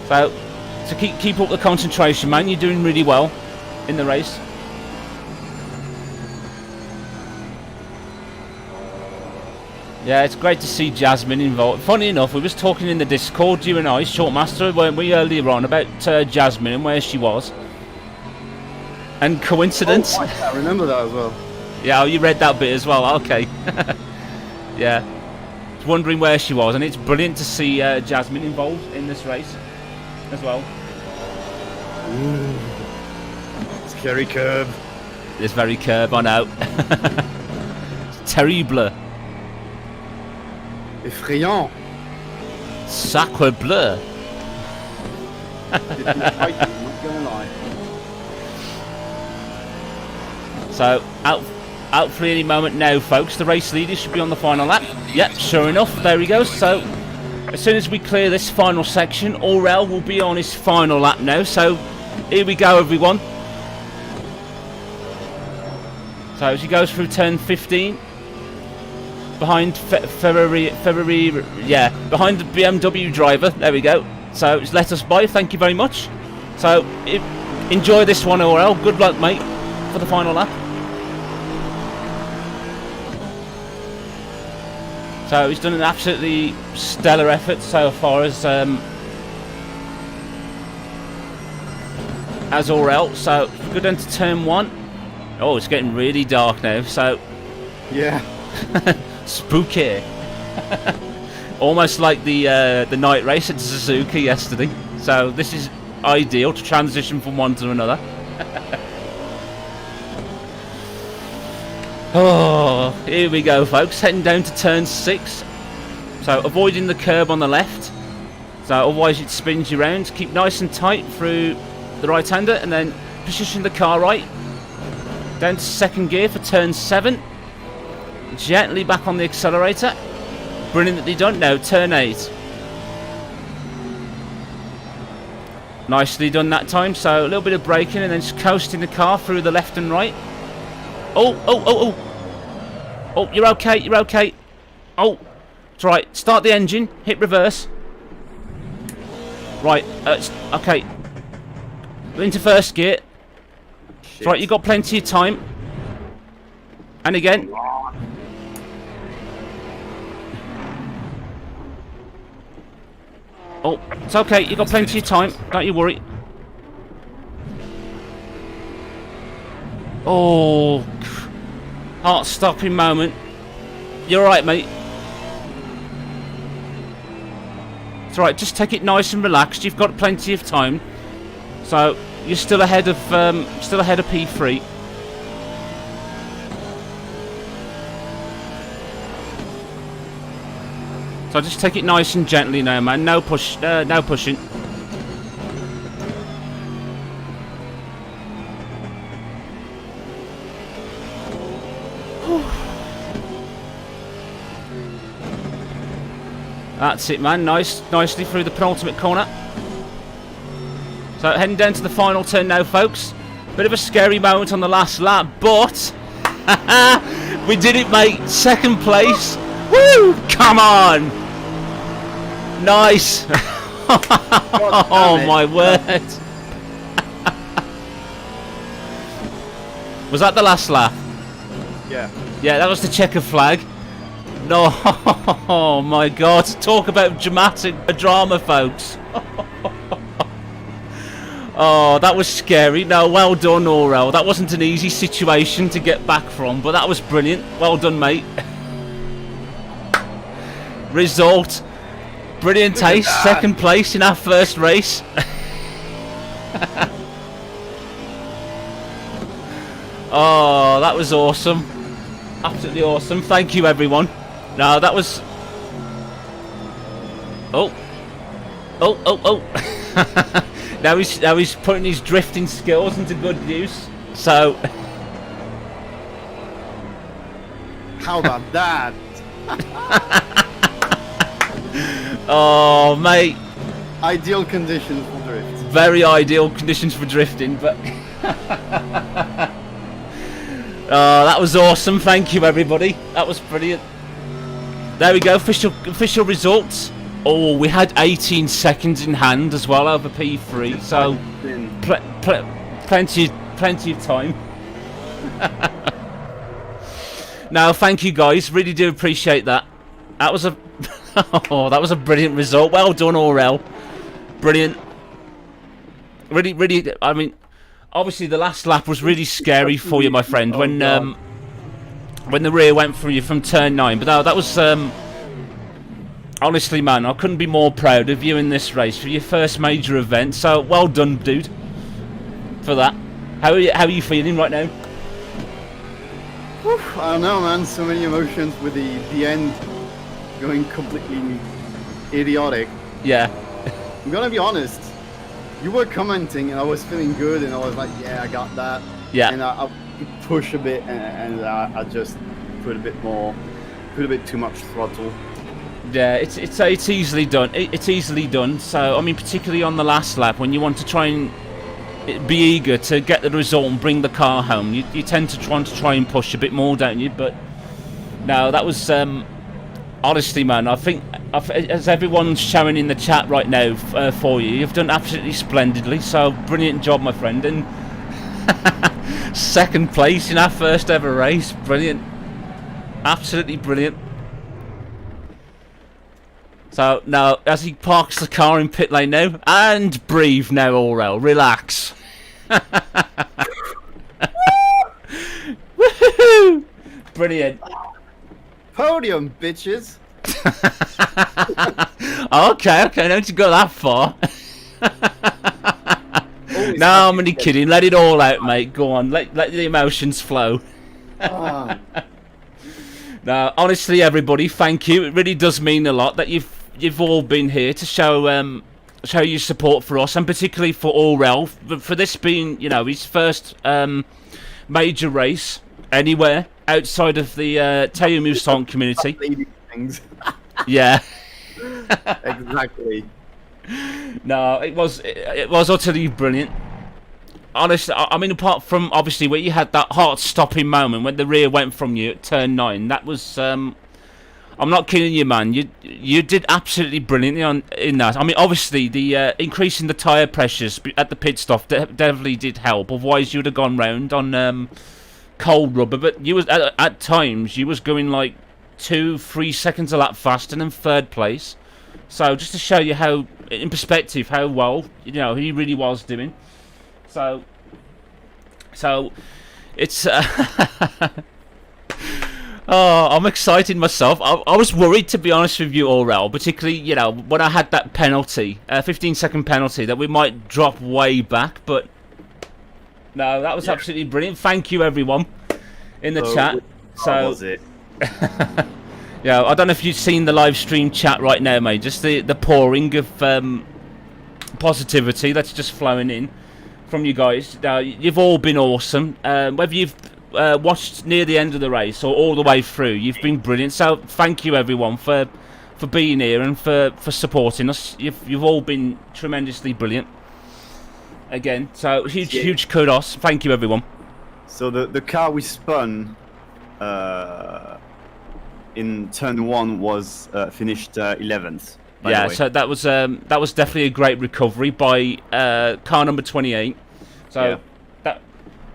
So keep up the concentration, man. You're doing really well in the race. Yeah, it's great to see Jasmine involved. Funny enough, we was talking in the Discord, you and I, Shortmaster, weren't we, earlier on, about Jasmine and where she was. And coincidence.
Oh, I remember that as well.
Yeah, oh, you read that bit as well. Okay. Yeah. I was wondering where she was, and it's brilliant to see Jasmine involved in this race as well.
Ooh. Scary curb.
This very curb, I know. Terrible.
Effrayant.
Sacre bleu.
Didn't fight you, I'm not gonna lie.
So, out for any moment now, folks. The race leader should be on the final lap. Yep, sure enough, there he goes. So, as soon as we clear this final section, Aurel will be on his final lap now. So, here we go, everyone. So, as he goes through turn 15, behind Ferrari, yeah, behind the BMW driver. There we go. So, it's let us by. Thank you very much. So, enjoy this one, Aurel. Good luck, mate, for the final lap. So he's done an absolutely stellar effort so far as Aurel. So good into turn 1. Oh, it's getting really dark now, so
Yeah.
spooky. Almost like the night race at Suzuka yesterday. So this is ideal to transition from one to another. Oh, here we go, folks. Heading down to turn 6. So avoiding the curb on the left. So otherwise it spins you round. Keep nice and tight through the right-hander, and then position the car right. Down to second gear for turn 7. Gently back on the accelerator. Brilliantly done. Now turn 8. Nicely done that time. So a little bit of braking and then just coasting the car through the left and right. Oh, oh, oh, oh. Oh, you're okay, you're okay. Oh, it's right. Start the engine. Hit reverse. Right, okay. Into first gear. It's right, you've got plenty of time. And again. Oh, it's okay, you've got plenty of time. Don't you worry. Oh, heart-stopping moment. You're right, mate. It's right. Just take it nice and relaxed. You've got plenty of time. So you're still ahead of P3. So just take it nice and gently now, man. No push. No pushing. That's it, man. Nicely through the penultimate corner. So heading down to the final turn now, folks. Bit of a scary moment on the last lap, but we did it, mate. Second place. Woo! Come on. Nice. Oh my word. Was that the last lap?
Yeah.
Yeah, that was the checker flag. No, oh my God! Talk about dramatic drama, folks. Oh, that was scary. No, well done, Aurel. That wasn't an easy situation to get back from, but that was brilliant. Well done, mate. Result: brilliant ace, second place in our first race. Oh, that was awesome. Absolutely awesome. Thank you, everyone. No, that was... Oh. Oh, oh, oh. now he's putting his drifting skills into good use. So...
How about that?
Oh, mate.
Ideal conditions for drift.
Very ideal conditions for drifting, but... Oh, that was awesome. Thank you, everybody. That was brilliant. There we go. Official results. Oh, we had 18 seconds in hand as well over P3, so plenty of time. No, thank you guys. Really do appreciate that. That was a that was a brilliant result. Well done, Aurel. Brilliant. Really. I mean, obviously the last lap was really scary for you, my friend. When the rear went through you from turn 9, but that was honestly, man, I couldn't be more proud of you in this race for your first major event. So well done, dude, for that. How are you feeling right now?
I don't know, man. So many emotions with the end going completely idiotic.
Yeah.
I'm gonna be honest. You were commenting, and I was feeling good, and I was like, "Yeah, I got that."
Yeah.
And I push a bit, and I just put a bit too much throttle.
Yeah, it's easily done. It's easily done. So I mean, particularly on the last lap, when you want to try and be eager to get the result and bring the car home, you tend to try and push a bit more, don't you? But no, that was honestly, man. I think as everyone's showing in the chat right now for you, you've done absolutely splendidly. So brilliant job, my friend. And second place in our first ever race. Brilliant. Absolutely brilliant. So now, as he parks the car in pit lane now, and breathe now, Aurel, relax. Brilliant.
Podium, bitches.
Okay, don't you go that far. No, I'm only kidding. Let it all out, mate. Go on, let the emotions flow.
Ah.
No, honestly, everybody, thank you. It really does mean a lot that you've all been here to show your support for us, and particularly for Aurel, for this being, you know, his first major race anywhere outside of the Teo community.
Things.
Yeah.
Exactly.
No, it was utterly brilliant. Honestly, I mean, apart from obviously where you had that heart-stopping moment when the rear went from you at turn 9, that was I'm not kidding you, man. You did absolutely brilliantly in that. I mean, obviously the increasing the tyre pressures at the pit stop definitely did help. Otherwise, you would have gone round on cold rubber. But you was at times you was going like 2-3 seconds a lap faster than third place. So just to show you how, in perspective, how well he really was doing. So it's. Oh, I'm excited myself. I was worried, to be honest with you, Aurel, particularly, when I had that penalty, 15-second penalty, that we might drop way back, but no, that was absolutely brilliant. Thank you, everyone, in the chat.
How was it?
Yeah, I don't know if you've seen the live stream chat right now, mate. Just the pouring of positivity that's just flowing in from you guys. You've all been awesome. Whether you've watched near the end of the race or all the way through, you've been brilliant. So thank you, everyone, for being here and for supporting us. You've all been tremendously brilliant. Again, so huge kudos. Thank you, everyone. So
the car we spun in turn 1 was finished 11th.
Yeah, so that was definitely a great recovery by car number 28. So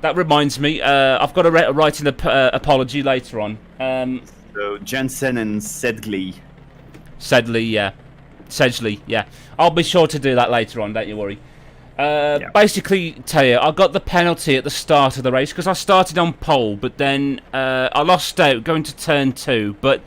that reminds me, I've got to write an apology later on.
So Jensen and Sedgley,
yeah. I'll be sure to do that later on. Don't you worry. Basically, Taya, I got the penalty at the start of the race because I started on pole, but then I lost out going to turn 2. But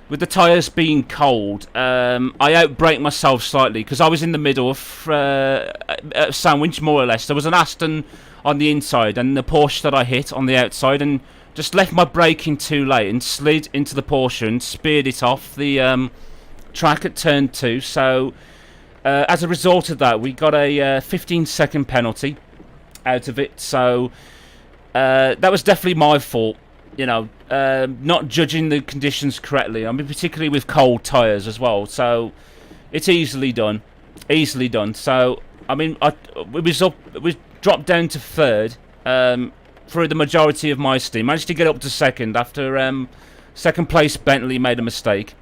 with the tyres being cold, I outbraked myself slightly because I was in the middle of a sandwich, more or less. There was an Aston on the inside and the Porsche that I hit on the outside, and just left my braking too late and slid into the Porsche and speared it off the track at turn 2. So as a result of that, we got a 15-second penalty out of it. So that was definitely my fault, not judging the conditions correctly. I mean, particularly with cold tyres as well. So it's easily done. So I mean, we dropped down to third through the majority of my steam. Managed to get up to second after second place Bentley made a mistake,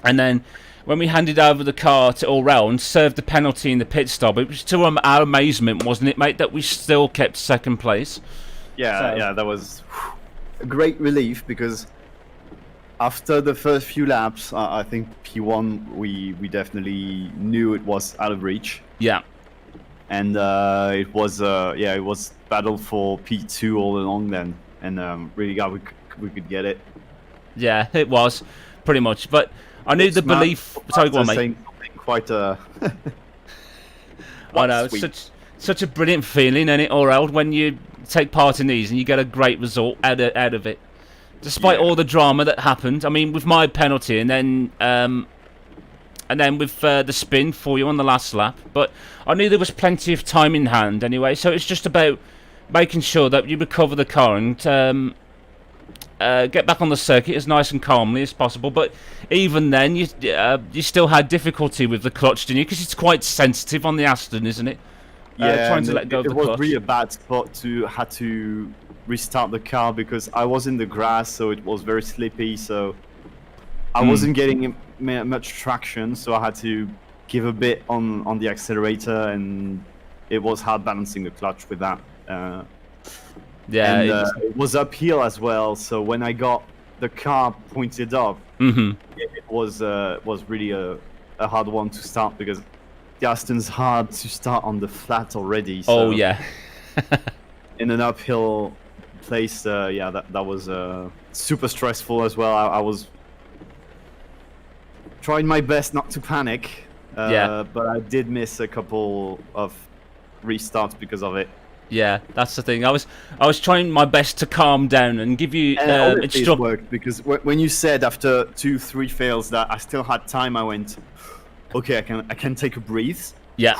and then when we handed over the car to Aurel and served the penalty in the pit stop, it was to our amazement, wasn't it, mate, that we still kept second place.
Yeah, that was a great relief because after the first few laps, I think P1 we definitely knew it was out of reach.
Yeah.
And it was battle for P2 all along then, and really glad we could get it.
Yeah, it was pretty much, but I knew the belief. Sorry, go on, mate.
Quite
I know, it's such a brilliant feeling, isn't it, Aurel, when you take part in these and you get a great result out of it, despite all the drama that happened. I mean, with my penalty and then with the spin for you on the last lap. But I knew there was plenty of time in hand anyway, so it's just about making sure that you recover the car and get back on the circuit as nice and calmly as possible. But even then, you still had difficulty with the clutch, didn't you? Because it's quite sensitive on the Aston, isn't it?
Yeah,
trying to let go of the clutch.
It was really a bad spot to have to restart the car because I was in the grass, so it was very slippy, so I wasn't getting much traction, so I had to give a bit on the accelerator, and it was hard balancing the clutch with that. It was uphill as well, so when I got the car pointed up, it was really a hard one to start because the Aston's hard to start on the flat already. So
oh yeah.
in an uphill place, yeah, that was super stressful as well. I was trying my best not to panic, but I did miss a couple of restarts because of it.
Yeah, that's the thing. I was trying my best to calm down and give you
Honestly, it worked because when you said after 2-3 fails that I still had time, I went, okay, I can take a breath.
Yeah.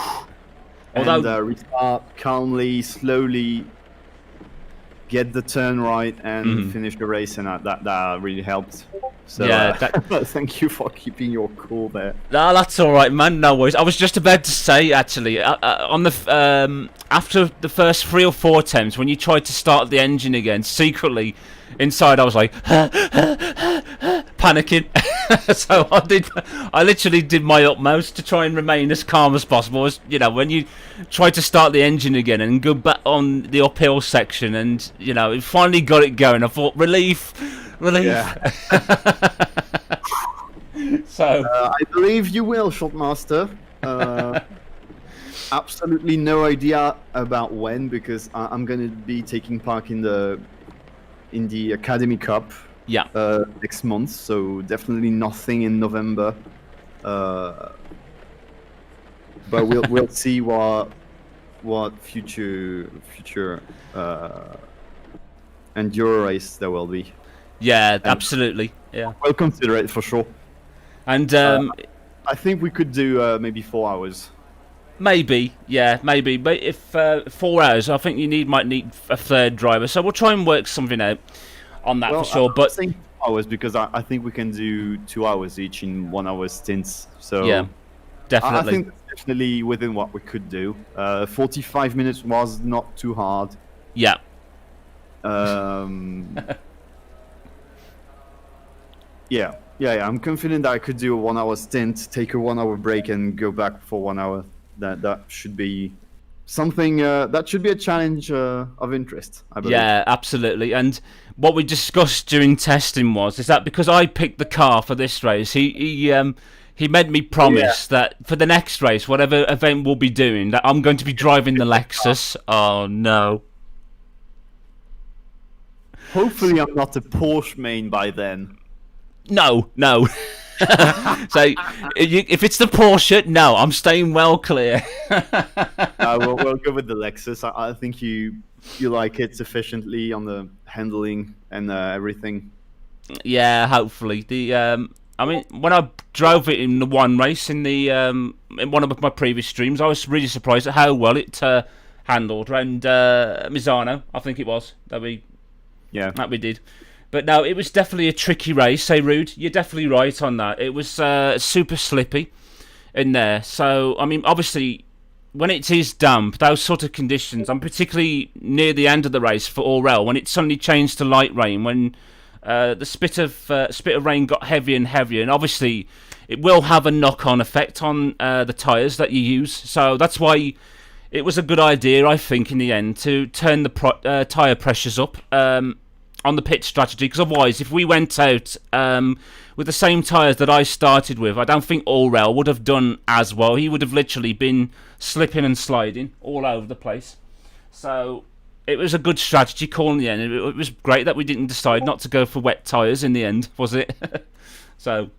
And restart calmly, slowly, get the turn right, and finish the race, and that really helped. So
yeah,
thank you for keeping your cool there.
No, that's all right, man. No worries. I was just about to say, actually, on the after the first 3 or 4 attempts, when you tried to start the engine again, secretly inside, I was like panicking. So I literally did my utmost to try and remain as calm as possible. As you know, when you try to start the engine again and go back on the uphill section, and you know, it finally got it going. I thought relief. Yeah. So
I believe you will, Shotmaster. Absolutely no idea about when, because I'm going to be taking part in the Academy Cup.
Yeah.
Next month, so definitely nothing in November. But we'll see what future enduro race there will be.
Yeah, absolutely. Yeah,
we'll consider it for sure.
And
I think we could do maybe 4 hours.
Maybe, yeah, maybe. But if 4 hours, I think you might need a third driver. So we'll try and work something out on that for sure. But
I think 2 hours, because I think we can do 2 hours each in 1 hour stints. So
yeah, definitely.
I think that's definitely within what we could do. 45 minutes was not too hard.
Yeah.
Yeah. I'm confident that I could do a 1 hour stint, take a 1 hour break, and go back for 1 hour. That should be something. That should be a challenge of interest, I believe.
Yeah, absolutely. And what we discussed during testing is that because I picked the car for this race, he made me promise that for the next race, whatever event we'll be doing, that I'm going to be driving the Lexus. Oh no.
Hopefully, I'm not a Porsche main by then.
No. So if it's the Porsche, no, I'm staying well clear.
We'll go with the Lexus. I think you like it sufficiently on the handling and everything.
Yeah, hopefully. I mean, when I drove it in the one race in one of my previous streams, I was really surprised at how well it handled around Misano. I think it was that we did. But no, it was definitely a tricky race. Say, Rude, you're definitely right on that. It was super slippy in there. So, I mean, obviously, when it is damp, those sort of conditions, and particularly near the end of the race for Aurel, when it suddenly changed to light rain, when the spit of rain got heavier and heavier, and obviously it will have a knock-on effect on the tyres that you use. So that's why it was a good idea, I think, in the end, to turn the tyre pressures up. On the pit strategy, because otherwise, if we went out with the same tyres that I started with, I don't think Aurel would have done as well. He would have literally been slipping and sliding all over the place. So it was a good strategy call in the end. It was great that we didn't decide not to go for wet tyres in the end, was it? So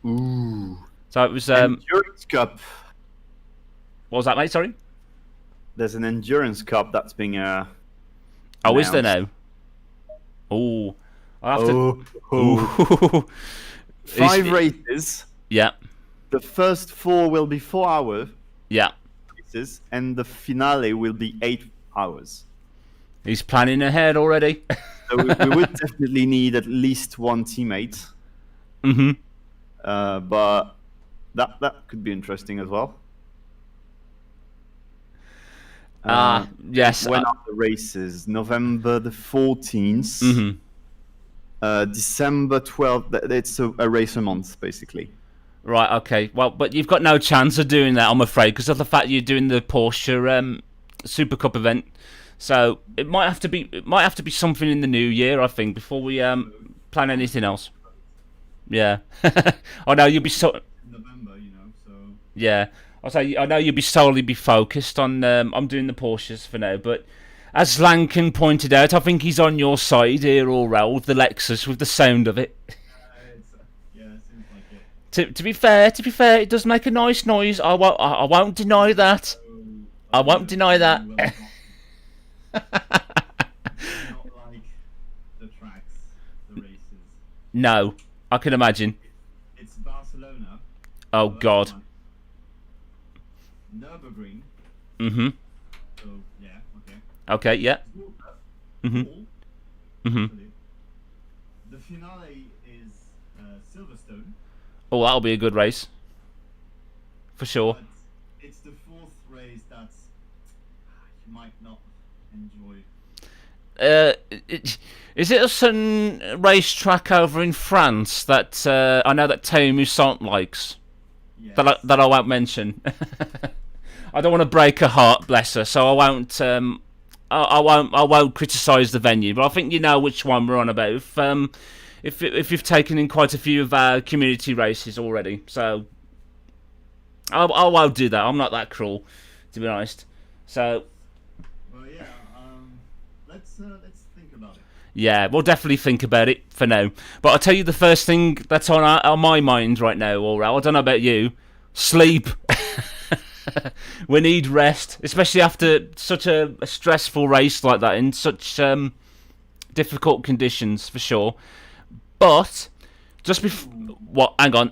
it was
Endurance Cup.
What was that, mate? Sorry.
There's an Endurance Cup that's being
Oh, is there now? Oh, I'll have to.
5 races.
Yeah.
The first 4 will be 4 hour.
Yeah.
Races, and the finale will be 8 hours.
He's planning ahead already.
So we would definitely need at least one teammate.
Mm-hmm.
But that could be interesting as well.
Yes.
When are the races? November the 14th.
Mm-hmm.
December 12th. It's a race a month, basically.
Right. Okay. Well, but you've got no chance of doing that, I'm afraid, because of the fact you're doing the Porsche Super Cup event. So it might have to be something in the new year, I think, before we plan anything else. Yeah. I know you'll be
November, so.
Yeah. I know you'll be solely focused on doing the Porsches for now, but as Lankin pointed out, I think he's on your side here, Aurel, with the Lexus, with the sound of it.
Yeah, it seems like it.
To be fair, it does make a nice noise. I won't deny that. I won't deny that.
Not like the tracks, the races.
No, I can imagine.
It's Barcelona.
Oh God.
Nürburgring.
Mhm.
So yeah, okay.
Okay. Yeah. Mhm.
Cool.
Mhm.
The finale is Silverstone.
Oh, that'll be a good race. For sure.
But it's the fourth race that you might not enjoy.
Is it a certain racetrack over in France that I know that Théo Mousson likes?
Yes.
That I won't mention. I don't want to break her heart, bless her. So I won't. I won't criticise the venue, but I think you know which one we're on about. If you've taken in quite a few of our community races already, so I won't do that. I'm not that cruel, to be honest. So
Well, yeah. Let's think about it.
yeah, we'll definitely think about it for now. But I'll tell you the first thing that's on my mind right now, Aurel. I don't know about you. Sleep. We need rest, especially after such a stressful race like that in such difficult conditions, for sure. But just before what? Hang on.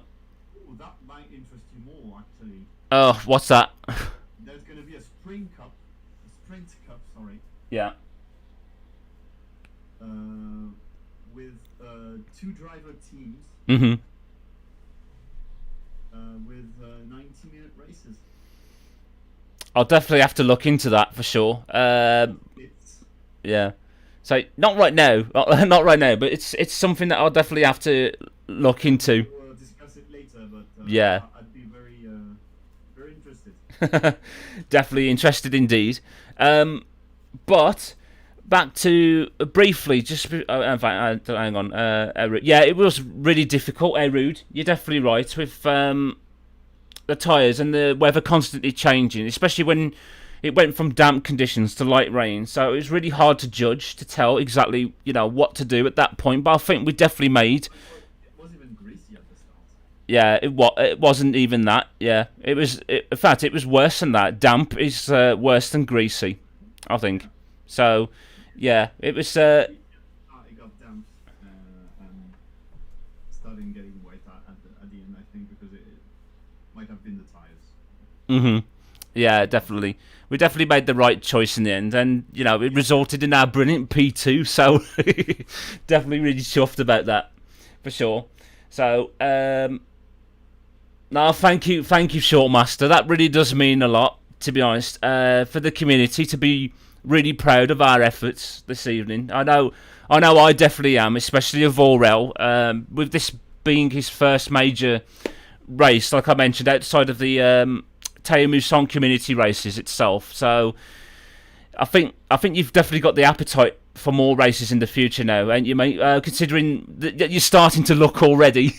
Ooh, that might interest you more, actually.
Oh, what's that?
There's going to be a sprint cup, sorry,
Yeah.
with two driver teams
Mhm.
with 90-minute races.
I'll definitely have to look into that for sure.
It's
Yeah. So not right now, not right now, but it's something that I'll definitely have to look into.
we'll discuss it later, but
Yeah.
I'd be very interested.
Definitely interested indeed. But back to briefly, just in fact, hang on. Yeah, it was really difficult. Rude. You're definitely right with the tyres and the weather constantly changing, especially when it went from damp conditions to light rain. So it was really hard to judge, to tell exactly what to do at that point. But I think we definitely made.
It wasn't even greasy at the start.
Yeah, it wasn't even that. Yeah, it was. In fact, it was worse than that. Damp is worse than greasy, I think. So, yeah, it was.
It got damp and starting getting wet at the end, I think, because it might have been the tires.
Mhm. Yeah, definitely. We definitely made the right choice in the end, and it resulted in our brilliant P2. So, definitely really chuffed about that, for sure. So, no, thank you, Shortmaster. That really does mean a lot, to be honest, for the community to be really proud of our efforts this evening. I know I definitely am, especially of Aurel, with this being his first major race, like I mentioned, outside of the Théo Mousson community races itself. So I think you've definitely got the appetite for more races in the future now, ain't you, mate? Considering that you're starting to look already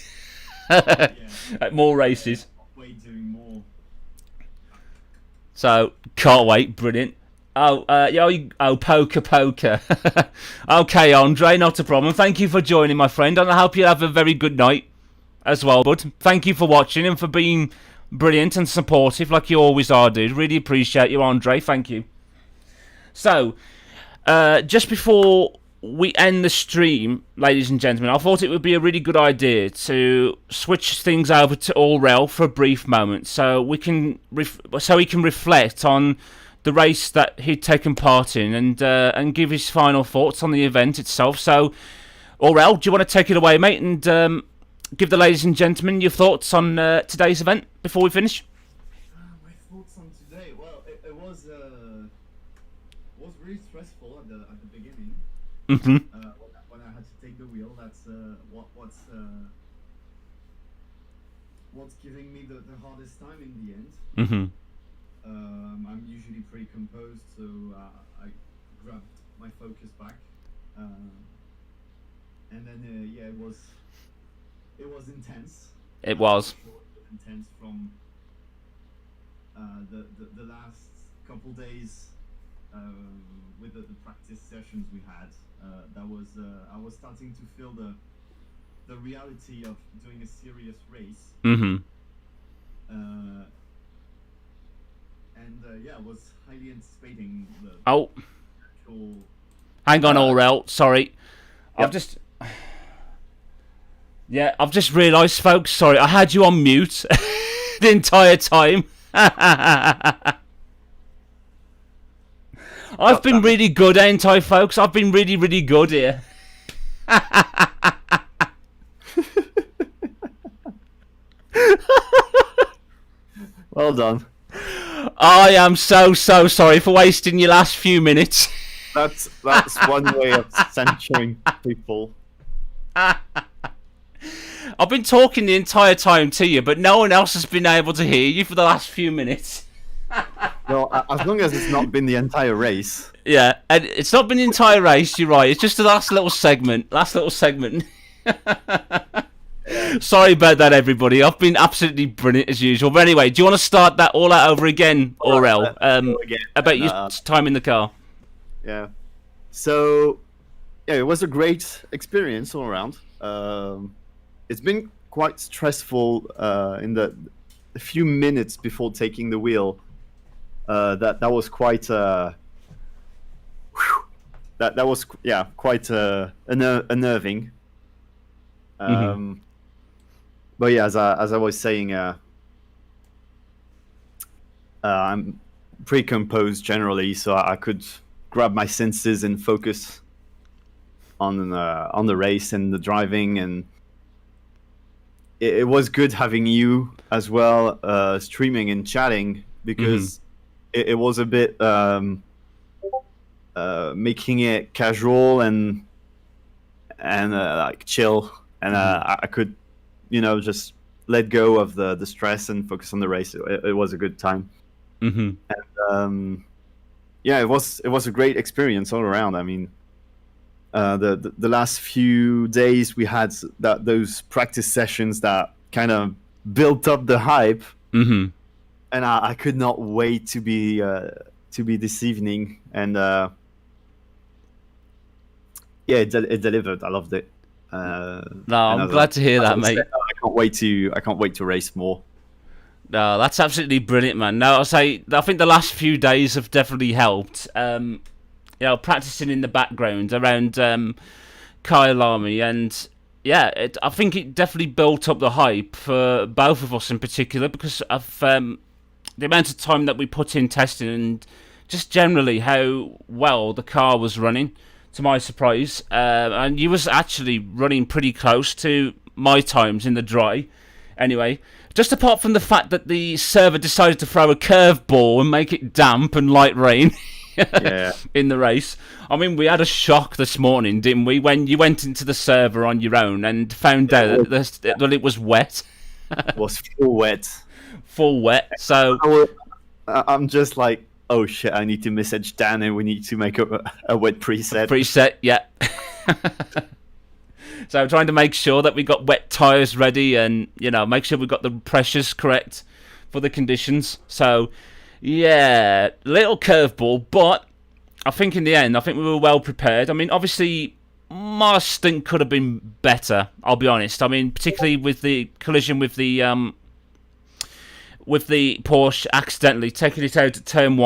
at more races.
Way doing more.
So can't wait. Brilliant. Poker. Okay, Andre, not a problem. Thank you for joining, my friend, and I hope you have a very good night as well, bud. Thank you for watching and for being brilliant and supportive like you always are, dude. Really appreciate you, Andre. Thank you. So, just before we end the stream, ladies and gentlemen, I thought it would be a really good idea to switch things over to Aurel for a brief moment, so we can he can reflect on the race that he'd taken part in and give his final thoughts on the event itself. So, Aurel, do you want to take it away, mate, and give the ladies and gentlemen your thoughts on today's event before we finish?
My thoughts on today. Well, it was really stressful at the beginning.
Mm-hmm.
When I had to take the wheel, that's what's giving me the hardest time in the end.
Mm-hmm.
I'm usually pretty composed, so I grabbed my focus back, and then yeah, it was intense.
It was.
Intense from the last couple days
with the practice sessions we had, that was I was starting to feel the reality of doing a serious race.
Mm-hmm.
Yeah, I was highly anticipating the
Oh,
actual.
hang on, Aurel. Sorry,
Yep.
I've just realised, folks. Sorry, I had you on mute the entire time. I've been really good, ain't I, folks? I've been really, really good here.
Well done.
I am so sorry for wasting your last few minutes.
That's one way of censuring people.
I've been talking the entire time to you, but no one else has been able to hear you for the last few minutes.
Well, as long as it's not been the entire race.
Yeah, and it's not been the entire race, you're right. It's just the last little segment. Sorry about that, everybody. I've been absolutely brilliant as usual. But anyway, do you want to start that all out over again, Aurel? About your time in the car.
Yeah. So, yeah, it was a great experience all around. It's been quite stressful in the few minutes before taking the wheel. That was quite that was quite unnerving. But yeah, as I was saying, I'm pretty composed generally, so I could grab my senses and focus on the race and the driving, and it was good having you as well streaming and chatting, because it was a bit making it casual and like chill, and I could just let go of the stress and focus on the race. It was a good time. And yeah, it was a great experience all around. I mean, the last few days we had those practice sessions that kind of built up the hype, and I could not wait to be this evening. And yeah, it delivered. I loved it.
No, I'm glad to hear that, mate.
I can't wait to race more.
No, that's absolutely brilliant, man. No, I think the last few days have definitely helped. Practicing in the background around Kyalami, and yeah, I think it definitely built up the hype for both of us in particular, because of the amount of time that we put in testing, and just generally how well the car was running, to my surprise. And you was actually running pretty close to my times in the dry. Anyway, just apart from the fact that the server decided to throw a curveball and make it damp and light rain in the race. I mean, we had a shock this morning, didn't we, when you went into the server on your own and found out that it was wet.
It was full wet.
Full wet, so...
I'm just like, oh shit, I need to message Dan and we need to make a wet preset.
Preset, yeah. So I'm trying to make sure that we got wet tyres ready, and make sure we got the pressures correct for the conditions. So yeah, little curveball, but I think in the end, we were well prepared. I mean, obviously my stint could have been better, I'll be honest. I mean, particularly with the collision with the Porsche accidentally taking it out at turn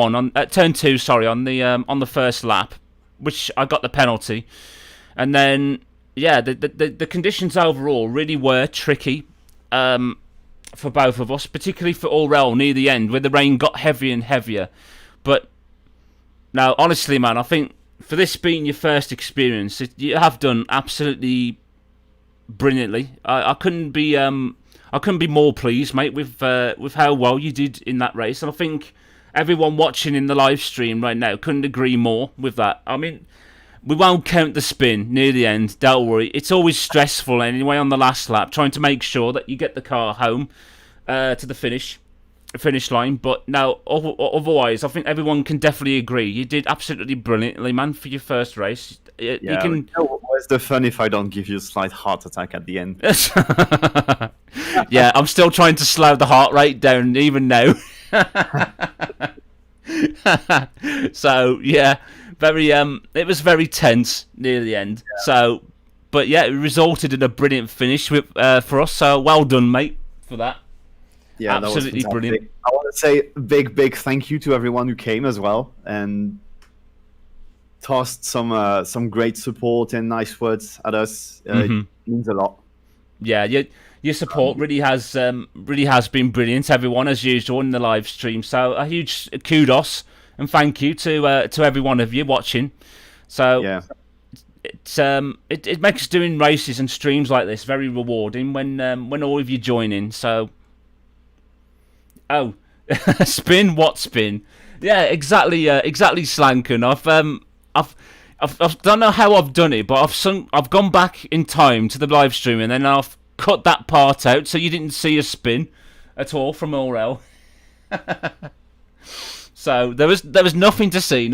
2, on the first lap, which I got the penalty. And then yeah, the conditions overall really were tricky for both of us, particularly for Aurel near the end, where the rain got heavier and heavier. But now, honestly, man, I think for this being your first experience, you have done absolutely brilliantly. I couldn't be more pleased, mate, with how well you did in that race. And I think everyone watching in the live stream right now couldn't agree more with that. I mean, we won't count the spin near the end, don't worry. It's always stressful anyway on the last lap, trying to make sure that you get the car home to the finish line. But no, otherwise, I think everyone can definitely agree. You did absolutely brilliantly, man, for your first race.
Where's the fun if I don't give you a slight heart attack at the end?
Yeah, I'm still trying to slow the heart rate down even now. So yeah, very it was very tense near the end. Yeah. So, but yeah, it resulted in a brilliant finish with for us. So well done, mate, for that.
Yeah,
absolutely
that was
brilliant.
I want to say big thank you to everyone who came as well and tossed some great support and nice words at us. It means a lot.
Yeah, your support really has been brilliant, everyone, as usual in the live stream. So a huge kudos and thank you to every one of you watching. So
yeah,
it makes doing races and streams like this very rewarding when all of you join in. So spin what spin? Yeah, exactly Slanken. I've don't know how I've done it, but I've gone back in time to the live stream and then I've cut that part out so you didn't see a spin at all from Aurel. So there was nothing to see.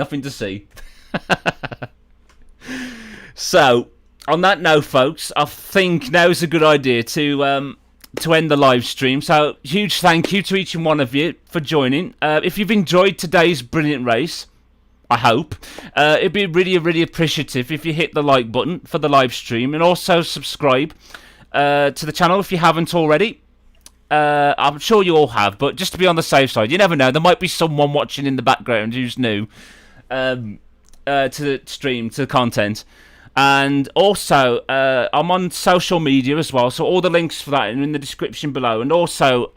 So on that note, folks, I think now is a good idea to end the live stream. So huge thank you to each and one of you for joining. If you've enjoyed today's brilliant race, I hope it'd be really appreciative if you hit the like button for the live stream and also subscribe to the channel if you haven't already. I'm sure you all have, but just to be on the safe side, you never know, there might be someone watching in the background who's new to the stream, to the content. And also I'm on social media as well, so all the links for that are in the description below. And also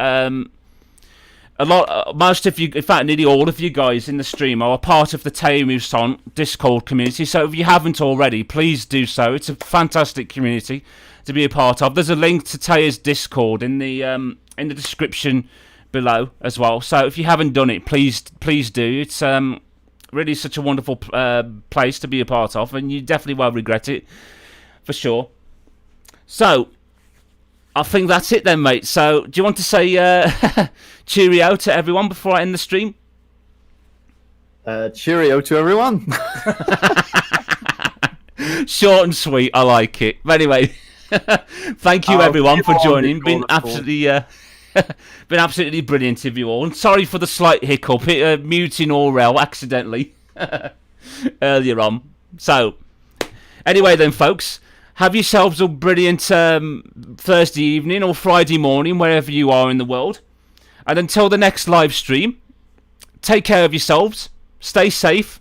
most of you, in fact nearly all of you guys in the stream are a part of the Teumusson Discord community, so if you haven't already, please do so. It's a fantastic community to be a part of. There's a link to Teu's Discord in the description below as well, so if you haven't done it, please do. It's really such a wonderful place to be a part of, and you definitely won't regret it, for sure. So I think that's it then, mate. So, do you want to say cheerio to everyone before I end the stream?
Cheerio to everyone.
Short and sweet, I like it. But anyway, thank you everyone for joining. Been absolutely brilliant of you all. And sorry for the slight hiccup, muting Aurel accidentally earlier on. So, anyway then, folks. Have yourselves a brilliant Thursday evening or Friday morning, wherever you are in the world. And until the next live stream, take care of yourselves, stay safe,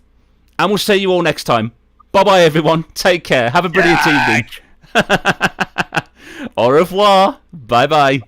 and we'll see you all next time. Bye-bye, everyone. Take care. Have a brilliant evening. Au revoir. Bye-bye.